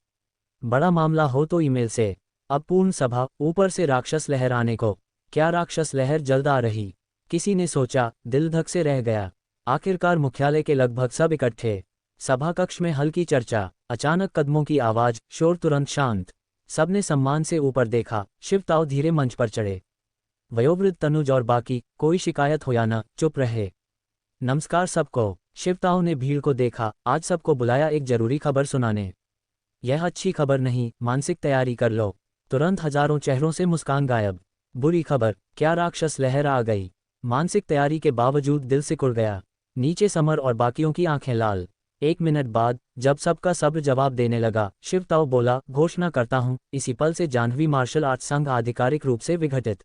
बड़ा मामला हो तो ईमेल से। अब पूर्ण सभा, ऊपर से राक्षस लहर आने को। क्या राक्षस लहर जल्द आ रही? किसी ने सोचा, दिल धक से रह गया। आखिरकार मुख्यालय के लगभग सब इकट्ठे। सभा कक्ष में हल्की चर्चा, अचानक कदमों की आवाज, शोर तुरंत शांत। सबने सम्मान से ऊपर देखा। शिवताओ धीरे मंच पर चढ़े। वयोवृद्ध तनुज और बाकी, कोई शिकायत हो या न, चुप रहे। नमस्कार सबको। शिवताओ ने भीड़ को देखा। आज सबको बुलाया एक जरूरी खबर सुनाने। यह अच्छी खबर नहीं, मानसिक तैयारी कर लो। तुरंत हजारों चेहरों से मुस्कान गायब। बुरी खबर, क्या राक्षस लहर आ गई? मानसिक तैयारी के बावजूद दिल सिकुड़ गया। नीचे समर और बाकियों की आंखें लाल। 1 मिनट बाद, जब सबका सब्र जवाब देने लगा, शिवताओ बोला, घोषणा करता हूं, इसी पल से जाह्नवी मार्शल आर्ट संघ आधिकारिक रूप से विघटित।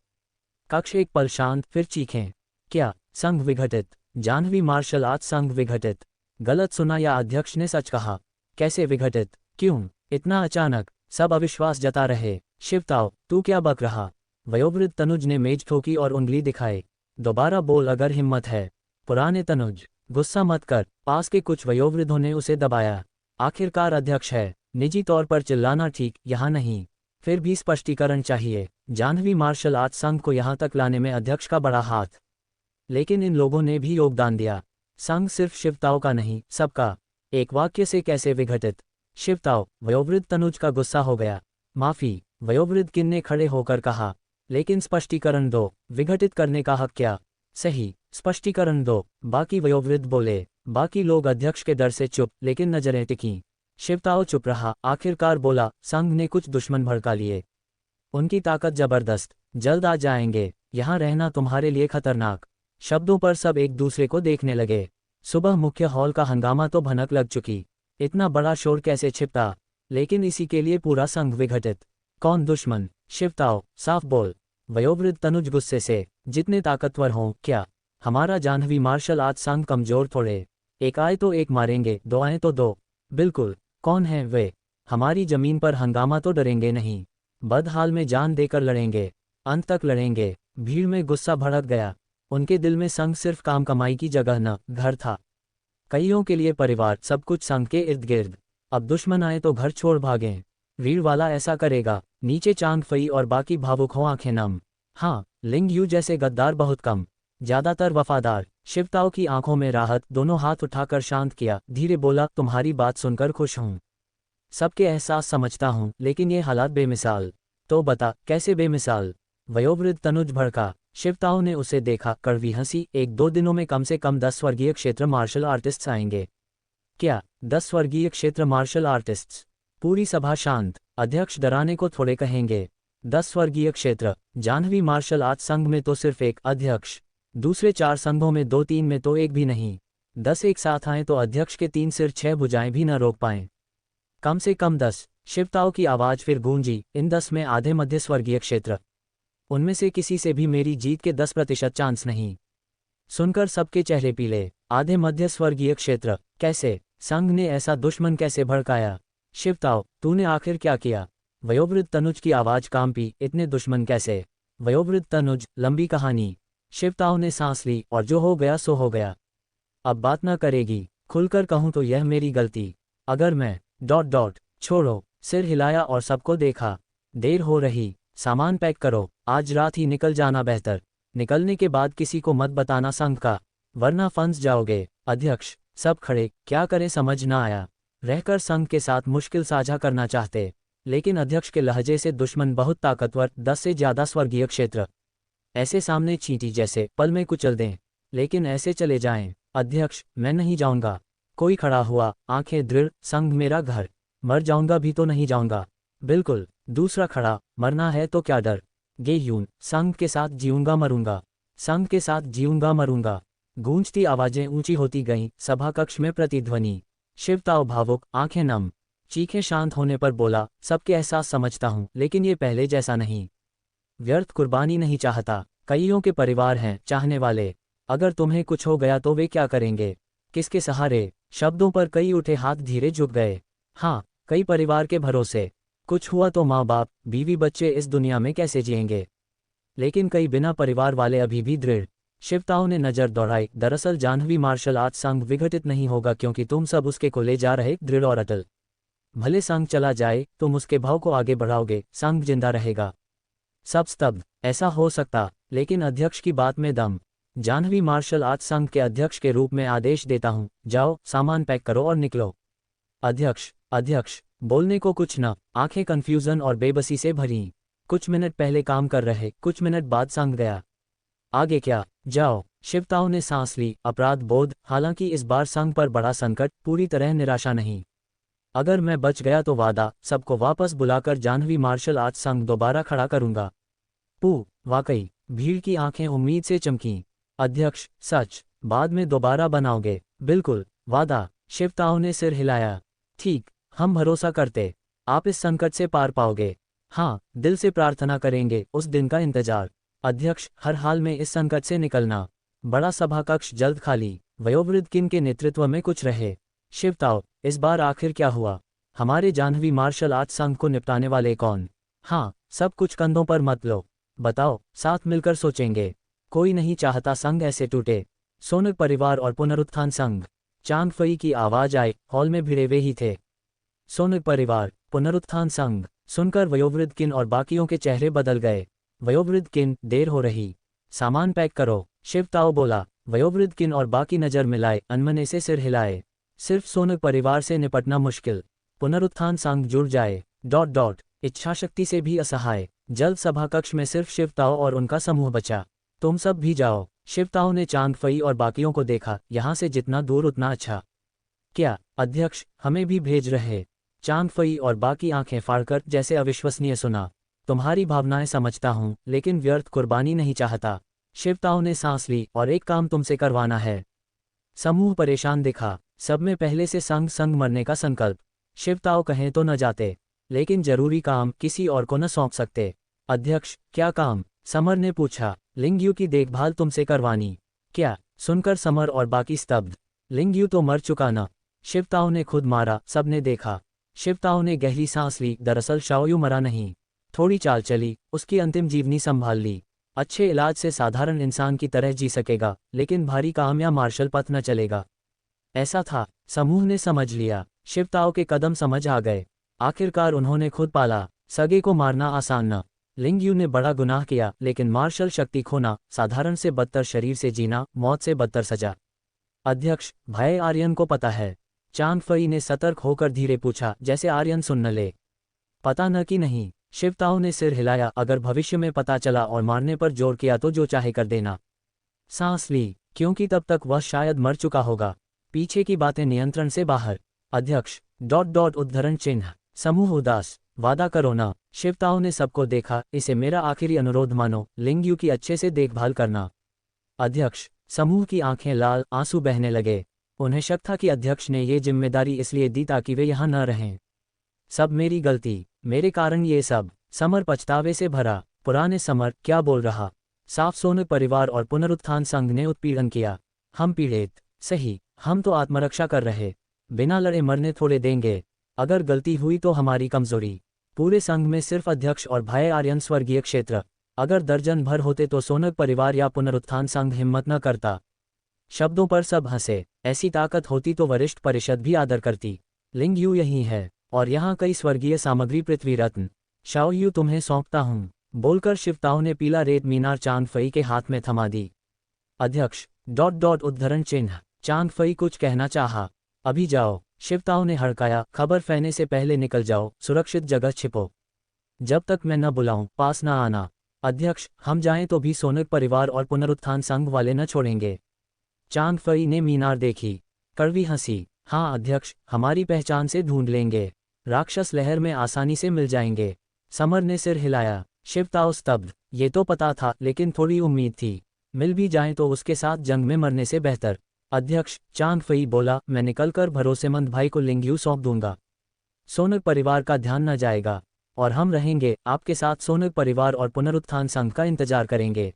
कक्ष एक पल शांत, फिर चीखें। क्या? संघ विघटित? जाह्नवी मार्शल आर्ट संघ विघटित? गलत सुना या अध्यक्ष ने सच कहा? कैसे विघटित? क्यों? इतना अचानक? सब अविश्वास जता रहे। शिवताओ, तू क्या बक रहा? वयोवृद्ध तनुज ने मेज ठोकी और उंगली दिखाई। दोबारा बोल अगर हिम्मत है। पुराने तनुज, गुस्सा मत कर। पास के कुछ वयोवृद्धों ने उसे दबाया। आखिरकार अध्यक्ष है, निजी तौर पर चिल्लाना ठीक यहाँ नहीं। फिर भी स्पष्टीकरण चाहिए। जाह्नवी मार्शल आर्ट संघ को यहाँ तक लाने में अध्यक्ष का बड़ा हाथ। लेकिन इन लोगों ने भी योगदान दिया। संघ सिर्फ शिवताओ का नहीं, सबका। एक वाक्य से कैसे विघटित? शिवताओ, वयोवृद्ध तनुज का गुस्सा हो गया। माफी, वयोवृद्ध किन ने खड़े होकर कहा। लेकिन स्पष्टीकरण दो। विघटित करने का हक क्या? सही, स्पष्टीकरण दो। बाकी वयोवृद्ध बोले। बाकी लोग अध्यक्ष के डर से चुप, लेकिन नजरें टिकीं। शिवताओ चुप रहा, आखिरकार बोला, संघ ने कुछ दुश्मन भड़का लिए। उनकी ताकत जबरदस्त। जल्द आ जाएंगे। यहाँ रहना तुम्हारे लिए खतरनाक। शब्दों पर सब एक दूसरे को देखने लगे। सुबह मुख्य हॉल का हंगामा तो भनक लग चुकी। इतना बड़ा शोर कैसे छिपता? लेकिन इसी के लिए पूरा संघ विघटित। कौन दुश्मन? शिवताओ, साफ बोल। वयोवृद्ध तनुज गुस्से से। जितने ताकतवर हों, क्या हमारा जाह्नवी मार्शल आर्ट संघ कमजोर थोड़े? एक आए तो एक मारेंगे, दो आए तो दो। बिल्कुल। कौन है वे? हमारी जमीन पर हंगामा तो डरेंगे नहीं। बदहाल में जान देकर लड़ेंगे। अंत तक लड़ेंगे। भीड़ में गुस्सा भड़क गया। उनके दिल में संघ सिर्फ काम कमाई की जगह न, घर था। कईयों के लिए परिवार, सब कुछ संघ के इर्द गिर्द। अब दुश्मन आए तो घर छोड़ भागें। रीढ़ वाला ऐसा करेगा। नीचे चांद फई और बाकी भावुक हो, आंखें नम। हाँ, लिंग यू जैसे गद्दार बहुत कम, ज्यादातर वफादार। शिवताओ की आंखों में राहत, दोनों हाथ उठाकर शांत किया, धीरे बोला, तुम्हारी बात सुनकर खुश हूं। सबके एहसास समझता हूं, लेकिन ये हालात बेमिसाल। तो बता, कैसे बेमिसाल? वयोवृद्ध तनुज भड़का। शिवताओ ने उसे देखा, कड़वी हंसी। 1-2 दिनों में कम से कम 10 स्वर्गीय क्षेत्र मार्शल आर्टिस्ट्स आएंगे। क्या? 10 स्वर्गीय क्षेत्र मार्शल आर्टिस्ट्स? पूरी सभा शांत। अध्यक्ष डराने को थोड़े कहेंगे। 10 स्वर्गीय क्षेत्र? जाह्नवी मार्शल आर्ट संघ में तो सिर्फ एक अध्यक्ष। दूसरे 4 संघों में 2-3 में तो एक भी नहीं। 10 एक साथ आए तो अध्यक्ष के 3 सिर 6 भुजाएं भी न रोक पाएं। कम से कम 10। शिवताओ की आवाज फिर गूंजी। इन 10 में आधे मध्य स्वर्गीय क्षेत्र। उनमें से किसी से भी मेरी जीत के 10% चांस नहीं। सुनकर सबके चेहरे पीले। आधे मध्य स्वर्गीय क्षेत्र? कैसे? संघ ने ऐसा दुश्मन कैसे भड़काया? शिवताओ, तूने आखिर क्या किया? वयोवृद्ध तनुज की आवाज कांपी। इतने दुश्मन कैसे? वयोवृद्ध तनुज, लंबी कहानी। शिवताओ ने सांस ली, और जो हो गया सो हो गया। अब बात न करेगी? खुलकर कहूं तो यह मेरी गलती। अगर मैं... छोड़ो। सिर हिलाया और सबको देखा। देर हो रही, सामान पैक करो, आज रात ही निकल जाना बेहतर। निकलने के बाद किसी को मत बताना संघ का, वरना फंस जाओगे। अध्यक्ष, सब खड़े। क्या करें समझ ना आया। रहकर संघ के साथ मुश्किल साझा करना चाहते, लेकिन अध्यक्ष के लहजे से दुश्मन बहुत ताकतवर, 10 से ज्यादा स्वर्गीय क्षेत्र। ऐसे सामने चींटी जैसे, पल में कुचल दें। लेकिन ऐसे चले जाएं। अध्यक्ष, मैं नहीं जाऊंगा। कोई खड़ा हुआ, आंखें दृढ़। संघ मेरा घर। मर जाऊंगा भी तो नहीं जाऊंगा। बिल्कुल। दूसरा खड़ा, मरना है तो क्या डर? गेह्यून, संघ के साथ जीऊंगा मरूंगा। संघ के साथ जीऊंगा मरूंगा। गूंजती आवाजें ऊंची होती गईं। सभा कक्ष में प्रतिध्वनि। शिवताओ भावुक, आंखें नम। चीखें शांत होने पर बोला, सबके एहसास समझता हूं, लेकिन ये पहले जैसा नहीं। व्यर्थ कुर्बानी नहीं चाहता। कईयों के परिवार हैं, चाहने वाले। अगर तुम्हें कुछ हो गया तो वे क्या करेंगे? किसके सहारे? शब्दों पर कई उठे हाथ धीरे झुक गए। हाँ, कई परिवार के भरोसे। कुछ हुआ तो माँ बाप, बीवी बच्चे इस दुनिया में कैसे जिएंगे? लेकिन कई बिना परिवार वाले अभी भी दृढ़। शिवताओ ने नजर दौड़ाई। दरअसल जाह्नवी मार्शल आर्ट संघ विघटित नहीं होगा, क्योंकि तुम सब उसके को ले जा रहे, दृढ़ और अटल। भले संघ चला जाए, तुम उसके भाव को आगे बढ़ाओगे, संघ जिंदा रहेगा। सब स्तब्ध। ऐसा हो सकता, लेकिन अध्यक्ष की बात में दम। जाह्नवी मार्शल आर्ट संघ के अध्यक्ष के रूप में आदेश देता हूं, जाओ, सामान पैक करो और निकलो। अध्यक्ष, बोलने को कुछ न। आंखें कंफ्यूजन और बेबसी से भरी। कुछ मिनट पहले काम कर रहे, कुछ मिनट बाद संघ गया। आगे क्या? जाओ। शिवताओ ने सांस ली। अपराध बोध। हालांकि इस बार संघ पर बड़ा संकट, पूरी तरह निराशा नहीं। अगर मैं बच गया तो वादा, सबको वापस बुलाकर जाह्नवी मार्शल आर्ट संघ दोबारा खड़ा करूंगा। वाकई। भीड़ की आंखें उम्मीद से चमकीं। अध्यक्ष, सच? बाद में दोबारा बनाओगे? बिल्कुल, वादा। शिवताओ ने सिर हिलाया। ठीक, हम भरोसा करते। आप इस संकट से पार पाओगे। हाँ, दिल से प्रार्थना करेंगे, उस दिन का इंतजार। अध्यक्ष, हर हाल में इस संकट से निकलना। बड़ा सभा कक्ष जल्द खाली। वयोवृद्ध किन के नेतृत्व में कुछ रहे। शिवताओ, इस बार आखिर क्या हुआ? हमारे जाह्नवी मार्शल आर्ट संघ को निपटाने वाले कौन? हाँ, सब कुछ कंधों पर मत लो। बताओ, साथ मिलकर सोचेंगे। कोई नहीं चाहता संघ ऐसे टूटे। सोनक परिवार और पुनरुत्थान संघ। चांद फई की आवाज आई। हॉल में भिड़े वे ही थे। सोनक परिवार, पुनरुत्थान संघ। सुनकर वयोवृद्ध किन और बाकियों के चेहरे बदल गए। वयोवृद्ध किन, देर हो रही, सामान पैक करो, शिवताओ बोला। वयोवृद्ध किन और बाकी नजर मिलाए, अनमने से सिर हिलाए। सिर्फ सोनक परिवार से निपटना मुश्किल, पुनरुत्थान संघ जुड़ जाए। इच्छाशक्ति से भी असहाय। जल्द सभा कक्ष में सिर्फ शिवताओ और उनका समूह बचा। तुम सब भी जाओ। शिवताओ ने चांद फई और बाकियों को देखा। यहाँ से जितना दूर उतना अच्छा। क्या अध्यक्ष, हमें भी भेज रहे? चांद फई और बाकी आंखें फाड़कर जैसे अविश्वसनीय सुना। तुम्हारी भावनाएं समझता हूं, लेकिन व्यर्थ कुर्बानी नहीं चाहता। शिवताओ ने सांस ली। और एक काम तुमसे करवाना है। समूह परेशान दिखा। सब में पहले से संग मरने का संकल्प। शिवताओ कहें तो न जाते, लेकिन जरूरी काम किसी और को न सौंप सकते। अध्यक्ष, क्या काम? समर ने पूछा। लिंगयू की देखभाल तुमसे करवानी। क्या? सुनकर समर और बाकी स्तब्ध। लिंगयू तो मर चुका न? शिवताओ ने खुद मारा, सबने देखा। शिवताओ ने गहरी सांस ली। दरअसल शाओयू मरा नहीं, थोड़ी चाल चली, उसकी अंतिम जीवनी संभाल ली। अच्छे इलाज से साधारण इंसान की तरह जी सकेगा, लेकिन भारी काम या मार्शल पथ न चलेगा। ऐसा था, समूह ने समझ लिया। शिवताओ के कदम समझ आ गए। आखिरकार उन्होंने खुद पाला। सगे को मारना आसान न। लिंगयू ने बड़ा गुनाह किया, लेकिन मार्शल शक्ति खोना, साधारण से बदतर शरीर से जीना, मौत से बदतर सजा। अध्यक्ष, भाई आर्यन को पता है? चांद फई ने सतर्क होकर धीरे पूछा, जैसे आर्यन सुन न ले। पता न कि नहीं। शिवताओ ने सिर हिलाया। अगर भविष्य में पता चला और मारने पर जोर किया तो जो चाहे कर देना। सांस ली, क्योंकि तब तक वह शायद मर चुका होगा। पीछे की बातें नियंत्रण से बाहर। अध्यक्ष, उद्धरण चिन्ह। समूह उदास। वादा करो ना। शिवताओ ने सबको देखा। इसे मेरा आखिरी अनुरोध मानो। लिंगयू की अच्छे से देखभाल करना। अध्यक्ष, समूह की आंखें लाल, आंसू बहने लगे। उन्हें शक था कि अध्यक्ष ने ये जिम्मेदारी इसलिए दी ताकि वे यहाँ न रहें। सब मेरी गलती, मेरे कारण ये सब। समर पछतावे से भरा। पुराने समर क्या बोल रहा? साफ सोनक परिवार और पुनरुत्थान संघ ने उत्पीड़न किया। हम पीड़ित, सही, हम तो आत्मरक्षा कर रहे। बिना लड़े मरने थोड़े देंगे। अगर गलती हुई तो हमारी कमजोरी। पूरे संघ में सिर्फ अध्यक्ष और भाई आर्यन स्वर्गीय क्षेत्र। अगर दर्जन भर होते तो सोनक परिवार या पुनरुत्थान संघ हिम्मत न करता। शब्दों पर सब हंसे। ऐसी ताकत होती तो वरिष्ठ परिषद भी आदर करती। लिंगयू यही है, और यहाँ कई स्वर्गीय सामग्री, पृथ्वी रत्न। शाओयू तुम्हें सौंपता हूँ, बोलकर शिवताओ ने पीला रेत मीनार चांद फई के हाथ में थमा दी। अध्यक्ष, उद्धरण चिन्ह। चांद फई कुछ कहना चाहा। अभी जाओ, शिवताओ ने हड़काया। खबर फैलने से पहले निकल जाओ, सुरक्षित जगह छिपो। जब तक मैं न बुलाऊं, पास न आना। अध्यक्ष, हम जाएं तो भी सोनक परिवार और पुनरुत्थान संघ वाले न छोड़ेंगे। चांद फई ने मीनार देखी, कड़वी हंसी। हाँ अध्यक्ष, हमारी पहचान से ढूंढ लेंगे। राक्षस लहर में आसानी से मिल जाएंगे। समर ने सिर हिलाया। शिवताओ स्तब्ध। ये तो पता था, लेकिन थोड़ी उम्मीद थी। मिल भी जाएं तो उसके साथ जंग में मरने से बेहतर। अध्यक्ष, चांद फई बोला, मैं निकलकर भरोसेमंद भाई को लिंगयू सौंप दूंगा। सोनक परिवार का ध्यान न जाएगा, और हम रहेंगे आपके साथ। सोनक परिवार और पुनरुत्थान संघ का इंतजार करेंगे।